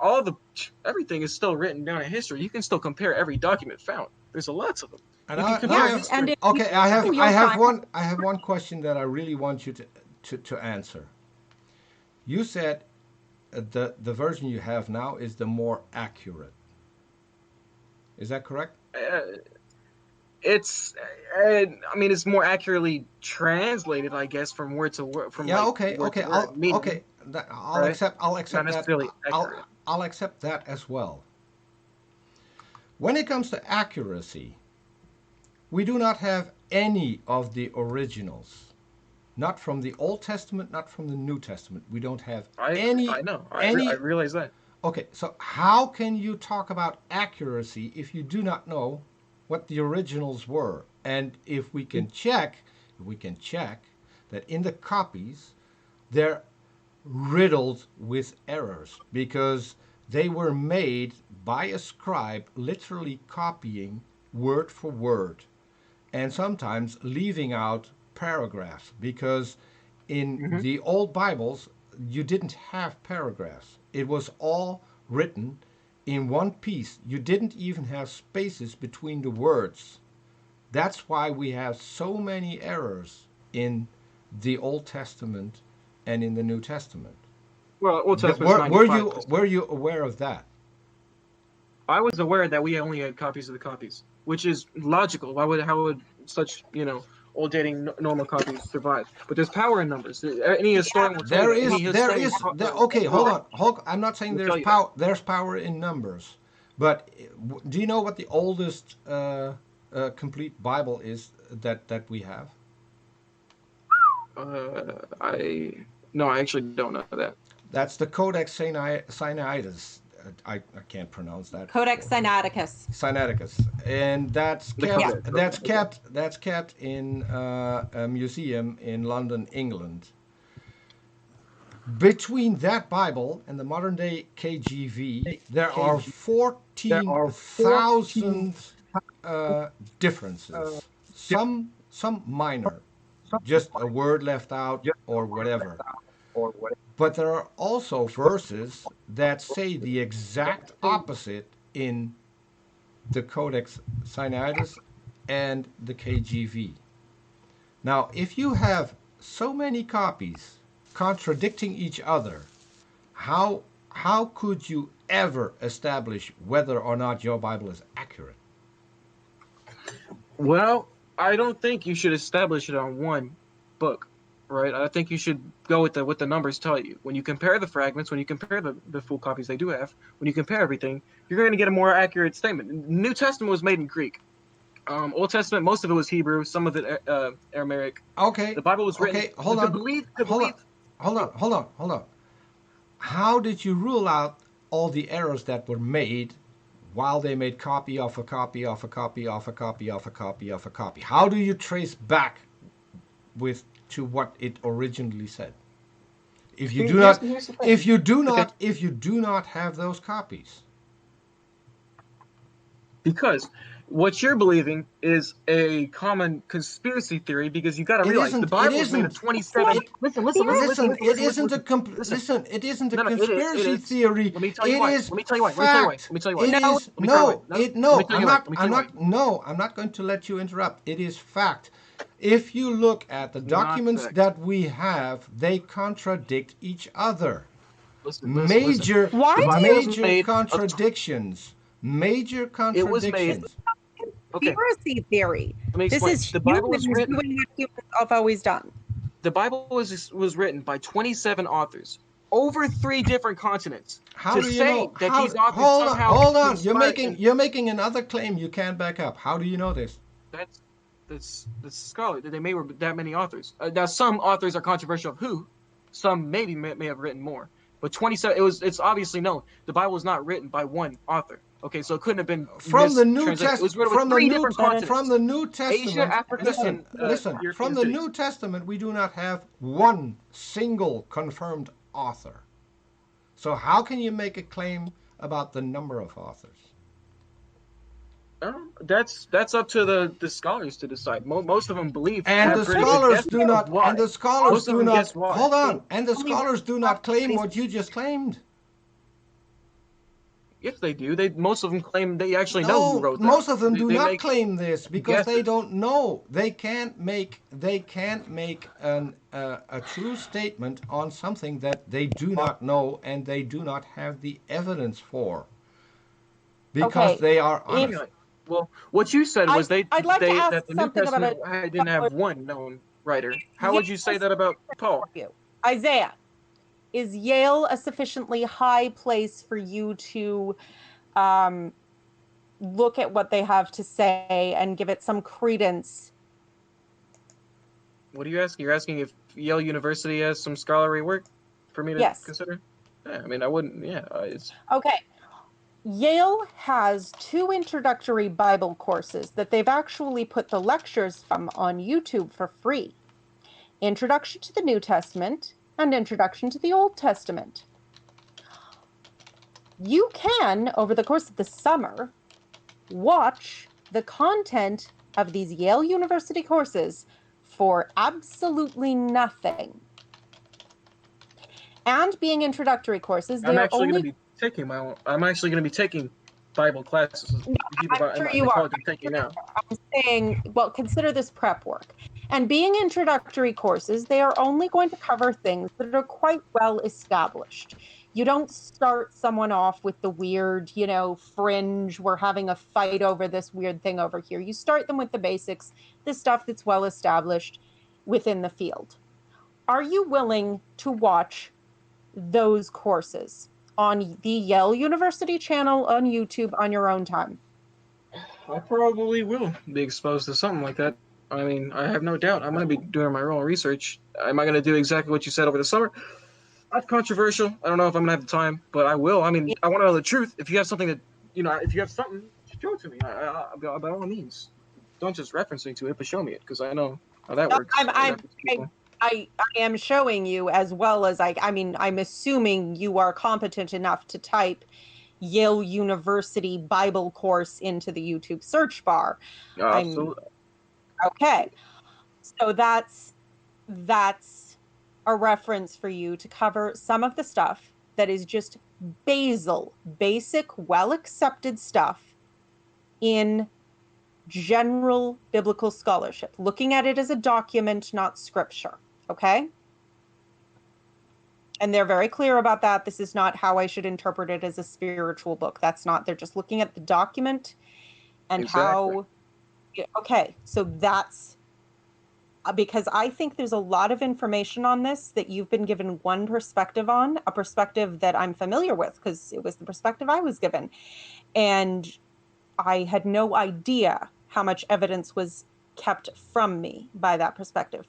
everything is still written down in history. You can still compare every document found. There's lots of them. And You can I compare have, history. okay, I have one question that I really want you to answer. You said the version you have now is the more accurate. Is that correct? It's more accurately translated, I guess, from word to word. From Yeah. like Okay. word Okay. to word, meaning, I'll right? accept. I'll accept Not that. necessarily accurate. I'll accept that as well. When it comes to accuracy, we do not have any of the originals. Not from the Old Testament, not from the New Testament. We don't have any. I know. I Any. realize that. Okay. So how can you talk about accuracy if you do not know what the originals were? And if we can check that in the copies they're riddled with errors because they were made by a scribe literally copying word for word and sometimes leaving out paragraphs because in the old Bibles you didn't have paragraphs. It was all written in one piece. You didn't even have spaces between the words. That's why we have so many errors in the Old Testament and in the New Testament. Well, Old Testament's 95%. Were you aware of that? I was aware that we only had copies of the copies, which is logical. How would such old dating normal copies survive? But there's power in numbers. Any historian will tell you that. Okay, hold on. I'm not saying We'll there's power in numbers, but do you know what the oldest complete Bible is that we have? I actually don't know that. That's the Codex Sinaiticus. I can't pronounce that. Codex Sinaiticus. Sinaiticus, and that's kept in a museum in London, England. Between that Bible and the modern day KJV, there are 14,000 differences. Some minor, just a word left out or whatever. But there are also verses that say the exact opposite in the Codex Sinaiticus and the KJV. Now, if you have so many copies contradicting each other, how could you ever establish whether or not your Bible is accurate? Well, I don't think you should establish it on one book. right? I think you should go with what the numbers tell you. When you compare the fragments, when you compare the full copies they do have, when you compare everything, you're going to get a more accurate statement. The New Testament was made in Greek. Old Testament, most of it was Hebrew, some of it Aramaic. Okay, The Bible was written okay, hold to on, believe. hold on, hold on, hold on, hold on. How did you rule out all the errors that were made while they made copy of a copy of a copy of a copy of a copy of a copy? How do you trace back with to what it originally said? If you do not, Here's the thing. if you do Okay, not, if you do not have those copies, because what you're believing is a common conspiracy theory. Because you got to it realize the isn't. It Bible was made of isn't. 27. It Listen, it isn't a listen. listen. It isn't a No, it is. It conspiracy is. theory. Let me tell you It why. is Let me tell you why. Let me tell you why. Let fact. me tell you why. It No, is Let me tell you why. No, let me no. tell you why. Let me tell you why. No. I'm not going to let you interrupt. It is fact. If you look at the It's not documents fact. that we have, they contradict each other. Listen. Major why The do Bible you was major made of. contradictions. Major It was made. contradictions. Okay, conspiracy theory? let me This explain. is The Bible humans was written. doing what humans have always done. The Bible was written by 27 authors over 3 different continents. How To do you say know? that How? these authors Hold on, somehow hold on. conspired and You're making another claim you can't back up. How do you know this? that's that's scholarly that they may were that many authors. Now some authors are controversial. Who? Some maybe may have written more, but 27. It's obviously known the Bible was not written by one author. Okay, so it couldn't have been From the New mistranslated. It Test, was written with three different from continents: the New Asia, Testament. Africa, and Listen. From European the cities. New Testament, we do not have one single confirmed author. So how can you make a claim about the number of authors? That's up to the scholars to decide. Most of them believe And have the pretty good scholars guesses do of not. why. And the scholars Most of do them guess not. why. Hold on. And the Only scholars do not claim what you just claimed. Yes, they do. They most of them claim they actually know who No, wrote them. most of them do They not make claim this because they guesses. don't know. They can't make a true statement on something that they do not know and they do not have the evidence for because Okay, they are if honest. Anyway, well, what you said was I'd like to ask that the New something about Testament a didn't couple have of one known writer. How would you say Yale's that about for Paul? you. Isaiah, is Yale a sufficiently high place for you to um, look at what they have to say and give it some credence? What are you asking? You're asking if Yale University has some scholarly work for me to Yes. consider? Yeah, I mean, I wouldn't. Yeah, it's Okay. Yale has 2 introductory Bible courses that they've actually put the lectures from on YouTube for free. Introduction to the New Testament and Introduction to the Old Testament. You can, over the course of the summer, watch the content of these Yale University courses for absolutely nothing. And being introductory courses, they I'm are actually going only. to be taking my own. I'm actually going to be taking Bible classes. No, The people I'm sure in you the are. college I'm taking now. I'm saying, well, consider this prep work. And being introductory courses, they are only going to cover things that are quite well established. You don't start someone off with the weird, fringe, we're having a fight over this weird thing over here. You start them with the basics, the stuff that's well established within the field. Are you willing to watch those courses on the Yale University channel on YouTube on your own time? I probably will be exposed to something like that. I mean, I have no doubt. I'm going to be doing my own research. Am I going to do exactly what you said over the summer? That's controversial. I don't know if I'm going to have the time, but I will. I mean, I want to know the truth. If you have something that, if you have something, show it to me. By all means, don't just reference me to it, but show me it because I know how that No, works. I reference people. I am showing you as well as I mean, I'm assuming you are competent enough to type Yale University Bible course into the YouTube search bar. No, I'm absolutely. okay. So that's a reference for you to cover some of the stuff that is just basic, well accepted stuff in general biblical scholarship, looking at it as a document, not scripture. Okay. And they're very clear about that. This is not how I should interpret it as a spiritual book. That's not, they're just looking at the document and Exactly. how, okay, so that's because I think there's a lot of information on this that you've been given one perspective on, a perspective that I'm familiar with because it was the perspective I was given. And I had no idea how much evidence was kept from me by that perspective.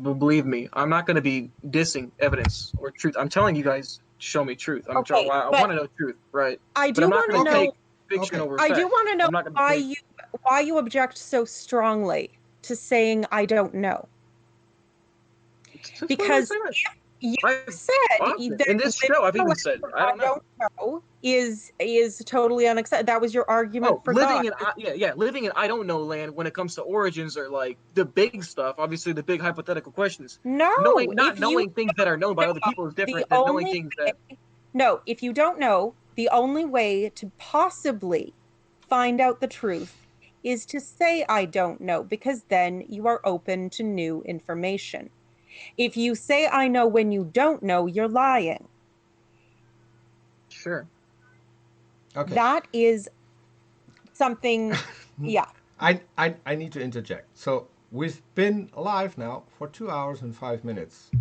Believe me, I'm not going to be dissing evidence or truth. I'm telling you guys, show me truth. Okay, I but want to know truth, right? I But do I'm not want to going to know. take fiction over I do fact. want to know I'm not going to take. why you object so strongly to saying I don't know. Since when did I Because say that? you I said often that in this living show, I've in a even land said where I I don't know. don't know is totally unacceptable. That was your argument Oh, for God. living in I don't know land when it comes to origins or like the big stuff. Obviously, the big hypothetical questions. No, Not if you knowing things that are known by other know, people is the different than knowing only things that. no, if you don't know, the only way to possibly find out the truth is to say I don't know, because then you are open to new information. If you say I know when you don't know, you're lying. Sure. Okay. That is something, yeah. I need to interject. So we've been live now for 2 hours and 5 minutes.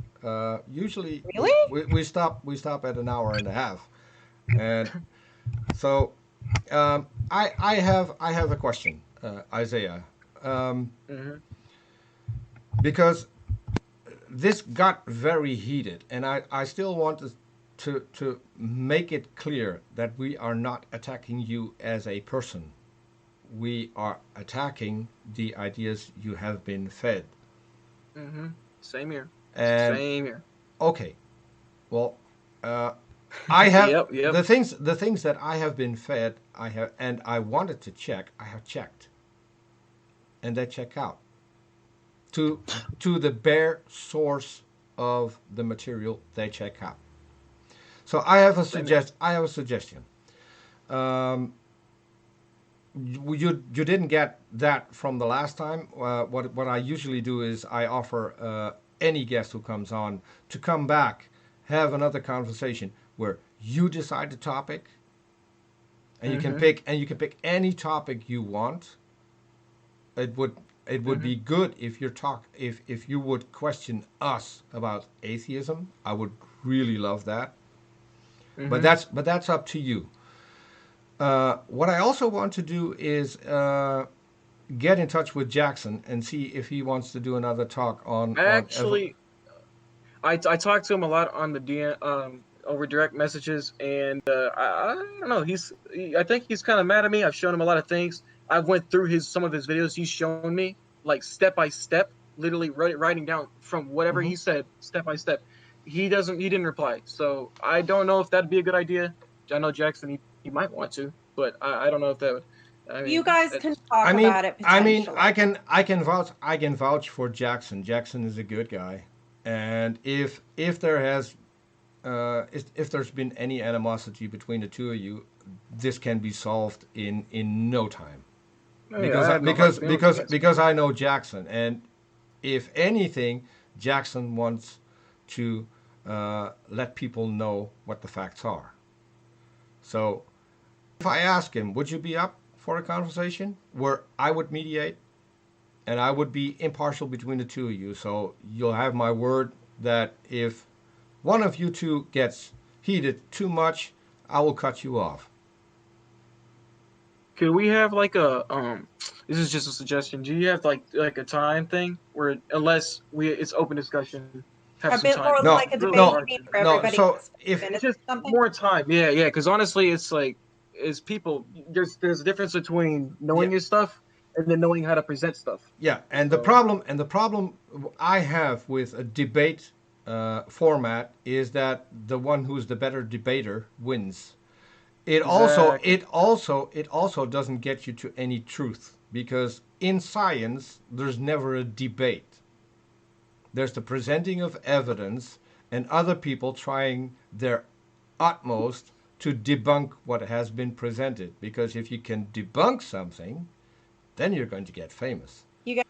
Usually Really? we stop at an hour and a half, and so I have a question, Isaiah, Hmm. because this got very heated, and I still want to make it clear that we are not attacking you as a person. We are attacking the ideas you have been fed. Hmm. Same here. And Same here. okay, well, uh, I have Yep. Yep. the things that I have been fed. I have, and I wanted to check. I have checked, and they check out to the bare source of the material. They check out. So Same here. I have a suggestion. Um, you didn't get that from the last time. What I usually do is I offer any guest who comes on to come back, have another conversation where you decide the topic, and Hmm. you can pick any topic you want. It would Hmm. be good if if you would question us about atheism. I would really love that. Hmm. But that's up to you. What I also want to do is get in touch with Jackson and see if he wants to do another talk on Actually, I talked to him a lot on the over direct messages, and I don't know. I think he's kind of mad at me. I've shown him a lot of things. I went through his some of his videos. He's shown me like step by step, literally writing down from whatever Mhm. he said step by step. He didn't reply. So I don't know if that'd be a good idea. I know Jackson he might want to, but I don't know if that would. I You mean, guys can it's talk about it I potentially. can vouch for Jackson. Jackson is a good guy, and if there has if there's been any animosity between the two of you, this can be solved in no time. hey, I have no hard feelings against him. Because I know Jackson, and if anything, Jackson wants to let people know what the facts are. So if I ask him, would you be up for a conversation where I would mediate and I would be impartial between the two of you? So you'll have my word that if one of you two gets heated too much, I will cut you off. Could we have like a this is just a suggestion. Do you have like a time thing where unless we it's open discussion, have A some bit time more because No, it's like a really debate, you no, hard mean, to. where no. everybody So gets if 5 It's minutes just or something? more time. Yeah, yeah. Because honestly, it's like is people there's a difference between yeah, knowing your stuff and then knowing how to present stuff. yeah, So and the problem I have with a debate format is that the one who's the better debater wins. exactly. It also doesn't get you to any truth because in science there's never a debate. There's the presenting of evidence and other people trying their utmost to debunk what has been presented. Because if you can debunk something, then you're going to get famous. You guys,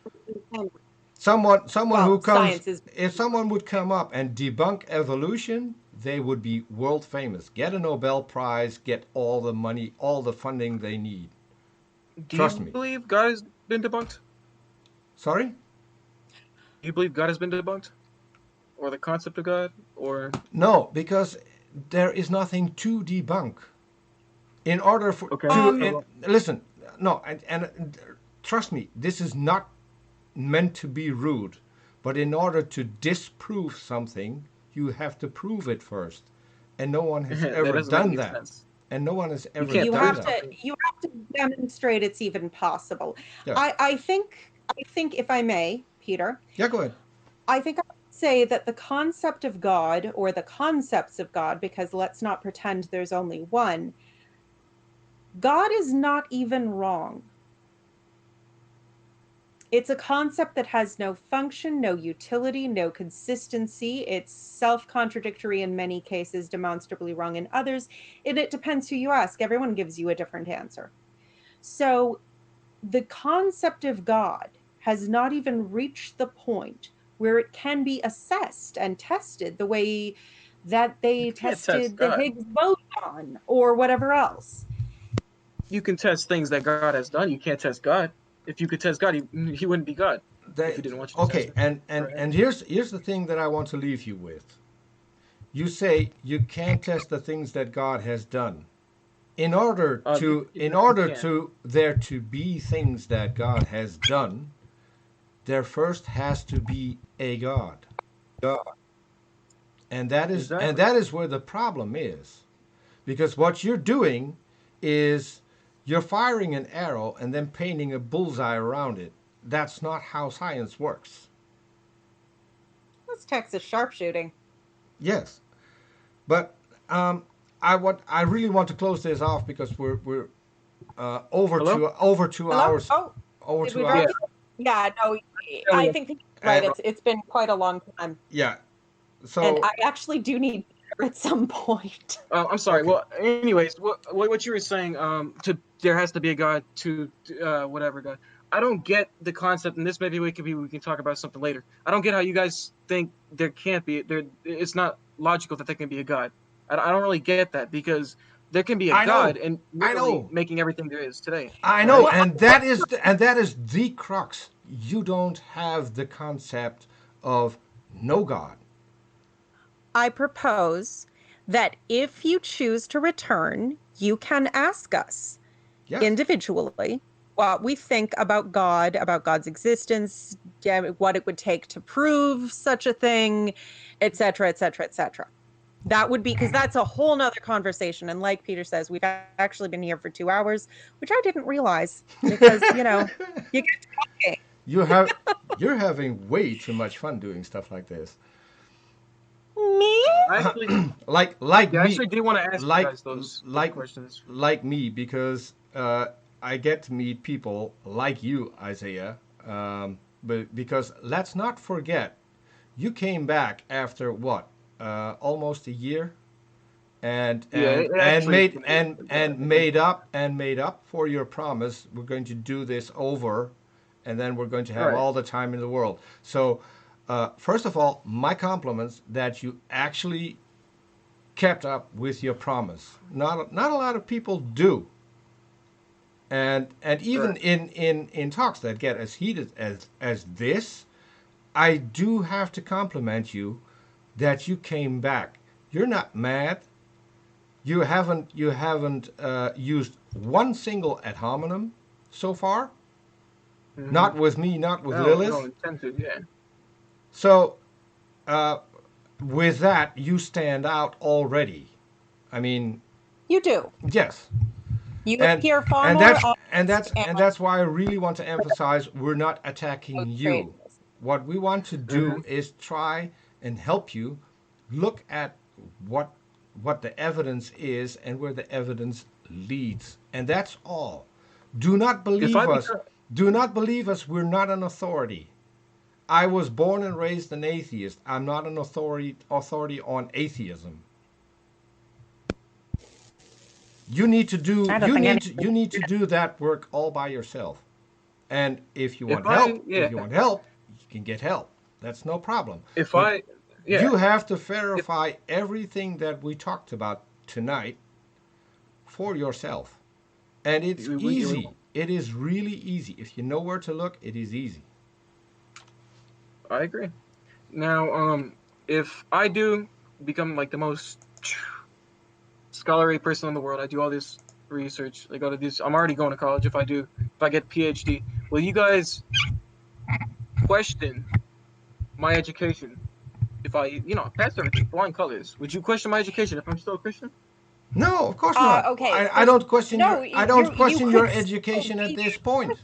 Someone who well, comes, science is if someone would come up and debunk evolution, they would be world famous. Get a Nobel Prize, get all the money, all the funding they need. Do you Trust me. believe God is? been debunked? Sorry? Do you believe God has been debunked? Or the concept of God? Or No, because there is nothing to debunk. In order for okay, to so listen, no, and trust me, this is not meant to be rude, but in order to disprove something, you have to prove it first, and no one has that ever doesn't make done any that, sense. and no one has You ever can't You done prove have that. to something. you have to demonstrate it's even possible. Yes. I think if I may, Peter, Yeah. Go ahead. I think I would say that the concept of God or the concepts of God, because let's not pretend there's only one, God is not even wrong. It's a concept that has no function, no utility, no consistency. It's self-contradictory in many cases, demonstrably wrong in others. And it depends who you ask. Everyone gives you a different answer. So the concept of God has not even reached the point where it can be assessed and tested the way that You they can't test tested the God. Higgs boson or whatever else. You can test things that God has done. You can't test God. If you could test God, he wouldn't be God. If They, he didn't want you to test okay, him. and Right. and here's the thing that I want to leave you with. You say you can't test the things that God has done. In You order can. to there to be things that God has done, there first has to be a God. And Exactly. that is where the problem is. Because what you're doing is you're firing an arrow and then painting a bullseye around it. That's not how science works. That's Texas sharpshooting. Yes. But um, I really want to close this off because we're Hello? over two Hello? hours Oh, over did we two drop Yeah. you? hours. Yeah, no, I Elliot. think you're right. And It's been quite a long time. yeah, And so I actually do need dinner at some point. I'm sorry. okay. Well, anyways, what you were saying, to there has to be a God to whatever God. I don't get the concept, and this maybe we can talk about something later. I don't get how you guys think there can't be there. It's not logical that there can be a God. I don't really get that because there can be a I God know. and I literally know. making everything there is today, I know, right? Well, and that is the crux. You don't have the concept of no God. I propose that if you choose to return, you can ask us Yes. individually what we think about God, about God's existence, what it would take to prove such a thing, et cetera, et cetera, et cetera. That would be because that's a whole nother conversation. And like Peter says, we've actually been here for 2 hours, which I didn't realize because, you get talking. you have you're having way too much fun doing stuff like this. Me? I actually, Like yeah, I me, actually do want to ask you like guys those like questions. like me because I get to meet people like you, Isaiah. But because let's not forget, you came back after what, almost a year, and Yeah, and it and actually, made and yeah, and I think. made up for your promise. We're going to do this over, and then we're going to have Right. all the time in the world. So, first of all, my compliments that you actually kept up with your promise. Not a lot of people do. And even Right. in talks that get as heated as this, I do have to compliment you that you came back. You're not mad. You haven't used one single ad hominem so far. Mm-hmm. Not with me, not with I don't Lilith. intend to. Yeah. So uh, with that, you stand out already. I mean, You do. yes, You and appear far and more that's and honest that's and and that's why I really want to emphasize we're not attacking you. courageous. What we want to Mm-hmm. do is try and help you look at what what the evidence is and where the evidence leads, and that's all. Do not If I believe us. become, Do not believe us. We're not an authority. I was born and raised an atheist. I'm not an authority on atheism. I don't think any. You need to do that work all by yourself. And if I, yeah, if you want help, you can get help. That's no problem. if But I, yeah, you have to if verify everything that we talked about tonight for yourself. And it's we easy. It is really easy. If you know where to look, it is easy. I agree. Now, if I do become like the most scholarly person in the world, I do all this research. I go to this. I'm already going to college. If I get PhD, will you guys question my education? If I, pass everything, flying colors, would you question my education if I'm still a Christian? No, of course not. Okay. I don't question No, I don't you question your could still education at be. this point.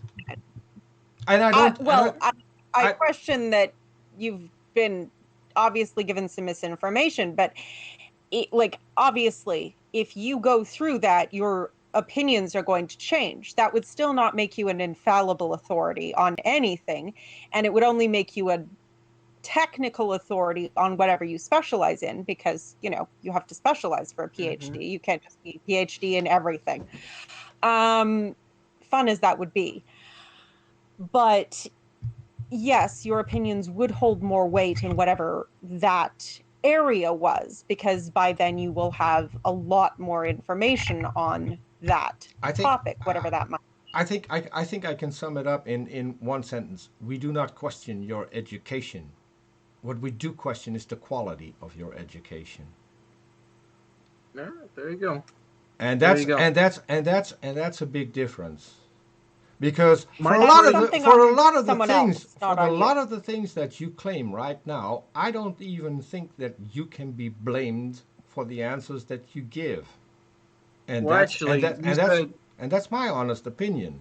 And I don't. Well, I I question that you've been obviously given some misinformation, but obviously, if you go through that, your opinions are going to change. That would still not make you an infallible authority on anything, and it would only make you a technical authority on whatever you specialize in, because you have to specialize for a Mm-hmm. PhD. You can't just be PhD in everything. Fun as that would be, but yes, your opinions would hold more weight in whatever that area was, because by then you will have a lot more information on that I think topic, whatever that might I think I can sum it up in one sentence. We do not question your education. What we do question is the quality of your education. All right, there you go. And There you go. that's a big difference. Because My That's degree, something for a on lot of the someone things else, not on you. that you claim right now, I don't even think that you can be blamed for the answers that you give. And well, that's actually, you said, and that's my honest opinion.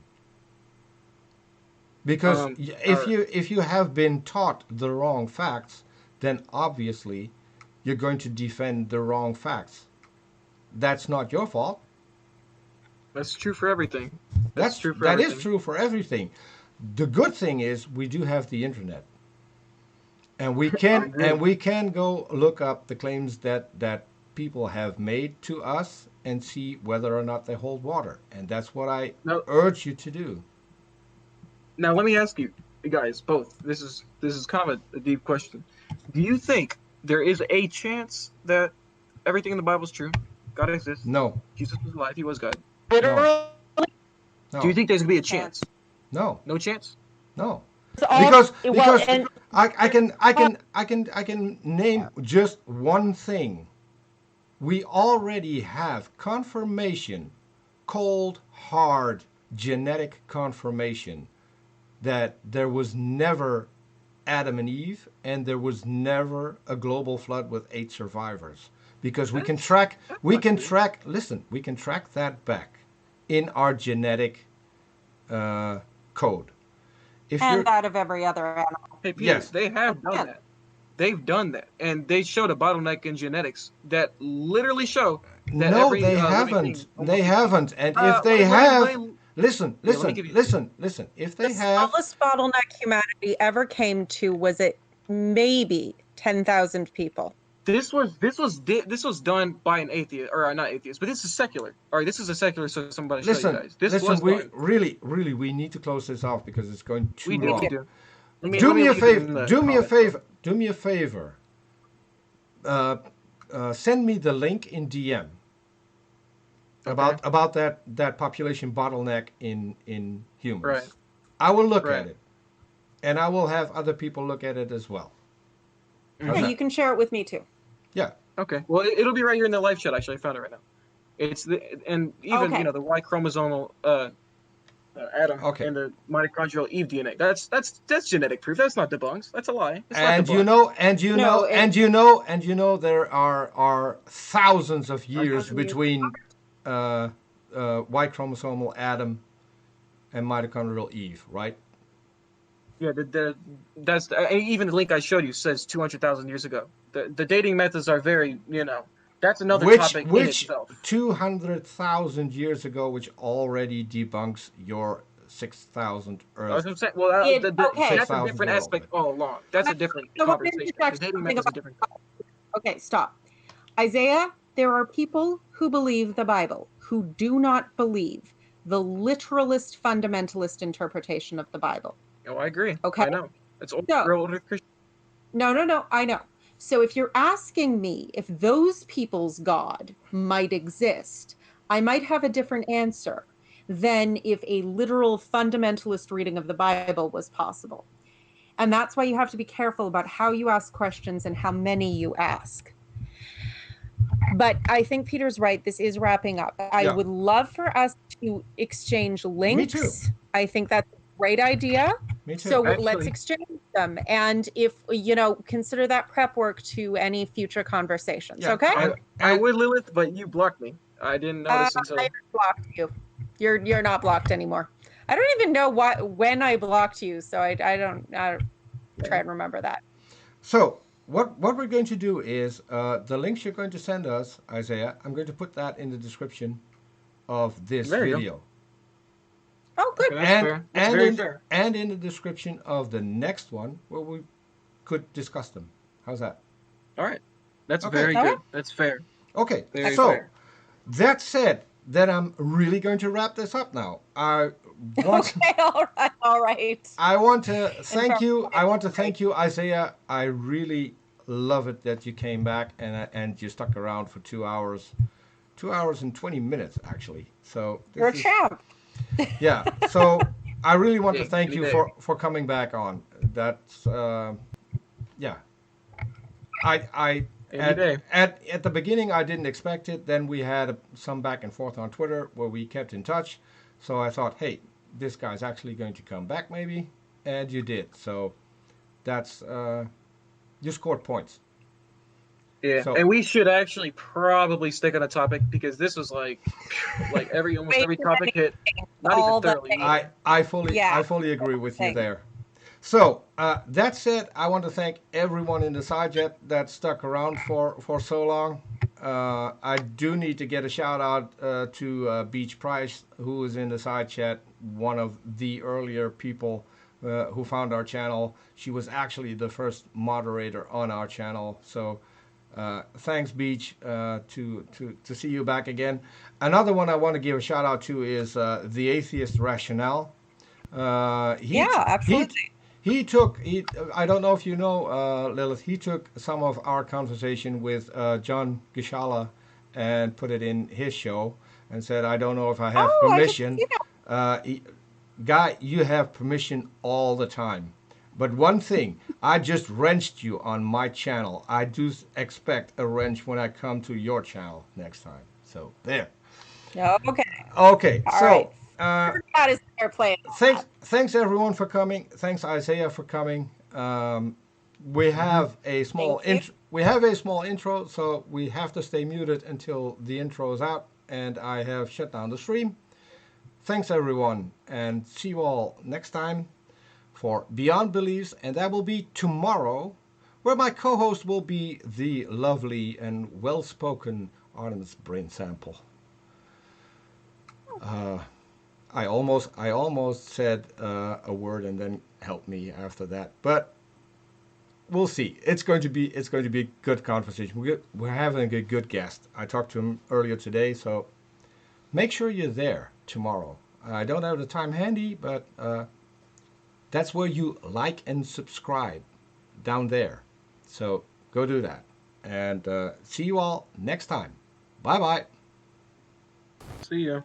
Because um, if you have been taught the wrong facts, then obviously you're going to defend the wrong facts. That's not your fault. that's true for everything. That's true for That is everything. true for everything. The good thing is we do have the internet, and I agree. we can go look up the claims that people have made to us and see whether or not they hold water. And that's what I Now, urge you to do. now let me ask you, guys, both. This is kind of a deep question. Do you think there is a chance that everything in the Bible is true? God exists. No, Jesus was alive. He was God. no, Literally, Do you no, think there's gonna be a chance. chance? no, No chance. no. It's all Because well, and I can name just one thing. We already have confirmation, cold, hard genetic confirmation that there was never Adam and Eve and there was never a global flood with 8 survivors. Because That's not true. we can track that back in our genetic code. If and you're, that of every other animal. Hey Peter, yes, they have done Yeah. that. They've done that, and they showed a bottleneck in genetics that literally show that no, every they living haven't. thing They almost extinct. haven't. And if they Let have, me listen, yeah, let me give you an example. listen. If The they have, smallest bottleneck humanity ever came to was it maybe 10,000 people. This was done by an atheist, or not atheist, but this is secular. All right, this is a secular. So somebody show you guys. This listen, was we done. really, we need to close this off because it's going We too do, Yeah. we long. do. Let me leave it in the comments though. Do me a favor. Uh, Send me the link in DM Okay. about that population bottleneck in Right. humans. I will look at Right. it, and I will have other people look at it as well. How's Yeah, Mm-hmm. you that? can share it with me too. Yeah. Okay. Well, it'll be right here in the live chat. Actually, I found it right now. It's and even Okay. the Y chromosomal Adam Okay. and the mitochondrial Eve DNA. That's genetic proof. That's not debunked. That's a lie. It's not And debunked. No, it there are thousands of I years got you. between Y chromosomal Adam and mitochondrial Eve, right? Yeah, even the link I showed you says 200,000 years ago. The dating methods are very, that's another topic in Which itself. 200,000 years ago, which already debunks your 6,000 I was Earth, gonna say, well, okay. that's a 6,000 different world. aspect all along. That's a different I want to conversation. The interject dating something methods are about. different. Okay, stop. Isaiah, there are people who believe the Bible who do not believe the literalist fundamentalist interpretation of the Bible. Oh, I agree. Okay. I know. It's So, real older Christian. no, I know. So if you're asking me if those people's God might exist, I might have a different answer. than if a literal fundamentalist reading of the Bible was possible. And that's why you have to be careful about how you ask questions and how many you ask. But I think Peter's right. This is wrapping up. I Yeah. would love for us to exchange Me too. links. I think that's a great idea. Me So too. let's Actually, exchange them. And if, consider that prep work to any future conversations. Yeah. Okay? I would, Lilith, but you blocked me. I didn't notice I until. blocked you. You're not blocked anymore. I don't even know when I blocked you, so I don't try and remember that. So what we're going to do is the links you're going to send us, Isaiah. I'm going to put that in the description of this There you go. video. Oh, Okay, good. that's fair. That's very fair. And in the description of the next one where we could discuss them. How's that? All right, that's Okay. very All good. right. That's fair. Okay. Very So fair. that said, then I'm really going to wrap this up now. I want Okay, all right. I want to thank you. I want to Okay. thank you, Isaiah. I really love it that you came back and you stuck around for 2 hours, 2 hours and 20 minutes actually. So You're a this is, champ. yeah. So I really want to Hey, thank any you day. for coming back on. That's yeah. I Any day. at the beginning I didn't expect it. Then we had some back and forth on Twitter where we kept in touch. So I thought, hey, this guy's actually going to come back maybe, and you did. So that's you scored points. Yeah, So and we should actually probably stick on a topic because this was like almost every topic hit. Not even All the thoroughly. things. I fully Yeah. I fully agree with you Thanks. there. So that said, I want to thank everyone in the side chat that stuck around for so long. I do need to get a shout out to Beach Price, who is in the side chat, one of the earlier people who found our channel. She was actually the first moderator on our channel. So thanks, Beach, to see you back again. Another one I want to give a shout out to is the Atheist Rationale. Yeah, absolutely. I don't know if you know, Lilith, he took some of our conversation with John Gishala and put it in his show and said, I don't know if I have Oh, I didn't permission. see that. Guy, you have permission all the time. But one thing, I just wrenched you on my channel. I do expect a wrench when I come to your channel next time. So, there. Okay. Okay, All so right. That is fair play. thanks everyone for coming. Thanks Isaiah for coming. We have a small Thank you. we have a small intro, so we have to stay muted until the intro is out, and I have shut down the stream. Thanks everyone, and see you all next time for Beyond Beliefs, and that will be tomorrow, where my co-host will be the lovely and well-spoken Artemis Brain Sample. I almost said a word and then help me after that, but we'll see. It's going to be a good conversation. We're having a good guest. I talked to him earlier today, so make sure you're there tomorrow. I don't have the time handy, but that's where you like and subscribe down there. So go do that, and see you all next time. Bye bye. See ya.